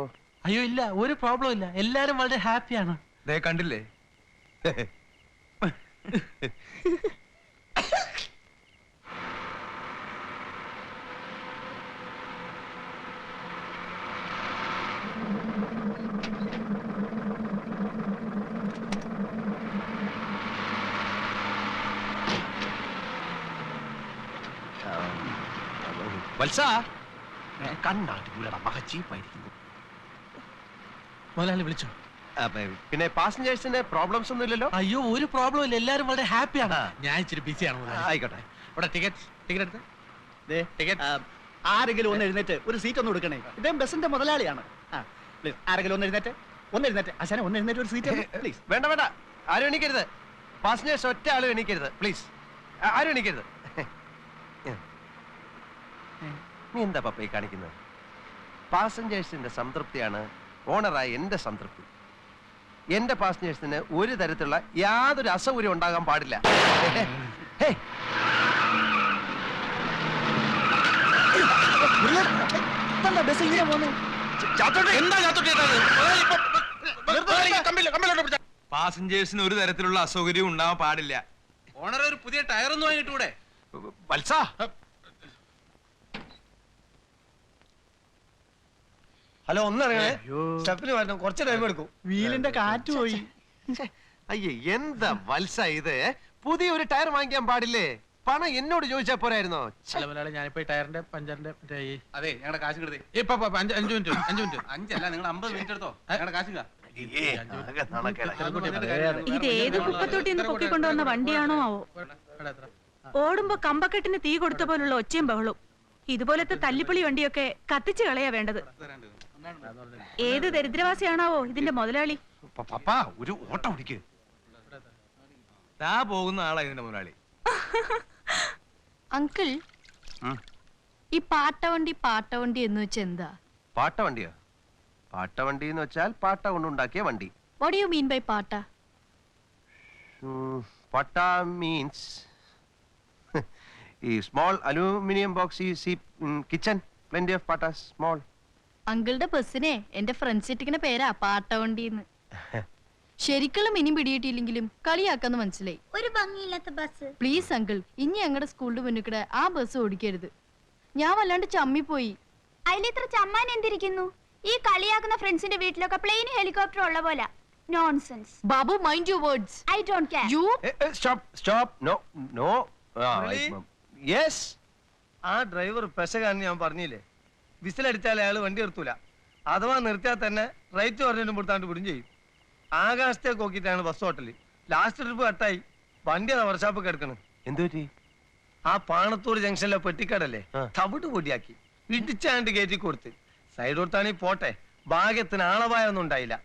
Speaker 11: അയ്യോ ഇല്ല, ഒരു പ്രോബ്ലം ഇല്ല. എല്ലാരും വളരെ ഹാപ്പിയാണ്.
Speaker 12: കണ്ടില്ലേ?
Speaker 9: വത്സ, കണ്ണാട്ടിക്കൂലടാ, മക ചീപ്പായിരിക്കുന്നു.
Speaker 11: മുതലാളി വിളിച്ചോ?
Speaker 9: പിന്നെ പാസഞ്ചേഴ്സിന്റെ പ്രോബ്ലംസ് ഒന്നും ഇല്ലല്ലോ?
Speaker 11: അയ്യോ, ഒരു പ്രോബ്ലം ഇല്ല. എല്ലാരും വളരെ ഹാപ്പിയാണ്. ഞാൻ ഇച്ചിരി ബിസിയാണ്.
Speaker 9: ആയിക്കോട്ടെ.
Speaker 11: ഇവിടെ ടിക്കറ്റ് എടുത്ത്.
Speaker 1: ആരെങ്കിലും ഒന്ന് എഴുന്നേറ്റ് ഒരു സീറ്റ് ഒന്ന് കൊടുക്കണേ. ഇദ്ദേഹം ബസിന്റെ മുതലാളിയാണ്. ആരെങ്കിലും ഒന്ന് എഴുന്നേറ്റ്, അച്ഛനെ ഒന്ന് എഴുന്നേറ്റ് ഒരു സീറ്റ് പ്ലീസ്.
Speaker 9: വേണ്ട വേണ്ട, ആരും എണീക്കരുത്. പാസഞ്ചേഴ്സ് ഒറ്റ ആളും എണീക്കരുത് പ്ലീസ്. ആരും എണീക്കരുത്. നീ എന്താ പപ്പ ഈ കാണിക്കുന്നത്? പാസഞ്ചേഴ്സിന്റെ സംതൃപ്തിയാണ് ഓണറായ എന്റെ സംതൃപ്തി. എന്റെ പാസഞ്ചേഴ്സിന് ഒരു തരത്തിലുള്ള യാതൊരു അസൗകര്യം ഉണ്ടാകാൻ പാടില്ല.
Speaker 1: ബസ് ഇങ്ങനെ പോന്നെ.
Speaker 11: എന്താ
Speaker 12: പാസഞ്ചേഴ്സിന് ഒരു തരത്തിലുള്ള അസൗകര്യവും ഉണ്ടാവാൻ പാടില്ല. ഓണർ ഒരു പുതിയ ടയർ ഒന്ന് വാങ്ങിട്ടൂടെ?
Speaker 9: വത്സ,
Speaker 7: ഹലോ, ഒന്നിറങ്ങണേ. സ്റ്റെപ്പിന് വരണം, കുറച്ച് ടൈം എടുക്കും.
Speaker 1: വീലിന്റെ കാറ്റ് പോയി.
Speaker 9: അയ്യേ, എന്താ വത്സ ഇത്? പുതിയൊരു ടയർ വാങ്ങിക്കാൻ പാടില്ലേ? പണം എന്നോട് ചോദിച്ചാ പോരായിരുന്നോ?
Speaker 11: ഞാനിപ്പോ ടയറിന്റെ പഞ്ചറിന്റെ
Speaker 12: അതെ, ഞങ്ങളുടെ കാശ് കിടത്തേ. ഇപ്പൊ 5 മിനിറ്റ് 5 അല്ല, നിങ്ങൾ 50 മിനിറ്റ് എടുത്തോ. ഞങ്ങളുടെ കാശ്
Speaker 13: ഇത് ഏത് കുപ്പത്തൊട്ടി പൊക്കിക്കൊണ്ടുവന്ന വണ്ടിയാണോ ആവോ? ഓടുമ്പോ കമ്പക്കെട്ടിന് തീ കൊടുത്ത പോലുള്ള ഒച്ചയും ബഹളും. ഇതുപോലത്തെ തല്ലിപ്പൊളി വണ്ടിയൊക്കെ കത്തിച്ചു കളയാ വേണ്ടത്. ഏത് ദരിദ്രവാസിയാണാവോ ഇതിന്റെ മുതലാളി?
Speaker 9: ഒരു ഓട്ടം ഓടിക്ക്.
Speaker 12: പോകുന്ന ആളാ ഇതിന്റെ മുതലാളി.
Speaker 5: അങ്കിൾ, ഈ പാട്ടവണ്ടി എന്ന് വെച്ചാ എന്താ?
Speaker 9: പാട്ടവണ്ടിയോ? പാട്ടവണ്ടി എന്ന് വെച്ചാൽ പാട്ട കൊണ്ടുണ്ടാക്കിയ വണ്ടി.
Speaker 5: What do you mean by പാട്ട?
Speaker 9: പാട്ട മീൻസ് ഈ small aluminium box you see in kitchen. Plenty of പാട്ടാസ് സ്മോൾ.
Speaker 5: അങ്കിളുടെ ബസ്സിനെ എന്റെ ഫ്രണ്ട്സ് ഇട്ടിക്കുന്ന പേരാ പാട്ടവണ്ടിന്ന്. ശരിക്കുള്ള മിനി പിടിയിട്ടില്ലെങ്കിലും കളിയാക്കാന്ന് മനസ്സിലായി.
Speaker 13: ഒരു ഭംഗിയില്ലാത്ത ബസ്.
Speaker 5: പ്ലീസ് അങ്കിൾ, ഇനി ഞങ്ങളുടെ സ്കൂളിന്റെ മുന്നിൽ ആ ബസ് ഓടിക്കരുത്. ഞാൻ വല്ലാണ്ട് ചമ്മിപ്പോയി.
Speaker 13: അതിലിത്ര ചമ്മാൻ എന്തിരിക്കുന്നു? ഈ കളിയാക്കുന്ന ഫ്രണ്ട്സിന്റെ വീട്ടിലൊക്കെ പ്ലെയിൻ ഹെലികോപ്റ്റർ ഉള്ള പോലെ. Nonsense.
Speaker 5: Babu, mind your words.
Speaker 13: I don't care.
Speaker 5: You
Speaker 9: stop. No. Yes.
Speaker 7: ആ ഡ്രൈവർ പെശകാന്ന് ഞാൻ പറഞ്ഞില്ലേ? വിസിലടിച്ചാൽ അയാൾ വണ്ടി നിർത്തൂല. അഥവാ നിർത്തിയാൽ തന്നെ റൈറ്റ് പറഞ്ഞിട്ട് കൊടുത്താണ്ട് വിടും ചെയ്യും. ആകാശത്തേക്ക് നോക്കിയിട്ടാണ് ബസ് ഹോട്ടലിൽ. ലാസ്റ്റ് ട്രിപ്പ് കട്ടായി. വണ്ടി അതാ വർഷാപ്പ് കിടക്കണം.
Speaker 9: എന്തു പറ്റി?
Speaker 7: ആ പാണത്തൂർ ജംഗ്ഷനിലെ പെട്ടിക്കടല്ലേ, തവിട്ട് പൊടിയാക്കി ഇടിച്ചാണ്ട് കയറ്റി കൊടുത്ത്. സൈഡ് കൊടുത്താണെങ്കിൽ പോട്ടെ, ഭാഗ്യത്തിന് ആളപായൊന്നും ഉണ്ടായില്ല.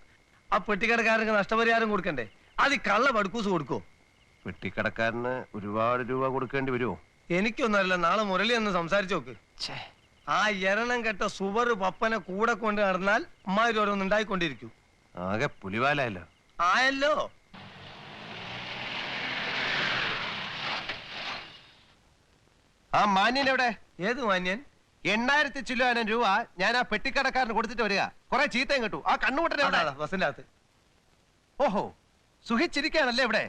Speaker 7: ആ പെട്ടിക്കടക്കാരന് നഷ്ടപരിഹാരം കൊടുക്കണ്ടേ? അത് കള്ള പടുക്കൂസ് കൊടുക്കോ?
Speaker 9: പെട്ടിക്കടക്കാരന് ഒരുപാട് രൂപ കൊടുക്കേണ്ടി വരുമോ?
Speaker 7: എനിക്കൊന്നല്ല, നാളെ മുരളി ഒന്ന് സംസാരിച്ചു നോക്ക്. ആ എരണം കെട്ട സുവർ പപ്പനെ കൂടെ കൊണ്ട് നടന്നാൽ അമ്മാതിരി ഓരോന്ന് ഉണ്ടായിക്കൊണ്ടിരിക്കും.
Speaker 9: ആകെ പുലിവാലല്ലോ.
Speaker 7: ആയല്ലോ.
Speaker 9: ആ മാന്യൻ എവിടെ?
Speaker 7: ഏത് മാന്യൻ?
Speaker 9: 8,000 ചില്ലാനം രൂപ ഞാൻ ആ പെട്ടിക്കടക്കാരന് കൊടുത്തിട്ട് വരിക. കുറെ ചീത്തയും കിട്ടു. ആ കണ്ണുകൂട്ടനെ
Speaker 7: ബസിന്റെ അകത്ത്.
Speaker 9: ഓഹോ, സുഖിച്ചിരിക്കാണല്ലേ ഇവിടെ?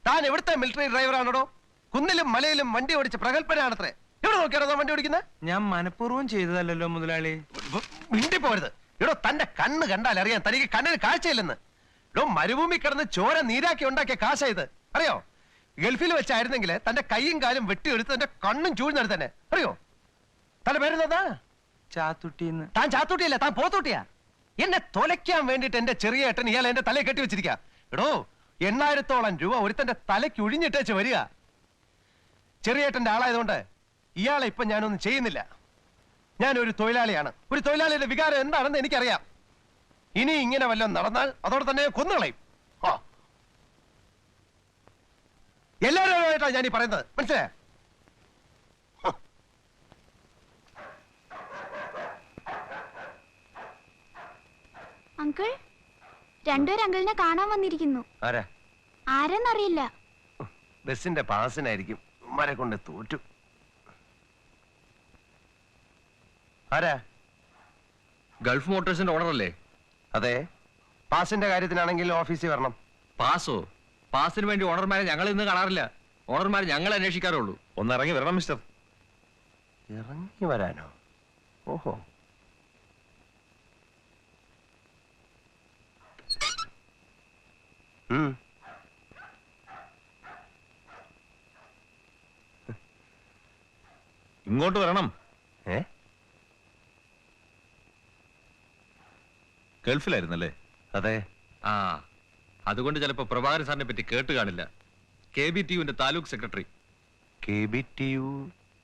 Speaker 9: താൻ എവിടുത്തെ മിലിറ്ററി ഡ്രൈവറാണോ? കുന്നിലും മലയിലും വണ്ടി ഓടിച്ച് പ്രഗത്ഭനാണത്രേ. എവിടെ നോക്കിയാണോ വണ്ടി ഓടിക്കുന്നത്?
Speaker 12: ഞാൻ മനഃപൂർവ്വം ചെയ്തതല്ലോ മുതലാളി.
Speaker 9: മിണ്ടി പോരുത്. എടോ, തന്റെ കണ്ണ് കണ്ടാൽ അറിയാം തനിക്ക് കണ്ണിന് കാഴ്ചയില്ലെന്ന്. എടോ, മരുഭൂമി കിടന്ന് ചോര നീരാക്കി ഉണ്ടാക്കിയ കാശ ഇത്, അറിയോ? ഗൾഫിൽ വെച്ചായിരുന്നെങ്കിൽ തന്റെ കൈയും കാലും വെട്ടിയെടുത്ത് തന്റെ കണ്ണും ചൂഴ്ന്നെടുത്ത് തന്നെ, അറിയോ? തന്റെ പേരെന്താ?
Speaker 12: ചാത്തുട്ടിന്ന്.
Speaker 9: താൻ ചാത്തൂട്ടിയല്ല, താൻ പോത്തൂട്ടിയാ. എന്നെ തൊലയ്ക്കാൻ വേണ്ടിട്ട് എന്റെ ചെറിയ ഏട്ടൻ ഇയാൾ എന്റെ തലയെ കെട്ടി വെച്ചിരിക്ക. എടോ, 8,000-ഓളം രൂപ ഒരുത്തന്റെ തലയ്ക്ക് ഒഴിഞ്ഞിട്ടേച്ച് വരിക. ചെറിയേട്ടന്റെ ആളായതുകൊണ്ട് ഇയാളെ ഇപ്പൊ ഞാനൊന്നും ചെയ്യുന്നില്ല. ഞാനൊരു തൊഴിലാളിയാണ്. ഒരു തൊഴിലാളിയുടെ വികാരം എന്താണെന്ന് എനിക്കറിയാം. ഇനി ഇങ്ങനെ വല്ലതും നടന്നാൽ അതോടെ തന്നെ കൊന്നുകളയും. എല്ലാവരുമായിട്ടാണ് ഞാൻ ഈ പറയുന്നത്, മനസ്സിലായോ?
Speaker 13: അങ്കിൾ, രണ്ടുപേരും അങ്കിളിനെ കാണാൻ വന്നിരിക്കുന്നു.
Speaker 9: ആരാ?
Speaker 13: ആരെന്നറിയില്ല.
Speaker 9: ബസിന്റെ പാസിനായിരിക്കും. മരെ കൊണ്ട് തോറ്റു. ആരാ?
Speaker 14: ഗൾഫ് മോട്ടോഴ്സിന്റെ ഓണർ അല്ലേ?
Speaker 9: അതെ. പാസിന്റെ കാര്യത്തിനാണെങ്കിൽ ഓഫീസിൽ വരണം.
Speaker 14: പാസോ? പാസിന് വേണ്ടി ഓണർമാരെ ഞങ്ങൾ ഇന്ന് കാണാറില്ല. ഓണർമാരെ ഞങ്ങൾ അന്വേഷിക്കാറുള്ളൂ.
Speaker 10: ഒന്ന് ഇറങ്ങി വരണം മിസ്റ്റർ.
Speaker 9: ഇറങ്ങി വരാനോ? ഓഹോ.
Speaker 10: ഇങ്ങോട്ട് വരണം. ഗൾഫിലായിരുന്നല്ലേ?
Speaker 9: അതെ.
Speaker 14: ആ, അതുകൊണ്ട് ചിലപ്പോ പ്രഭാകരൻ സാറിനെ പറ്റി കേട്ട് കാണില്ല. KBTUവിന്റെ താലൂക്ക് സെക്രട്ടറി.
Speaker 9: KBTU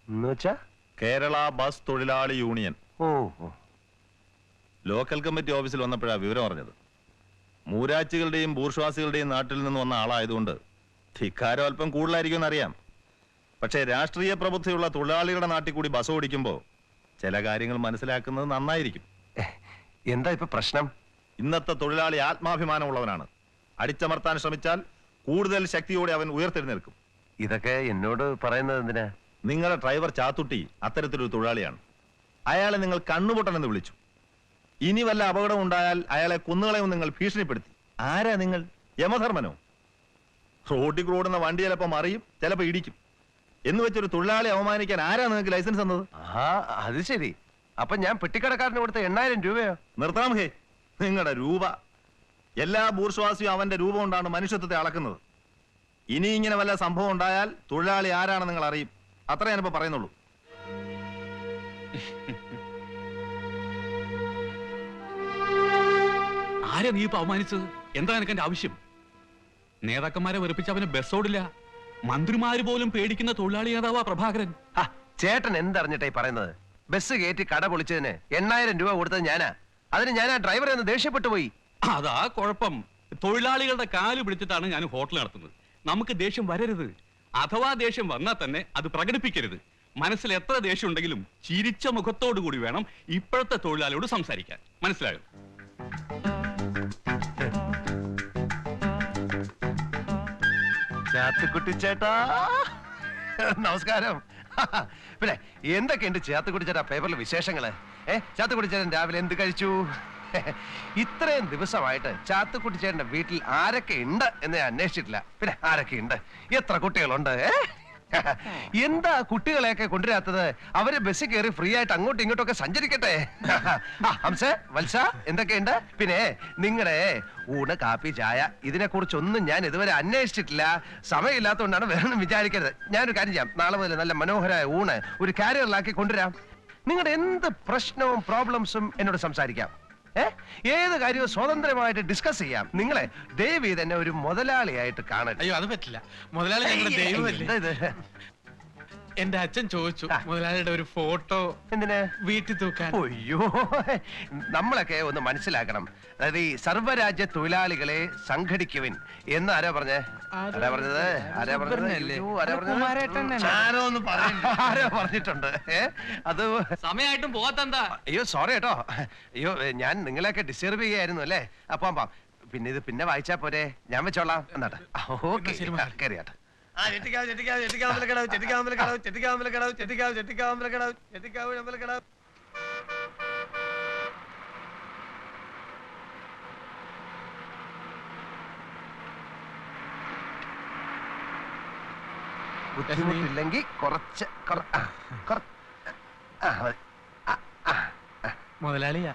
Speaker 9: എന്ന് വെച്ചാ
Speaker 10: കേരള ബസ് തൊഴിലാളി യൂണിയൻ.
Speaker 9: ഓഹോ.
Speaker 10: ലോക്കൽ കമ്മിറ്റി ഓഫീസിൽ വന്നപ്പോഴാ വിവരം അറിഞ്ഞത്. മൂരാച്ചികളുടെയും ബൂർഷ്വാസികളുടെയും നാട്ടിൽ നിന്ന് വന്ന ആളായതുകൊണ്ട് ധിക്കാരം അല്പം കൂടുതലായിരിക്കുമെന്ന് അറിയാം. പക്ഷേ രാഷ്ട്രീയ പ്രബുദ്ധിയുള്ള തൊഴിലാളികളുടെ നാട്ടിൽ കൂടി ബസ് ഓടിക്കുമ്പോൾ ചില കാര്യങ്ങൾ മനസ്സിലാക്കുന്നത് നന്നായിരിക്കും.
Speaker 9: എന്താ ഇപ്പൊ പ്രശ്നം?
Speaker 10: ഇന്നത്തെ തൊഴിലാളി ആത്മാഭിമാനമുള്ളവനാണ്. അടിച്ചമർത്താൻ ശ്രമിച്ചാൽ കൂടുതൽ ശക്തിയോടെ അവൻ ഉയർത്തെഴുന്നേൽക്കും.
Speaker 9: ഇതൊക്കെ എന്നോട് പറയുന്നത് എന്തിനാ?
Speaker 10: നിങ്ങളുടെ ഡ്രൈവർ ചാത്തുട്ടി അത്തരത്തിലൊരു തൊഴിലാളിയാണ്. അയാളെ നിങ്ങൾ കണ്ണുപൊട്ടനെന്ന് വിളിച്ചു. ഇനി വല്ല അപകടം ഉണ്ടായാൽ അയാളെ കൊന്നുകളയും നിങ്ങൾ ഭീഷണിപ്പെടുത്തി. ആരാ നിങ്ങൾ? യമധർമ്മനോ? റോഡിൽ ഓടുന്ന വണ്ടി ചിലപ്പോ മറിയും, ചിലപ്പോ ഇടിക്കും എന്ന് വെച്ചൊരു തൊഴിലാളി അവമാനിക്കാൻ ആരാ നിങ്ങൾക്ക് ലൈസൻസ് തന്നത്?
Speaker 9: ആ അത് ശരി. അപ്പൊ ഞാൻ പെട്ടിക്കടക്കാരന് കൊടുത്ത 8000 രൂപയോ?
Speaker 10: നിർത്താം ഹേ, നിങ്ങളുടെ രൂപ. എല്ലാ ബൂർഷ്വാസിയും അവന്റെ രൂപം കൊണ്ടാണ് മനുഷ്യത്വത്തെ അളക്കുന്നത്. ഇനി ഇങ്ങനെ വല്ല സംഭവം ഉണ്ടായാൽ തൊഴിലാളി ആരാണെന്ന് നിങ്ങൾ അറിയും. അത്ര ഞാനിപ്പോ പറയുന്നുള്ളൂ.
Speaker 2: ആരാ നീ ഇപ്പൊ അവമാനിച്ചത്? എന്താ എനിക്ക് എന്റെ ആവശ്യം? നേതാക്കന്മാരെ വെറുപ്പിച്ച് അവന് ബസ്സോടില്ല. മന്ത്രിമാര് പോലും പേടിക്കുന്ന തൊഴിലാളി നേതാവാ പ്രഭാകരൻ.
Speaker 9: ചേട്ടൻ എന്തറിഞ്ഞിട്ടായി പറയുന്നത്? ബസ് കയറ്റി കട പൊളിച്ചതിന് 8000 രൂപ കൊടുത്തത് ഞാനാ. അതിന് ഞാൻ ആ ഡ്രൈവറെ ഒന്ന് ദേഷ്യപ്പെട്ടു പോയി.
Speaker 2: അതാ കുഴപ്പം. തൊഴിലാളികളുടെ കാല് പിടിച്ചിട്ടാണ് ഞാൻ ഹോട്ടൽ നടത്തുന്നത്. നമുക്ക് ദേഷ്യം വരരുത്. അഥവാ ദേഷ്യം വന്നാൽ തന്നെ അത് പ്രകടിപ്പിക്കരുത്. മനസ്സിൽ എത്ര ദേഷ്യം ഉണ്ടെങ്കിലും ചിരിച്ച മുഖത്തോടു കൂടി വേണം ഇപ്പോഴത്തെ തൊഴിലാളിയോട് സംസാരിക്കാൻ. മനസ്സിലായോ?
Speaker 9: ചാത്തുക്കുട്ടി ചേട്ടാ നമസ്കാരം. പിന്നെ എന്തൊക്കെയുണ്ട് ചാത്തുക്കുട്ടി ചേട്ടാ പേപ്പറിലെ വിശേഷങ്ങള്? ചാത്തുക്കുട്ടി ചേട്ടൻ രാവിലെ എന്ത് കഴിച്ചു? ഇത്രയും ദിവസമായിട്ട് ചാത്തുക്കുട്ടി ചേട്ടന്റെ വീട്ടിൽ ആരൊക്കെ ഉണ്ട് എന്ന് ഞാൻ അന്വേഷിച്ചിട്ടില്ല. പിന്നെ ആരൊക്കെ ഉണ്ട്, എത്ര കുട്ടികളുണ്ട്? എന്താ കുട്ടികളെയൊക്കെ കൊണ്ടുവരാത്തത്? അവര് ബസ്സിൽ കയറി ഫ്രീ ആയിട്ട് അങ്ങോട്ടും ഇങ്ങോട്ടും സഞ്ചരിക്കട്ടെ. ഹംസ, വത്സ, എന്തൊക്കെയുണ്ട്? പിന്നെ നിങ്ങളുടെ ഊണ്, കാപ്പി, ചായ ഇതിനെ കുറിച്ചൊന്നും ഞാൻ ഇതുവരെ അന്വേഷിച്ചിട്ടില്ല. സമയമില്ലാത്തതുകൊണ്ടാണ് വേറൊന്നും വിചാരിക്കരുത്. ഞാനൊരു കാര്യം ചെയ്യാം, നാളെ മുതൽ നല്ല മനോഹരമായ ഊണ് ഒരു കാരിയറിലാക്കി കൊണ്ടുവരാം. നിങ്ങളുടെ എന്ത് പ്രശ്നവും പ്രോബ്ലംസും എന്നോട് സംസാരിക്കാം. ഏത് കാര്യവും സ്വതന്ത്രമായിട്ട് ഡിസ്കസ് ചെയ്യാം. നിങ്ങളെ ദേവി തന്നെ ഒരു മുതലാളിയായിട്ട് കാണട്ടെ.
Speaker 11: അയ്യോ അത് പറ്റില്ല, മുതലാളി ഞങ്ങളുടെ ദൈവമല്ലേ. എന്റെ അച്ഛൻ ചോദിച്ചു മുതലാളിയുടെ ഒരു ഫോട്ടോ
Speaker 9: എന്തിന്
Speaker 11: വീട്ടിൽ തൂക്കാൻ.
Speaker 9: അയ്യോ, നമ്മളൊക്കെ ഒന്ന് മനസ്സിലാക്കണം. അതായത് ഈ സർവ്വരാജ്യ തൊഴിലാളികളെ സംഘടിക്കുവിൻ എന്ന് ആരാ പറഞ്ഞത്? ആരാ പറഞ്ഞിട്ടുണ്ട്? അത്
Speaker 14: സമയമായിട്ടും പോകാത്തെന്താ?
Speaker 9: അയ്യോ സോറി കേട്ടോ. അയ്യോ ഞാൻ നിങ്ങളെയൊക്കെ ഡിസ്റ്റർബ് ചെയ്യായിരുന്നു അല്ലേ. അപ്പം പിന്നെ ഇത് പിന്നെ വായിച്ചാ പോരെ, ഞാൻ വെച്ചോളാം എന്നാട്ടെ. ഓക്കെ കയറിയാട്ടെ. ബുദ്ധിമുട്ടില്ലെങ്കിൽ കുറച്ച്
Speaker 11: മുതലാളിയാ.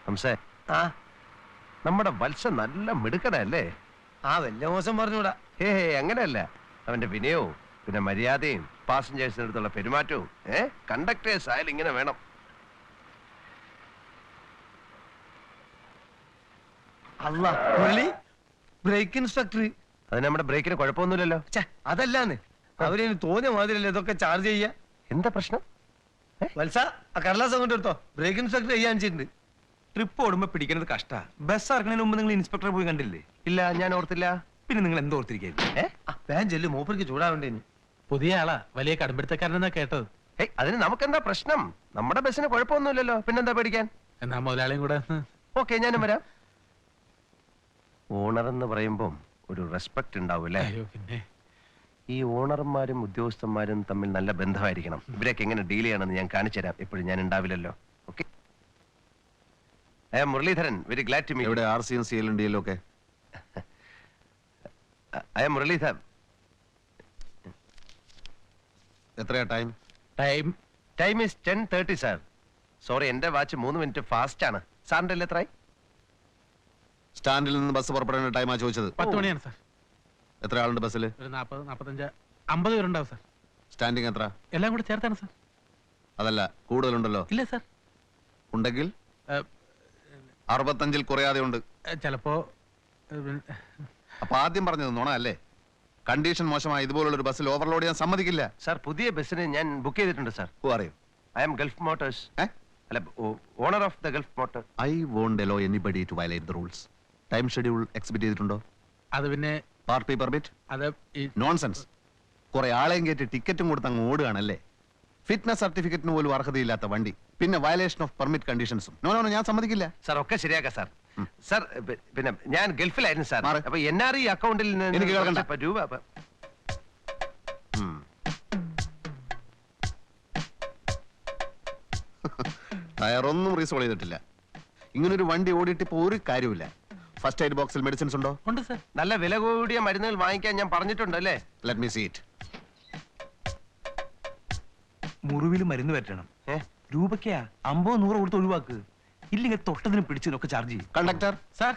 Speaker 9: ഹംസേ, നമ്മുടെ വത്സ നല്ല മിടുക്കനല്ലേ?
Speaker 7: വലിയ മോശം പറഞ്ഞൂടാ.
Speaker 9: അങ്ങനെയല്ല, അവന്റെ വിനയവും പിന്നെ മര്യാദയും പാസഞ്ചേഴ്സിന്റെ അടുത്തുള്ള പെരുമാറ്റവും കണ്ടക്ടേഴ്സ് ആയാലും ഇങ്ങനെ വേണം.
Speaker 7: അല്ല മുരളി, ബ്രേക്ക് ഇൻസ്പെക്ടർ.
Speaker 9: അത് നമ്മുടെ ബ്രേക്കിന് കുഴപ്പമൊന്നുമില്ലല്ലോ.
Speaker 7: അതല്ലാന്ന് അവര് തോന്നിയ മാതിരിയല്ലേ ഇതൊക്കെ ചാർജ് ചെയ്യാ.
Speaker 9: എന്താ പ്രശ്നം?
Speaker 7: വത്സ, ആ കടലാസ് അങ്ങോട്ട് എടുത്തോ. ബ്രേക്ക് ഇൻസ്പെക്ടർ ചെയ്യാൻ
Speaker 12: ട്രിപ്പ് ഓടുമ്പോ പിടിക്കുന്നത് കഷ്ടാ. ബസ് ഇറങ്ങുന്നതിന് മുമ്പ് നിങ്ങൾ ഇൻസ്പെക്ടറെ പോയി കണ്ടില്ലേ?
Speaker 9: ഇല്ല, ഞാൻ ഓർത്തില്ല.
Speaker 12: പിന്നെ നിങ്ങൾ എന്തോർത്തിരിക്കും?
Speaker 7: വേഗം ചെല്ലു, മൂപ്പർക്ക് ചൂടാവേണ്ടേന്.
Speaker 11: പുതിയ ആളാ, വലിയ കടുംപിടുത്തക്കാരനെന്നാ കേട്ടത്.
Speaker 9: അതിന് നമുക്കെന്താ പ്രശ്നം? നമ്മുടെ ബസ്സിന് കുഴപ്പമൊന്നുമില്ലല്ലോ, പിന്നെന്താ പേടിക്കാൻ?
Speaker 11: എന്നാ മുതലാളിയും കൂടെ.
Speaker 9: ഓക്കെ, ഞാനും വരാം. ഓണർ എന്ന് പറയുമ്പം ഒരു റെസ്പെക്ട് ഉണ്ടാവൂല്ലേ?
Speaker 11: പിന്നെ
Speaker 9: ഈ ഓണർമാരും ഉദ്യോഗസ്ഥന്മാരും തമ്മിൽ നല്ല ബന്ധമായിരിക്കണം. ഇവരൊക്കെ എങ്ങനെ ഡീൽ ചെയ്യണമെന്ന് ഞാൻ കാണിച്ചു തരാം. എപ്പോഴും ഞാൻ ഉണ്ടാവില്ലല്ലോ. Okay, I am Muralidharan. Very glad to meet.
Speaker 12: ഇവിടെ RC യും CL യും DL ഒക്കെ.
Speaker 9: I am Muralidharan.
Speaker 12: എത്രയാ time?
Speaker 9: Time is 10:30 sir. Sorry, എന്റെ വാച്ച് 3 മിനിറ്റ് ഫാസ്റ്റ് ആണ്. സാറിന്റെ എത്രയായി?
Speaker 12: സ്റ്റാൻഡിൽ നിന്ന് ബസ് പുറപ്പെടേണ്ട ടൈമാ ചോദിച്ചത്.
Speaker 11: 10 മണിയാണ് സാർ.
Speaker 12: എത്ര ആളുണ്ട് ബസ്സിൽ?
Speaker 11: ഒരു 40, 45, 50 പേരുണ്ടാവും സാർ.
Speaker 12: സ്റ്റാൻഡിങ് എത്ര?
Speaker 11: എല്ലാം കൂടെ ചേർത്താണ് സാർ.
Speaker 12: അതല്ല, കൂടുതലുണ്ടല്ലോ?
Speaker 11: ഇല്ല സാർ.
Speaker 12: ഉണ്ടെങ്കിൽ 65-ൽ കുറയാതെ ഉണ്ട്.
Speaker 11: ചിലപ്പോ.
Speaker 12: അപ്പൊ ആദ്യം പറഞ്ഞത് നുണ അല്ലേ? കണ്ടീഷൻ മോശമായി ഇതുപോലുള്ള ഒരു ബസ്സിൽ ഓവർലോഡ് ചെയ്യാൻ സമ്മതിക്കില്ല.
Speaker 9: സാർ, പുതിയ ബസ്സിന് ഞാൻ ബുക്ക് ചെയ്തിട്ടുണ്ട് സാർ.
Speaker 12: അറിയോ?
Speaker 9: I am Gulf Motors. അല്ല, owner of the Gulf Motor.
Speaker 12: I won't allow anybody to violate the rules. Time schedule exhibit ചെയ്തിട്ടുണ്ടോ?
Speaker 11: അത് പിന്നെ
Speaker 12: പാർട്ടി പെർമിറ്റ്?
Speaker 11: അത്
Speaker 12: നോൺസെൻസ്. കുറെ ആളെയും കയറ്റി ടിക്കറ്റും കൊടുത്ത് അങ്ങ് ഓടുകയാണല്ലേ. ഫിറ്റ്നസ് സർട്ടിഫിക്കറ്റിന് പോലും അർഹതയില്ലാത്ത വണ്ടി, പിന്നെ വയലേഷൻ ഓഫ് പെർമിറ്റ് കണ്ടീഷൻസും. നോ, ഞാൻ സമ്മതിക്കില്ല.
Speaker 9: സാർ, ഒക്കെ ശരിയാക്കാം സാർ. സാർ, പിന്നെ ഞാൻ ഗൾഫിലായിരുന്നു സാർ. അപ്പൊ NRE അക്കൗണ്ടിൽ
Speaker 12: എനിക്ക്
Speaker 9: രൂപ.
Speaker 12: ടയറൊന്നും റീസോൾവ് ചെയ്തിട്ടില്ല. ഇങ്ങനൊരു വണ്ടി ഓടിയിട്ട് ഇപ്പൊ ഒരു കാര്യമില്ല. ഫസ്റ്റ് എയ്ഡ് ബോക്സിൽ മെഡിസിൻസ് ഉണ്ടോ?
Speaker 11: ഉണ്ട് സർ.
Speaker 7: നല്ല വില കൂടിയ മരുന്നുകൾ വാങ്ങിക്കാൻ ഞാൻ പറഞ്ഞിട്ടുണ്ട് അല്ലേ?
Speaker 12: Let me see it.
Speaker 11: മുറിവിൽ മരുന്ന് പറ്റണം. രൂപയ്ക്കാ 50-100 കൊടുത്ത് ഒഴിവാക്ക്. ഇല്ലെങ്കിൽ തൊട്ടതിന് പിടിച്ചതിനൊക്കെ ചാർജ് ചെയ്യും.
Speaker 12: Conductor
Speaker 11: sir,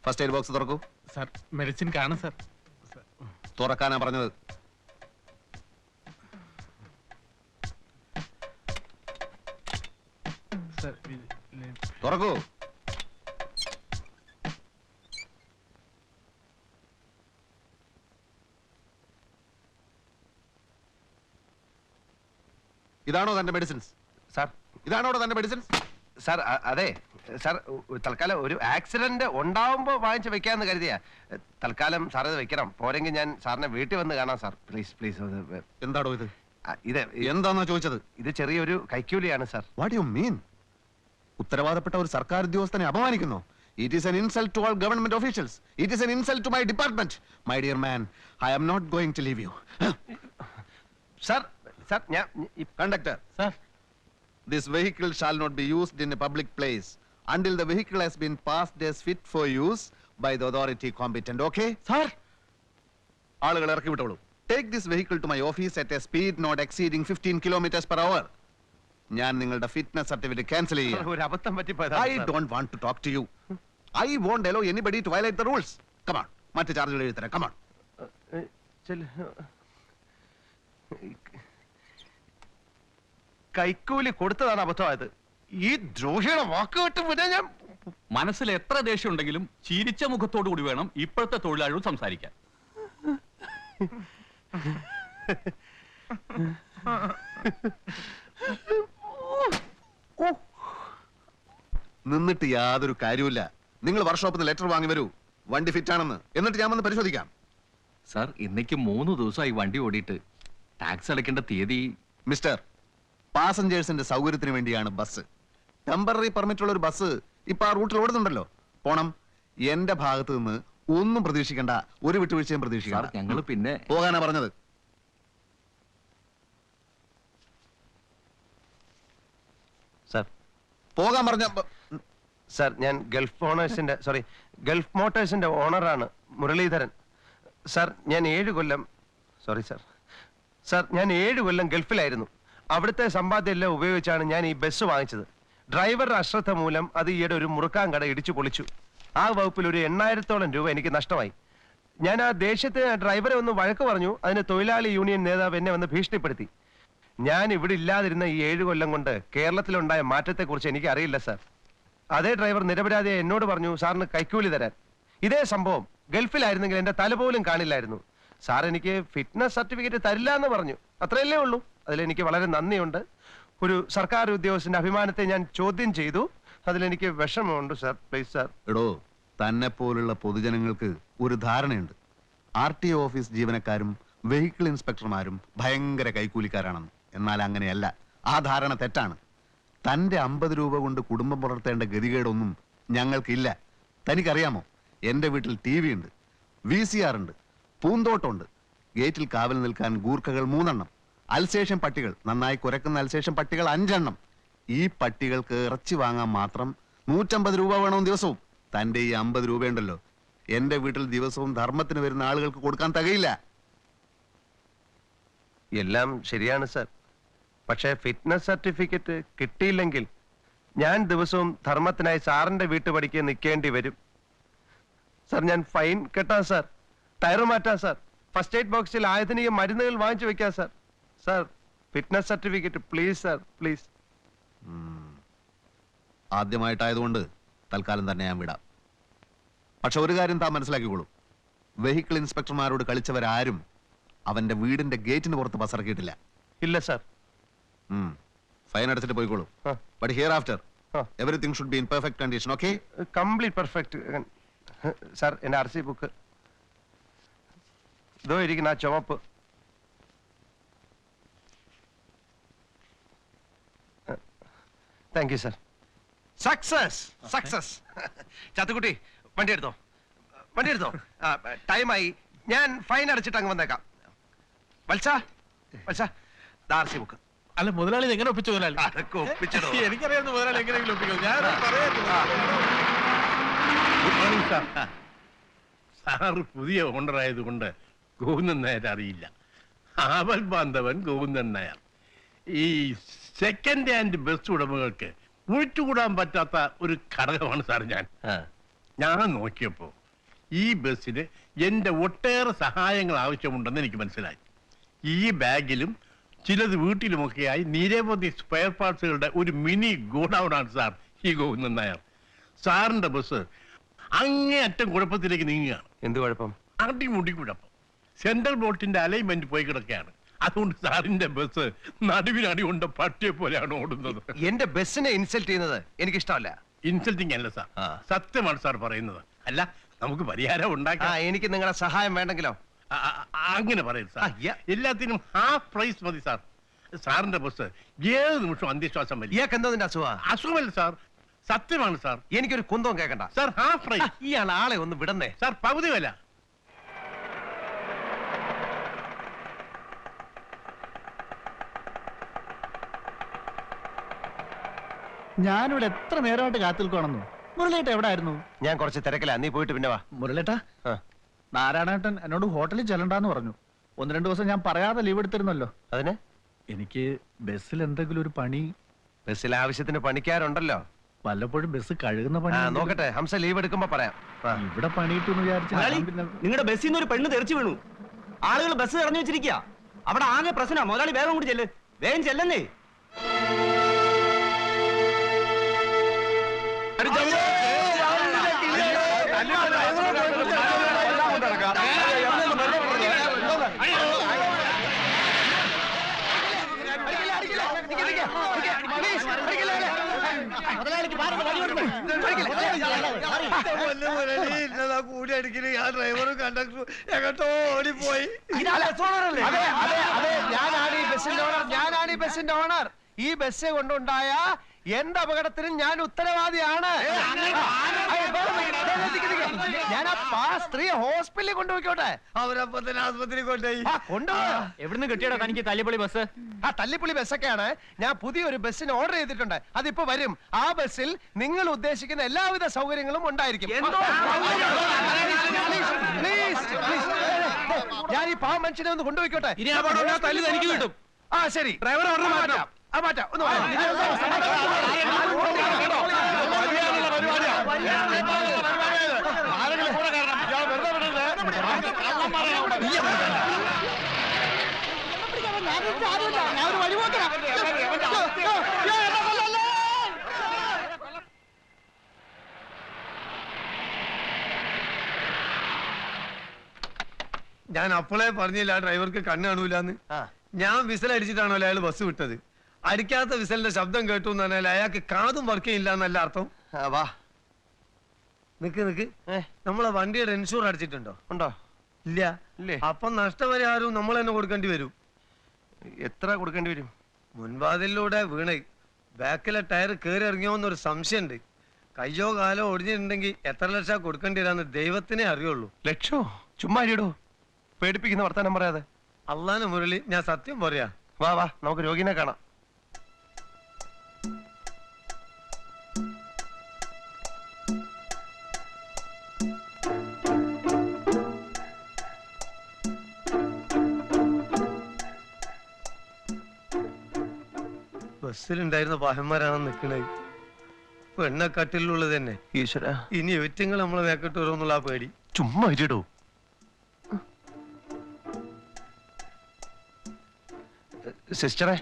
Speaker 12: first aid box തുറക്കൂ.
Speaker 11: സാർ മെഡിസിൻ കാണും സാർ.
Speaker 12: തുറക്കാനാ പറഞ്ഞത്. തുറക്കൂ. ഇതാണോ തന്റെ മെഡിസിൻസ്?
Speaker 7: സാർ,
Speaker 12: ഇതാണോ തന്റെ മെഡിസിൻസ്?
Speaker 7: സാർ അതെ സാർ, തൽക്കാലം ഒരു ആക്സിഡന്റ് ഉണ്ടാവുമ്പോ വാങ്ങിച്ചു വെക്കാന്ന് കരുതിയാ. തൽക്കാലം സാർ ഇത് വെക്കണം. പോരെങ്കിൽ ഞാൻ സാറിനെ വീട്ടിൽ വന്ന് കാണാം സാർ. Please please.
Speaker 12: എന്താണോ ഇത്?
Speaker 7: ഇത്
Speaker 12: എന്താന്നാ ചോദിച്ചത്?
Speaker 7: ഇത് ചെറിയൊരു കൈക്കൂലിയാണ് സാർ.
Speaker 12: What you mean? ഉത്തരവാദപ്പെട്ട ഒരു സർക്കാർ ഉദ്യോഗസ്ഥനെ അപമാനിക്കുന്നു. It is an insult to all government officials. It is an insult to my department. My dear man, I am not going to leave you.
Speaker 7: Sir, ഞാൻ
Speaker 12: conductor.
Speaker 11: Sir,
Speaker 12: this vehicle shall not be used in a public place until the vehicle has been passed as fit for use by the authority competent. Okay?
Speaker 11: Sir.
Speaker 12: ആളുകൾ ഇറക്കി വിട്ടോളൂ. Take this vehicle to my office at a speed not exceeding 15 kilometers per hour. ഞാൻ നിങ്ങളുടെ ഫിറ്റ്നസ് സർട്ടിഫിക്കറ്റ് ക്യാൻസൽ ചെയ്യാം.
Speaker 7: ഒരു അബദ്ധം പറ്റിപ്പോയതാ.
Speaker 12: I don't want to talk to you. I won't allow anybody to violate the rules. Come on. മറ്റു ചാർജുകൾ എഴുതി തരാം. Come on.
Speaker 7: കൈക്കൂലി കൊടുത്തതാണ് അബദ്ധമായത്. ഈ ദ്രോഹിയുടെ വാക്ക് കേട്ട് പിന്നെ ഞാൻ
Speaker 2: മനസ്സിൽ എത്ര ദേഷ്യം ഉണ്ടെങ്കിലും ചിരിച്ച മുഖത്തോടു കൂടി വേണം ഇപ്പോഴത്തെ തൊഴിലാളികൾ സംസാരിക്കാൻ.
Speaker 12: നിന്നിട്ട് യാതൊരു കാര്യമില്ല. നിങ്ങൾ വർക്ക്ഷോപ്പിൽ നിന്ന് ലെറ്റർ വാങ്ങി വരൂ, വണ്ടി ഫിറ്റ് ആണെന്ന്. എന്നിട്ട് ഞാൻ വന്ന് പരിശോധിക്കാം.
Speaker 14: സാർ, ഇന്നേക്ക് 3 ദിവസമായി വണ്ടി ഓടിയിട്ട്. ടാക്സ് അടയ്ക്കേണ്ട തീയതി.
Speaker 12: മിസ്റ്റർ, പാസഞ്ചേഴ്സിന്റെ സൗകര്യത്തിന് വേണ്ടിയാണ് ബസ്. ടെമ്പററി പെർമിറ്റ് ഉള്ള ഒരു ബസ് ഇപ്പൊ ആ റൂട്ടിൽ ഓടുന്നുണ്ടല്ലോ. പോണം. എന്റെ ഭാഗത്ത് നിന്ന് ഒന്നും പ്രതീക്ഷിക്കണ്ട, ഒരു വിട്ടുവീഴ്ചയും പ്രതീക്ഷിക്കണ്ട.
Speaker 14: ഞങ്ങൾ പിന്നെ
Speaker 12: പോകാനാ പറഞ്ഞത്.
Speaker 7: സാർ,
Speaker 12: പോകാൻ പറഞ്ഞ
Speaker 7: സാർ, ഞാൻ ഗൾഫ് മോട്ടോഴ്സിന്റെ ഓണറാണ്, മുരളീധരൻ. സാർ, ഞാൻ 7 കൊല്ലം ഞാൻ 7 കൊല്ലം ഗൾഫിലായിരുന്നു. അവിടുത്തെ സമ്പാദ്യമെല്ലാം ഉപയോഗിച്ചാണ് ഞാൻ ഈ ബസ് വാങ്ങിച്ചത്. ഡ്രൈവറുടെ അശ്രദ്ധ മൂലം അത് ഈയിടെ ഒരു മുറുക്കാൻ കട ഇടിച്ചു പൊളിച്ചു. ആ വകുപ്പിൽ ഒരു 8,000-ഓളം രൂപ എനിക്ക് നഷ്ടമായി. ഞാൻ ആ ദേശത്തെ ഡ്രൈവറെ ഒന്ന് വഴക്ക് പറഞ്ഞു. അതിന് തൊഴിലാളി യൂണിയൻ നേതാവ് എന്നെ വന്ന് ഭീഷണിപ്പെടുത്തി. ഞാൻ ഇവിടെ ഇല്ലാതിരുന്ന ഈ 7 കൊല്ലം കൊണ്ട് കേരളത്തിലുണ്ടായ മാറ്റത്തെക്കുറിച്ച് എനിക്ക് അറിയില്ല സാർ. അതേ ഡ്രൈവർ നിരപരാധിയെ എന്നോട് പറഞ്ഞു സാറിന് കൈക്കൂലി തരാൻ. ഇതേ സംഭവം ഗൾഫിലായിരുന്നെങ്കിൽ എന്റെ തല പോലും കാണില്ലായിരുന്നു. സാർ എനിക്ക് ഫിറ്റ്നസ് സർട്ടിഫിക്കറ്റ് തരില്ല എന്ന് പറഞ്ഞു. അത്രയല്ലേ ഉള്ളൂ. അതിലെനിക്ക് വളരെ നന്ദിയുണ്ട്. ഒരു സർക്കാർ ഉദ്യോഗസ്ഥന്റെ അഭിമാനത്തെ ഞാൻ ചോദ്യം ചെയ്തു. അതിലെനിക്ക് വിഷമമുണ്ട് സാർ. Please sir.
Speaker 12: എടോ, തന്നെ പോലുള്ള പൊതുജനങ്ങൾക്ക് ഒരു ധാരണയുണ്ട്, RTO ഓഫീസ് ജീവനക്കാരും വെഹിക്കിൾ ഇൻസ്പെക്ടർമാരും ഭയങ്കര കൈക്കൂലിക്കാരാണെന്ന്. എന്നാൽ അങ്ങനെയല്ല. ആ ധാരണ തെറ്റാണ്. തന്റെ 50 രൂപ കൊണ്ട് കുടുംബം പുലർത്തേണ്ട ഗതികേടൊന്നും ഞങ്ങൾക്കില്ല. തനിക്കറിയാമോ, എന്റെ വീട്ടിൽ TV ഉണ്ട്, VCR ഉണ്ട്, പൂന്തോട്ടമുണ്ട്. ഗേറ്റിൽ കാവൽ നിൽക്കാൻ ഗൂർഖകൾ 3 എണ്ണം, അൽസേഷൻ പട്ടികൾ, നന്നായി കുരക്കുന്ന അൽസേഷൻ പട്ടികൾ 5 എണ്ണം. ഈ പട്ടികൾക്ക് ഇറച്ചി വാങ്ങാൻ മാത്രം 150 രൂപ വേണം ദിവസവും. തന്റെ ഈ 50 രൂപയുണ്ടല്ലോ, എന്റെ വീട്ടിൽ ദിവസവും ധർമ്മത്തിന് വരുന്ന ആളുകൾക്ക് കൊടുക്കാൻ തികയില്ല.
Speaker 7: എല്ലാം ശരിയാണ് സാർ. പക്ഷേ ഫിറ്റ്നസ് സർട്ടിഫിക്കറ്റ് കിട്ടിയില്ലെങ്കിൽ ഞാൻ ദിവസവും ധർമ്മത്തിനായി സാറിന്റെ വീട്ടുപടിക്ക് നിൽക്കേണ്ടി വരും സാർ. ഞാൻ ഫൈൻ കെട്ടാം സാർ, ടയർ മാറ്റാം സാർ, ഫസ്റ്റ് എയ്ഡ് ബോക്സിൽ ആധുനിക മരുന്നുകൾ വാങ്ങിച്ചു വെക്കാം sir. Sir, fitness certificate please sir, please.
Speaker 12: ആദ്യമായിട്ടായതുകൊണ്ട് തൽക്കാലം തന്നെ ഞാൻ വിടാം. പക്ഷെ ഒരു കാര്യം താൻ മനസ്സിലാക്കിക്കോളൂ, വെഹിക്കിൾ ഇൻസ്പെക്ടർമാരോട് കളിച്ചവരാരും അവന്റെ വീടിന്റെ ഗേറ്റിന് പുറത്ത് ബസ്സിറക്കിയിട്ടില്ല.
Speaker 7: ഇല്ല സാർ.
Speaker 12: ഫൈൻ അടച്ചിട്ട് പോയിക്കോളൂ. But here after everything should be in perfect condition. Okay?
Speaker 7: Complete perfect sir. എന്റെ RC ബുക്ക് ഇതോ ഇരിക്കുന്ന ആ ചുവപ്പ്. Thank you sir. Success. Chathukutty, വണ്ടി എടുത്തോ. ടൈമായി. ഞാൻ ഫൈൻ അടച്ചിട്ട് അങ്ങ് വന്നേക്കാം. RC book.
Speaker 11: അല്ല മുതലാളി ഇത് എങ്ങനെ ഒപ്പിച്ചു മുതലാളി?
Speaker 7: അതൊക്കെ ഒപ്പിച്ചോ.
Speaker 11: എനിക്കറിയാവുന്ന മുതലാളി എങ്ങനെയെങ്കിലും ഒപ്പിക്കും. ഞാൻ
Speaker 7: ഗുഡ് മോർണിംഗ് സാർ. സാറ് പുതിയ ഓണർ ആയതുകൊണ്ട് ഗോവിന്ദൻ നായർ അറിയില്ല. ആവൽ ബാന്ധവൻ ഗോവിന്ദൻ നായർ. ഈ സെക്കൻഡ് ഹാൻഡ് ബസ് ഉടമകൾക്ക് ഒഴിച്ചുകൂടാൻ പറ്റാത്ത ഒരു ഘടകമാണ് സാർ ഞാൻ നോക്കിയപ്പോ ഈ ബസ്സിന് എന്റെ ഒട്ടേറെ സഹായങ്ങൾ ആവശ്യമുണ്ടെന്ന് എനിക്ക് മനസ്സിലായി. ഈ ബാഗിലും ചിലത് വീട്ടിലുമൊക്കെയായി നിരവധി സ്പെയർ പാർട്സുകളുടെ ഒരു മിനി ഗോഡൌണാണ് സാർ ഈ ഗോവിന്ദൻ നായർ. സാറിന്റെ ബസ് അങ്ങേയറ്റം കുഴപ്പത്തിലേക്ക് നീങ്ങുകയാണ്.
Speaker 9: എന്ത് കുഴപ്പം?
Speaker 7: അടിമുടി കുഴപ്പം. സെൻട്രൽ ബോൾട്ടിന്റെ അലൈൻമെന്റ് പോയി കിടക്കുകയാണ്. അതുകൊണ്ട് സാറിന്റെ ബസ് നടുവിനടി കൊണ്ട് പട്ടിയെ പോലെയാണ് ഓടുന്നത്.
Speaker 9: എന്റെ ബസ്സിനെ ഇൻസൾട്ട് ചെയ്യുന്നത് എനിക്ക് ഇഷ്ടമല്ല.
Speaker 7: ഇൻസൾട്ടിങ് അല്ല സാർ, സത്യമാണ് സാർ പറയുന്നത്. അല്ല, നമുക്ക് പരിഹാരം ഉണ്ടാക്കാം.
Speaker 9: എനിക്ക് നിങ്ങളുടെ സഹായം വേണ്ടെങ്കിലോ?
Speaker 7: അങ്ങനെ പറയരുത് സാർ. എല്ലാത്തിനും ഹാഫ് പ്രൈസ് മതി സാർ. സാറിന്റെ ബസ് ഏത് നിമിഷവും അന്ത്യശ്വാസം വരും.
Speaker 9: ഇയാൾക്ക് എന്തോ നിന്റെ
Speaker 7: അസുഖമല്ല സാർ, സത്യമാണ് സാർ.
Speaker 9: എനിക്കൊരു കുന്തവും കേൾക്കണ്ട
Speaker 7: സാർ. Half price.
Speaker 9: ഇയാൾ ആളെ ഒന്ന് വിടന്നേ
Speaker 7: സാർ. പകുതി വില.
Speaker 1: ഞാനിവിടെ എത്ര നേരമായിട്ട് കാത്തു നിൽക്കുകയാണെന്നോ. മുരളിയേട്ട എവിടെ ആയിരുന്നു?
Speaker 9: ഞാൻ കുറച്ച് തിരക്കില്ല, നീ പോയിട്ട് പിന്നെ വാ.
Speaker 1: മുരളിയേട്ട, നാരായണേട്ടൻ എന്നോട് ഹോട്ടലിൽ ചെല്ലണ്ടെന്ന് പറഞ്ഞു. 1-2 ദിവസം ഞാൻ പറയാതെ ലീവ് എടുത്തിരുന്നല്ലോ.
Speaker 9: അതിന്
Speaker 1: എനിക്ക് ബസ്സിൽ എന്തെങ്കിലും ഒരു പണി.
Speaker 9: ബസ്സിൽ ആവശ്യത്തിന് പണിക്കാരുണ്ടല്ലോ.
Speaker 1: വല്ലപ്പോഴും ബസ് കഴുകുന്ന പണി
Speaker 9: നോക്കട്ടെ. ഹംസ ലീവ് എടുക്കുമ്പോ പറയാം.
Speaker 1: ഇവിടെ പണിയിട്ടെന്ന് വിചാരിച്ചു.
Speaker 15: നിങ്ങളുടെ ബസ്സിൽ നിന്ന് ഒരു പെണ്ണ് തെറിച്ചു വീണു. ആളുകൾ ബസ് ഇറങ്ങി വെച്ചിരിക്കുക. അവിടെ ആകെ പ്രശ്നമാണ്. മുതലാളി വേഗം കൂടി ചെല്ല്. വേഗം ചെല്ലുന്നേ.
Speaker 7: കൂടി അടിക്കല് ആ ഡ്രൈവറും കണ്ടക്ടറും എങ്ങോട്ടോ ഓടിപ്പോയി.
Speaker 9: ഞാനാണ് ഈ ബസ്സിന്റെ ഓണർ. ഈ ബസ് കൊണ്ടുണ്ടായ എന്റെ അപകടത്തിനും ഞാൻ ഉത്തരവാദിയാണ്. ഞാൻ ആ സ്ത്രീയെ ഹോസ്പിറ്റലിൽ കൊണ്ടുപോയിക്കോട്ടെ.
Speaker 7: അവരപ്പോ തന്നെ ആസ്പത്രി കൊണ്ടുപോയി.
Speaker 15: എവിടുന്ന് കിട്ടിയടാ തനിക്ക് തല്ലിപ്പൊളി ബസ്?
Speaker 9: തല്ലിപ്പൊളി ബസ്സൊക്കെയാണ്. ഞാൻ പുതിയൊരു ബസ്സിന് ഓർഡർ ചെയ്തിട്ടുണ്ട്. അതിപ്പോ വരും. ആ ബസ്സിൽ നിങ്ങൾ ഉദ്ദേശിക്കുന്ന എല്ലാവിധ സൗകര്യങ്ങളും ഉണ്ടായിരിക്കും. ഞാൻ ഈ പാവ മനുഷ്യനെ ഒന്ന് കൊണ്ടുപോയിക്കോട്ടെ.
Speaker 11: തല്ലി തനിക്ക് കിട്ടും.
Speaker 9: ശരി, ഡ്രൈവർ ഓർഡർ മാറ്റാം. മാറ്റാം. ഒന്ന്
Speaker 7: ഞാൻ അപ്പോളേ പറഞ്ഞില്ല ഡ്രൈവർക്ക് കണ്ണ് കാണൂലെന്ന്. ഞാൻ വിസൽ അടിച്ചിട്ടാണല്ലോ അയാൾ ബസ് വിട്ടത്. അടിക്കാത്ത വിസലിന്റെ ശബ്ദം കേട്ടു എന്ന് പറഞ്ഞാൽ അയാൾക്ക് കാതും വർക്ക് ചെയ്യില്ല എന്നല്ല അർത്ഥം.
Speaker 9: വാ,
Speaker 7: നിക്ക്. നമ്മളെ വണ്ടിയുടെ ഇൻഷൂർ അടിച്ചിട്ടുണ്ടോ?
Speaker 9: ഉണ്ടോ?
Speaker 7: ഇല്ല. അപ്പൊ നഷ്ടപരിഹാരവും നമ്മൾ തന്നെ കൊടുക്കേണ്ടി വരും.
Speaker 9: എത്ര കൊടുക്കേണ്ടി വരും?
Speaker 7: മുൻവാതിലൂടെ വീണ് ബാക്കിലെ ടയർ കയറി ഇറങ്ങിയോന്നൊരു സംശയമുണ്ട്. കയ്യോ കാലോ ഒടിഞ്ഞിട്ടുണ്ടെങ്കിൽ എത്ര ലക്ഷം കൊടുക്കേണ്ടി വരാന്ന് ദൈവത്തിനെ അറിയുള്ളൂ.
Speaker 9: ലക്ഷോ? ചുമ്മാ ഇടോ, പേടിപ്പിക്കുന്ന വർത്താനം പറയാതെ.
Speaker 7: അള്ളാനെ മുരളി, ഞാൻ സത്യം പറയാ.
Speaker 9: വാ, നമുക്ക് രോഗിനെ കാണാം.
Speaker 7: ബസ്സിലുണ്ടായിരുന്ന പാഹന്മാരാണ് നിൽക്കണത്. പെണ്ണക്കട്ടിലുള്ളത് തന്നെ.
Speaker 9: ഈശ്വര,
Speaker 7: ഇനി ഒറ്റങ്ങൾ നമ്മളെ വേക്കിട്ട് വരുമെന്നുള്ള ആ പേടി.
Speaker 9: ചുമ്മാ ഇടോ. സിസ്റ്ററെ,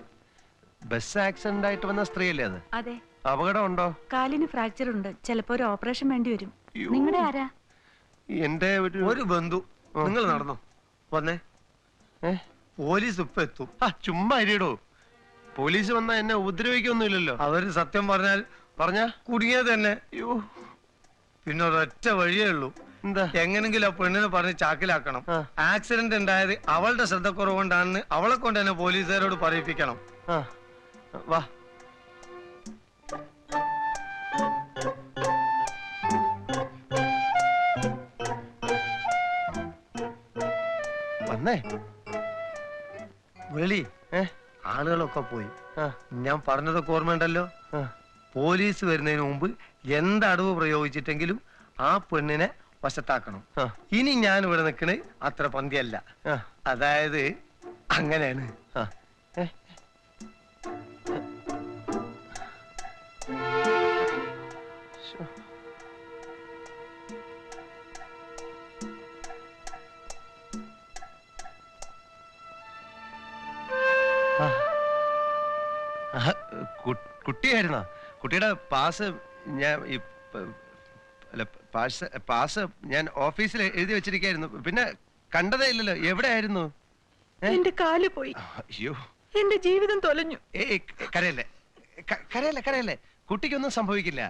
Speaker 9: ബസ് ആക്സിഡന്റ് ആയിട്ട് വന്ന സ്ത്രീയല്ലേ അത്?
Speaker 13: അതെ.
Speaker 9: അപകടം ഉണ്ടോ?
Speaker 13: കാലിന് ഫ്രാക്ചർ ഉണ്ട്. ചിലപ്പോ ഒരു ഓപ്പറേഷൻ വേണ്ടി വരും. നിങ്ങളുടെ ആരാ?
Speaker 9: എന്റെ
Speaker 7: ഒരു ബന്ധു. നിങ്ങൾ നടന്നോ? വന്നേ. പോലീസ് ഇപ്പൊ എത്തും.
Speaker 9: ചുമ്മാ ഇരിടോ. പോലീസ് വന്നാ എന്നെ ഉപദ്രവിക്കൊന്നുമില്ലല്ലോ.
Speaker 7: അവര് സത്യം പറഞ്ഞാ കുടുങ്ങിയത് തന്നെ. പിന്നെ ഒരൊറ്റ വഴിയേ ഉള്ളൂ.
Speaker 9: എന്താ?
Speaker 7: എങ്ങനെങ്കിലും ആ പെണ്ണിനെ പറഞ്ഞ് ചാക്കിലാക്കണം. ആക്സിഡന്റ് ഉണ്ടായത് അവളുടെ ശ്രദ്ധക്കുറവുകൊണ്ടാണെന്ന് അവളെ കൊണ്ട് തന്നെ പോലീസുകാരോട് പറയിപ്പിക്കണം.
Speaker 9: വാ. വന്നേ.
Speaker 7: വെളി ആളുകളൊക്കെ പോയി. ഞാൻ പറഞ്ഞതൊക്കെ ഓർമ്മയുണ്ടല്ലോ. പോലീസ് വരുന്നതിന് മുമ്പ് എന്തടവ് പ്രയോഗിച്ചിട്ടെങ്കിലും ആ പെണ്ണിനെ വശത്താക്കണം. ഇനി ഞാൻ ഇവിടെ നിൽക്കണേ അത്ര പന്തിയല്ല. അതായത് അങ്ങനെയാണ്. കുട്ടിയായിരുന്നോ? കുട്ടിയുടെ പാസ് ഞാൻ പാസ് ഞാൻ ഓഫീസിൽ എഴുതി വെച്ചിരിക്കായിരുന്നു. പിന്നെ കണ്ടതേ ഇല്ലല്ലോ. എവിടെയായിരുന്നു?
Speaker 13: എന്റെ കാല് പോയി.
Speaker 7: അയ്യോ,
Speaker 13: എന്റെ ജീവിതം തൊലഞ്ഞു.
Speaker 7: കരയല്ലേ കരയല്ലേ കരയല്ലേ. കുട്ടിക്കൊന്നും സംഭവിക്കില്ല.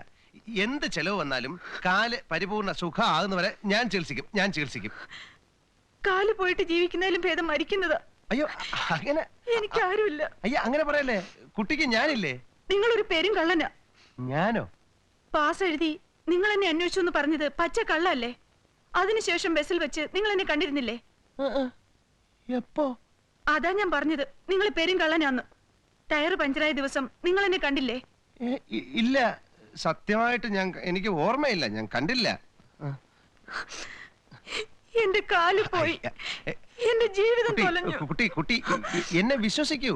Speaker 7: എന്ത് ചെലവ് വന്നാലും കാല് പരിപൂർണ സുഖം ആകുന്നവരെ ഞാൻ ചികിത്സിക്കും.
Speaker 13: കാല് പോയിട്ട് ജീവിക്കുന്നതിലും ഭേദം മരിക്കുന്നതാ.
Speaker 7: അയ്യോ, അങ്ങനെ
Speaker 13: എനിക്ക് ആരുമില്ല.
Speaker 7: അയ്യോ, അങ്ങനെ പറയല്ലേ. കുട്ടിക്ക് ഞാനില്ലേ?
Speaker 13: നിങ്ങളൊരു പേരും കള്ളനാ.
Speaker 7: ഞാനോ?
Speaker 13: പാസ് എഴുതി നിങ്ങൾ എന്നെ അന്വേഷിച്ചു എന്ന് പറഞ്ഞത് പച്ച കള്ളല്ലേ? അതിനുശേഷം ബസ്സിൽ വെച്ച് നിങ്ങൾ എന്നെ കണ്ടിരുന്നില്ലേ?
Speaker 7: എപ്പോ?
Speaker 13: അതാ ഞാൻ പറഞ്ഞത് നിങ്ങൾ പേരും കള്ളനാന്ന്. ടയർ പഞ്ചറായ ദിവസം നിങ്ങൾ എന്നെ കണ്ടില്ലേ?
Speaker 7: ഇല്ല, സത്യമായിട്ട് എനിക്ക് ഓർമ്മയില്ല. ഞാൻ കണ്ടില്ല.
Speaker 13: എന്റെ കാല് പോയി, എന്റെ ജീവിതം തൊലഞ്ഞു.
Speaker 7: കുട്ടി എന്നെ വിശ്വസിക്കൂ.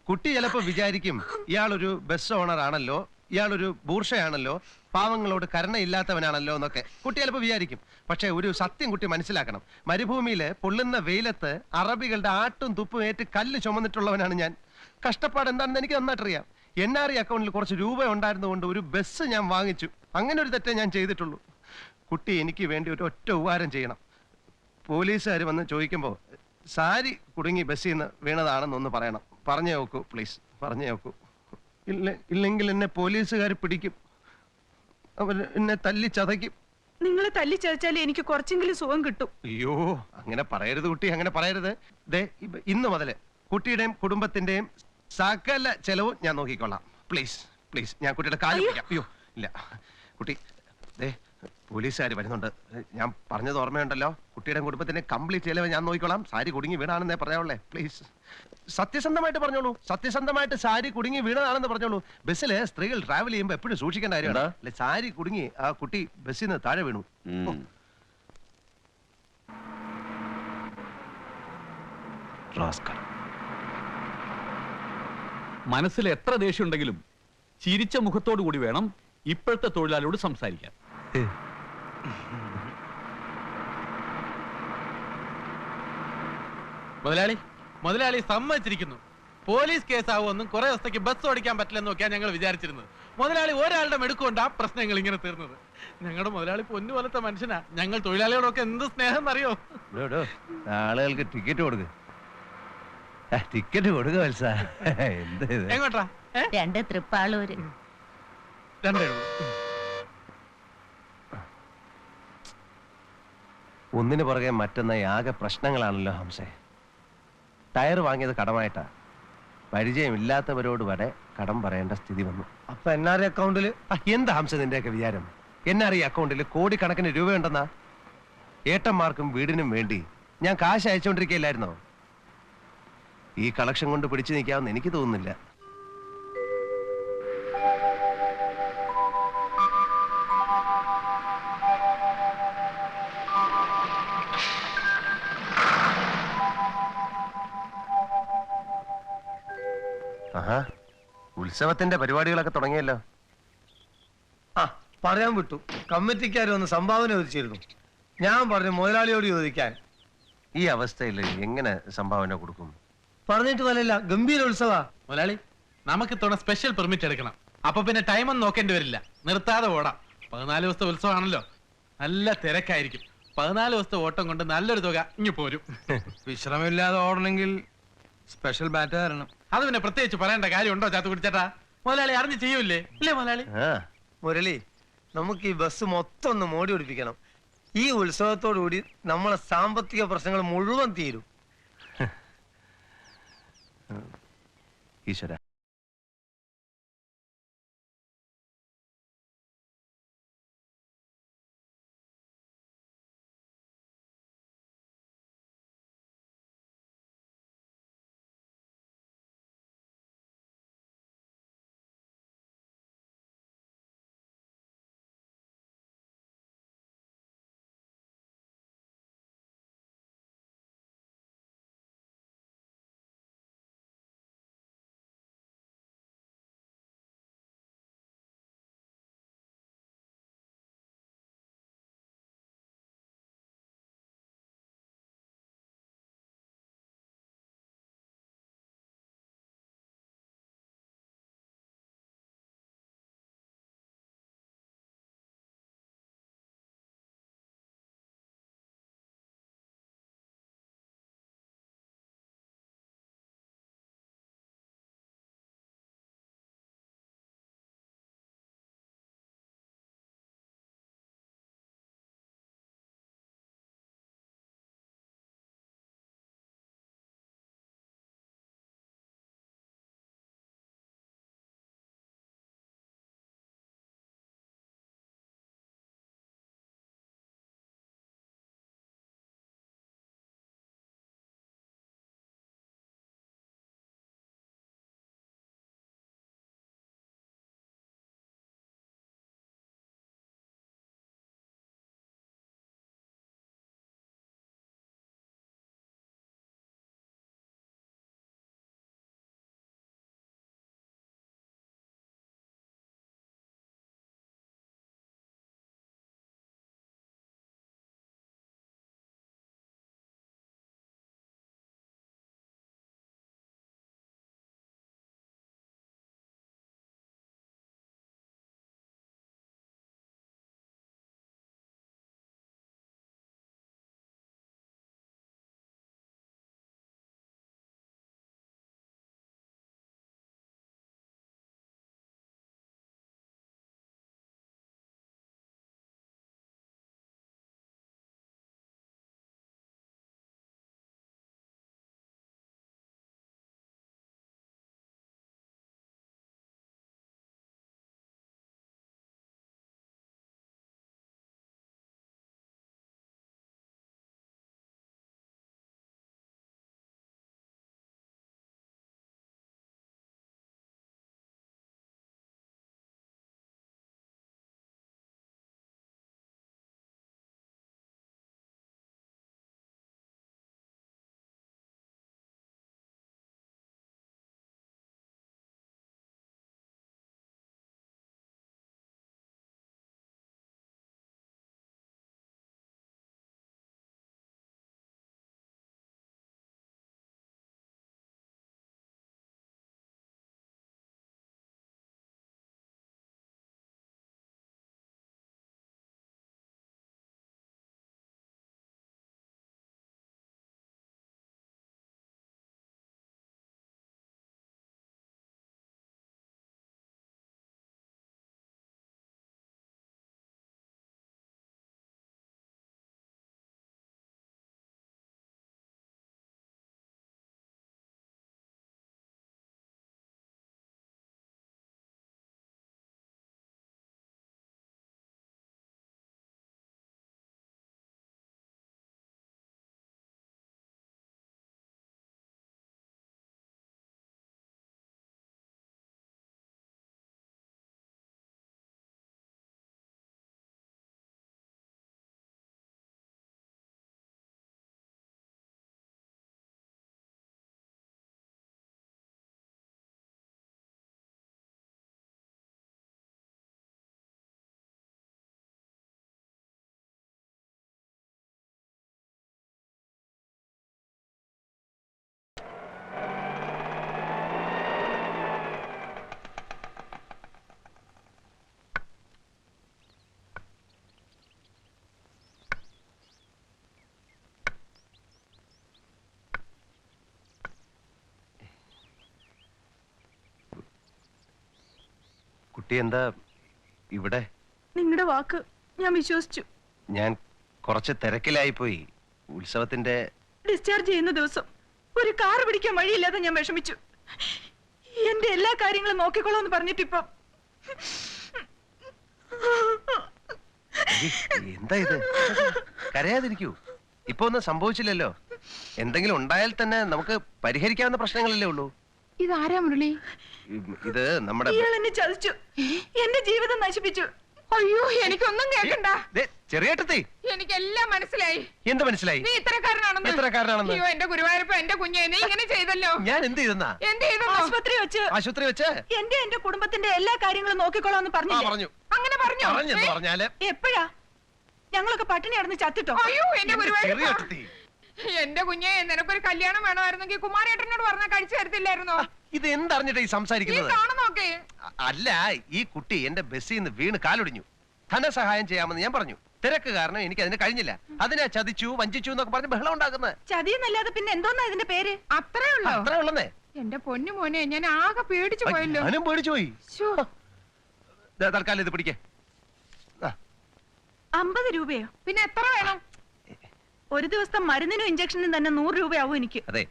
Speaker 7: കുട്ടി ചിലപ്പോ വിചാരിക്കും ഇയാളൊരു ബസ് ഓണർ ആണല്ലോ, ഇയാളൊരു ബൂർഷയാണല്ലോ, പാവങ്ങളോട് കരുണയില്ലാത്തവനാണല്ലോ എന്നൊക്കെ കുട്ടി ചിലപ്പോൾ വിചാരിക്കും. പക്ഷെ ഒരു സത്യം കുട്ടി മനസ്സിലാക്കണം. മരുഭൂമിയില് പൊള്ളുന്ന വെയിലത്ത് അറബികളുടെ ആട്ടും തുപ്പും ഏറ്റ് കല്ല് ചുമന്നിട്ടുള്ളവനാണ് ഞാൻ. കഷ്ടപ്പാട് എന്താണെന്ന് എനിക്ക് നന്നായിട്ടറിയാം. NRI അക്കൗണ്ടിൽ കുറച്ച് രൂപ ഉണ്ടായിരുന്നുകൊണ്ട് ഒരു ബസ് ഞാൻ വാങ്ങിച്ചു. അങ്ങനെ ഒരു തെറ്റേ ഞാൻ ചെയ്തിട്ടുള്ളൂ. കുട്ടി എനിക്ക് വേണ്ടി ഒരു ഒറ്റ ഉപകാരം ചെയ്യണം. പോലീസുകാർ വന്ന് ചോദിക്കുമ്പോൾ സാരി കുടുങ്ങി ബസ്സിൽ നിന്ന് വീണതാണെന്നൊന്ന് പറയണം. പറഞ്ഞു നോക്കൂ പ്ലീസ്, പറഞ്ഞു നോക്കൂ. ഇല്ലെങ്കിൽ എന്നെ പോലീസുകാർ പിടിക്കും. അവർ എന്നെ തല്ലി ചതയ്ക്കും.
Speaker 13: നിങ്ങളെ തല്ലി ചതച്ചാലേ എനിക്ക് കുറച്ചെങ്കിലും സുഖം കിട്ടും.
Speaker 7: അയ്യോ, അങ്ങനെ പറയരുത് കുട്ടി, അങ്ങനെ പറയരുത്. ഇന്ന് മുതല് കുട്ടിയുടെയും കുടുംബത്തിന്റെയും സകല ചെലവും ഞാൻ നോക്കിക്കൊള്ളാം. പ്ലീസ് പ്ലീസ്, ഞാൻ കുട്ടിയുടെ കാര്യം പിടിക്കാം. അയ്യോ ഇല്ല കുട്ടി, പോലീസുകാർ വരുന്നുണ്ട്. ഞാൻ പറഞ്ഞത് ഓർമ്മയുണ്ടല്ലോ. കുട്ടിയുടെ കുടുംബത്തിന്റെ കംപ്ലീറ്റ് ചെലവ് ഞാൻ നോക്കിക്കോളാം. സാരി കുടുങ്ങി വീണാണെന്നേ പറയാവുള്ളേ. പ്ലീസ് സത്യസന്ധമായിട്ട് പറഞ്ഞോളൂ. സത്യസന്ധമായിട്ട് സാരി കുടുങ്ങി വീണതാണെന്ന് പറഞ്ഞോളൂ. ബസ്സില് സ്ത്രീകൾ ട്രാവൽ ചെയ്യുമ്പോൾ എപ്പോഴും സൂക്ഷിക്കേണ്ട കാര്യമാണ്. അല്ലെ, സാരി കുടുങ്ങി ആ കുട്ടി ബസ്സിൽ നിന്ന് താഴെ വീണു.
Speaker 2: മനസ്സിൽ എത്ര ദേഷ്യം ഉണ്ടെങ്കിലും ചിരിച്ച മുഖത്തോടു കൂടി വേണം ഇപ്പോഴത്തെ തൊഴിലാളിയോട് സംസാരിക്കാൻ.
Speaker 11: മുതലാളി സമ്മതിച്ചിരിക്കുന്നു. പോലീസ് കേസാവുമെന്നും കുറെ ദിവസത്തേക്ക് ബസ് ഓടിക്കാൻ പറ്റില്ലെന്നൊക്കെയാണ് ഞങ്ങൾ വിചാരിച്ചിരുന്നത്. മുതലാളി ഒരാളുടെ മെടുക്കൊണ്ട് ആ പ്രശ്നങ്ങൾ ഇങ്ങനെ തീർന്നത്. ഞങ്ങളുടെ മുതലാളി പൊന്നു പോലത്തെ മനുഷ്യനാ. ഞങ്ങൾ തൊഴിലാളികളൊക്കെ എന്ത് സ്നേഹം എന്നറിയോ.
Speaker 7: ആളുകൾക്ക് ടിക്കറ്റ് കൊടുക്കുക. ടിക്കറ്റ് കൊടുക്കുക വത്സ.
Speaker 11: എങ്ങോട്ടാ?
Speaker 16: 2 തൃപ്പാളൂര്.
Speaker 11: 2
Speaker 7: ഒന്നിനു പുറകെ മറ്റൊന്നായി ആകെ പ്രശ്നങ്ങളാണല്ലോ ഹംസേ. ടയർ വാങ്ങിയത് കടമായിട്ടാ. പരിചയമില്ലാത്തവരോട് വരെ കടം പറയേണ്ട സ്ഥിതി വന്നു. അപ്പൊ NRI അക്കൗണ്ടിൽ എന്താ ഹംസ നിന്റെയൊക്കെ വിചാരം? NRI അക്കൗണ്ടിൽ കോടിക്കണക്കിന് രൂപയുണ്ടെന്നാ. ഏട്ടന്മാർക്കും വീടിനും വേണ്ടി ഞാൻ കാശ് അയച്ചുകൊണ്ടിരിക്കുകയില്ലായിരുന്നോ? ഈ കളക്ഷൻ കൊണ്ട് പിടിച്ചു നിൽക്കാമെന്ന് എനിക്ക് തോന്നുന്നില്ല. ആഹാ, ഉത്സവത്തിന്റെ പരിപാടികളൊക്കെ തുടങ്ങിയല്ലോ.
Speaker 17: പറയാൻ വിട്ടു. കമ്മിറ്റിക്കാർ വന്ന് സംഭാവന ചോദിച്ചിരുന്നു. ഞാൻ പറഞ്ഞു മുതലാളിയോട് ചോദിക്കാൻ.
Speaker 7: ഈ അവസ്ഥയിൽ എങ്ങനെ സംഭാവന കൊടുക്കും?
Speaker 17: പറഞ്ഞിട്ട് പോലല്ല, ഗംഭീര ഉത്സവ.
Speaker 11: മുതലാളി, നമുക്ക് ഇത്തവണ സ്പെഷ്യൽ പെർമിറ്റ് എടുക്കണം. അപ്പൊ പിന്നെ ടൈം ഒന്നും നോക്കേണ്ടി വരില്ല. നിർത്താതെ ഓടാം. 14 ദിവസത്തെ ഉത്സവമാണല്ലോ, നല്ല തിരക്കായിരിക്കും. 14 ദിവസത്തെ ഓട്ടം കൊണ്ട് നല്ലൊരു തുക ഇങ്ങ് പോരും.
Speaker 17: വിശ്രമമില്ലാതെ ഓടണമെങ്കിൽ സ്പെഷ്യൽ ബാറ്റ് തരണം.
Speaker 11: അത് പിന്നെ പ്രത്യേകിച്ച് പറയേണ്ട കാര്യമുണ്ടോ ചാത്തു കുടിച്ചേട്ടാ? മുതലാളി അറിഞ്ഞ് ചെയ്യൂലേ? ഇല്ലേ മുതലാളി?
Speaker 17: മുരളി, നമുക്ക് ഈ ബസ് മൊത്തം ഒന്ന് മോടി പിടിപ്പിക്കണം. ഈ ഉത്സവത്തോടു കൂടി നമ്മളെ സാമ്പത്തിക പ്രശ്നങ്ങൾ മുഴുവൻ തീരും.
Speaker 7: ഈശ്വര.
Speaker 9: കുട്ടി എന്താ ഇവിടെ?
Speaker 13: നിങ്ങളുടെ വാക്ക് ഞാൻ വിശ്വസിച്ചു.
Speaker 9: ഞാൻ കുറച്ച് തിരക്കിലായി പോയി. ഉത്സവത്തിന്റെ
Speaker 13: ഡിസ്ചാർജ് ചെയ്യുന്ന ദിവസം ഒരു കാർ പിടിക്കാൻ വഴിയില്ലാതെ ഞാൻ വിഷമിച്ചു. എന്റെ എല്ലാ കാര്യങ്ങളും നോക്കിക്കോളാന്ന് പറഞ്ഞിട്ടിപ്പം
Speaker 9: എന്താ ഇത്? കരയാതിരിക്കൂ. ഇപ്പൊ ഒന്നും സംഭവിച്ചില്ലല്ലോ. എന്തെങ്കിലും ഉണ്ടായാൽ തന്നെ നമുക്ക് പരിഹരിക്കാവുന്ന പ്രശ്നങ്ങളല്ലേ ഉള്ളൂ.
Speaker 3: ഇതാരാ മുരളി?
Speaker 9: ഇത് നമ്മുടെ
Speaker 13: ഇയാൾ എന്നെ ചതിച്ചു, എന്റെ ജീവിതം നശിപ്പിച്ചു.
Speaker 3: അയ്യോ, എനിക്കൊന്നും കേൾക്കണ്ട.
Speaker 9: ചെറിയേട്ടത്തി,
Speaker 3: എനിക്കെല്ലാം മനസ്സിലായി.
Speaker 9: എന്ത് മനസ്സിലായി?
Speaker 3: നീ ഇത്രക്കാരനാണെന്ന്.
Speaker 9: ഇത്രക്കാരനാണെന്ന്?
Speaker 3: അയ്യോ, എന്റെ ഗുരുവായൂരപ്പ, എന്റെ കുഞ്ഞെ, നീ ഇങ്ങനെ ചെയ്തല്ലോ.
Speaker 9: ഞാൻ എന്ത് ചെയ്തെന്നാ?
Speaker 13: ആശുപത്രി വെച്ച് എന്റെ കുടുംബത്തിന്റെ എല്ലാ കാര്യങ്ങളും നോക്കിക്കോളാന്ന് പറഞ്ഞു.
Speaker 3: അങ്ങനെ പറഞ്ഞോ?
Speaker 9: പറഞ്ഞെന്ന് പറഞ്ഞാല്
Speaker 13: എപ്പോഴാ? ഞങ്ങളൊക്കെ പട്ടിണി കിടന്ന് ചത്തിട്ടോ?
Speaker 3: അയ്യോ, എന്റെ ഗുരുവായൂരപ്പ,
Speaker 9: ചെറിയേട്ടത്തി,
Speaker 3: എന്റെ കുഞ്ഞെ, നിനക്കൊരു കല്യാണം വേണമായിരുന്നെങ്കിൽ കുമാരേട്ടനോട് പറഞ്ഞാൽ കഴിച്ചു തരത്തില്ലായിരുന്നോ?
Speaker 9: ഇത് എന്തറിഞ്ഞിട്ടാ ഈ സംസാരിക്കുന്നത്?
Speaker 3: കാണുന്നോക്കെ.
Speaker 9: അല്ല, ഈ കുട്ടി എന്റെ ബസ്സിൽ നിന്ന് വീണ് കാലൊടിഞ്ഞു. ധനസഹായം ചെയ്യാമെന്ന് ഞാൻ പറഞ്ഞു. തിരക്ക് കാരണം എനിക്ക് അതിന് കഴിഞ്ഞില്ല. അതിനെ ചതിച്ചു, വഞ്ചിച്ചു എന്നൊക്കെ പറഞ്ഞ് ബഹളം ഉണ്ടാക്കുന്നത്.
Speaker 13: ചതിയെന്നല്ലാതെ പിന്നെ എന്തോന്നാ ഇതിന്റെ പേര്?
Speaker 3: അത്രേ ഉള്ളോ?
Speaker 9: അത്രേ ഉള്ളന്നേ.
Speaker 3: എന്റെ പൊന്നു മോനെ, ഞാൻ ആകെ പേടിച്ചു പോയല്ലോ.
Speaker 9: ഞാനും പേടിച്ചു പോയി. തൽക്കാലം ഇത് പിടിക്കേ.
Speaker 13: 50 രൂപയോ?
Speaker 3: പിന്നെ എത്ര വേണം?
Speaker 13: ഒരു ദിവസത്തെ മരുന്നിനും ഇഞ്ചക്ഷനും തന്നെ 100 രൂപയാവും എനിക്ക്.
Speaker 9: അതെ,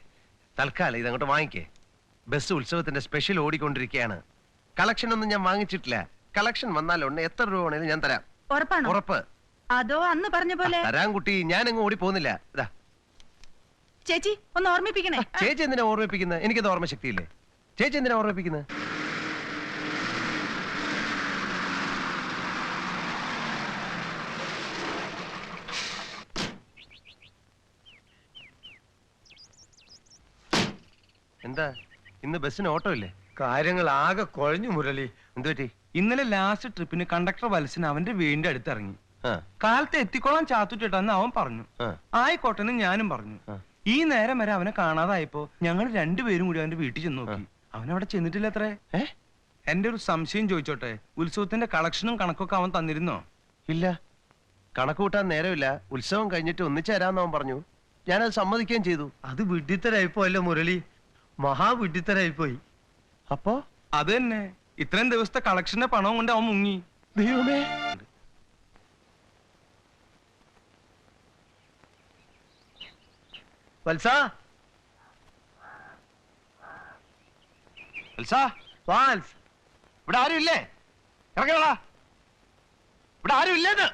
Speaker 9: തൽക്കാലം ഇതങ്ങോട്ട് വാങ്ങിക്കേ. ബസ് ഉത്സവത്തിന്റെ സ്പെഷ്യൽ ഓടിക്കൊണ്ടിരിക്കുകയാണ്. കളക്ഷൻ ഒന്നും ഞാൻ വാങ്ങിച്ചിട്ടില്ല. കളക്ഷൻ വന്നാലുണ്ട് എത്ര രൂപ വേണേലും ഞാൻ തരാം.
Speaker 13: ഉറപ്പാണോ?
Speaker 9: ഉറപ്പ്.
Speaker 13: അതോ അന്ന് പറഞ്ഞ പോലെ?
Speaker 9: തരാൻ കുട്ടി, ഞാൻ അങ്ങ് ഓടി പോകുന്നില്ല. ഇതാ
Speaker 13: ചേച്ചി, ഒന്ന് ഓർമ്മിപ്പിക്കണേ.
Speaker 9: ചേച്ചി എന്തിനാ ഓർമ്മിപ്പിക്കുന്നത്? എനിക്കത് ഓർമ്മശക്തിയില്ലേ? ചേച്ചി എന്തിനാ ഓർമ്മിപ്പിക്കുന്നത്? എന്താ ഇന്ന് ബസ്സിന് ഓട്ടോ ഇല്ലേ?
Speaker 17: കാര്യങ്ങൾ ആകെ കുഴഞ്ഞു മുരളി.
Speaker 9: എന്തു പറ്റി?
Speaker 18: ഇന്നലെ ലാസ്റ്റ് ട്രിപ്പിന് കണ്ടക്ടർ വത്സന് അവന്റെ വീടിന്റെ അടുത്ത് ഇറങ്ങി. കാലത്ത് എത്തിക്കോളാൻ ചാത്തുട്ടിട്ടെന്ന് അവൻ പറഞ്ഞു. ആയിക്കോട്ടെന്ന് ഞാനും പറഞ്ഞു. ഈ നേരം വരെ അവനെ കാണാതായപ്പോ ഞങ്ങൾ രണ്ടുപേരും കൂടി അവന്റെ വീട്ടിൽ ചെന്ന് നോക്കി. അവനവിടെ ചെന്നിട്ടില്ല അത്രേ. എന്റെ ഒരു സംശയം ചോദിച്ചോട്ടെ, ഉത്സവത്തിന്റെ കളക്ഷനും കണക്കൊക്കെ അവൻ തന്നിരുന്നോ?
Speaker 9: ഇല്ല, കണക്ക് കൂട്ടാൻ നേരമില്ല. ഉത്സവം കഴിഞ്ഞിട്ട് ഒന്നിച്ചേരാന്ന് അവൻ പറഞ്ഞു. ഞാനത് സമ്മതിക്കുകയും ചെയ്തു.
Speaker 17: അത് വിഡ്ഢിത്തരായിപ്പോയല്ലോ മുരളി, മഹാവിഡ്ഢിത്തരായിപ്പോയി.
Speaker 9: അപ്പോ
Speaker 18: അത് തന്നെ, ഇത്രയും ദിവസത്തെ കളക്ഷന്റെ പണവും കൊണ്ട് അവൻ മുങ്ങി.
Speaker 9: ദൈവമേ,
Speaker 17: വത്സ,
Speaker 9: വാൽസ്, ഇവിടെ ആരും ഇല്ലേ? ഇറങ്ങടാ, ഇവിടെ ആരും ഇല്ലേന്ന്.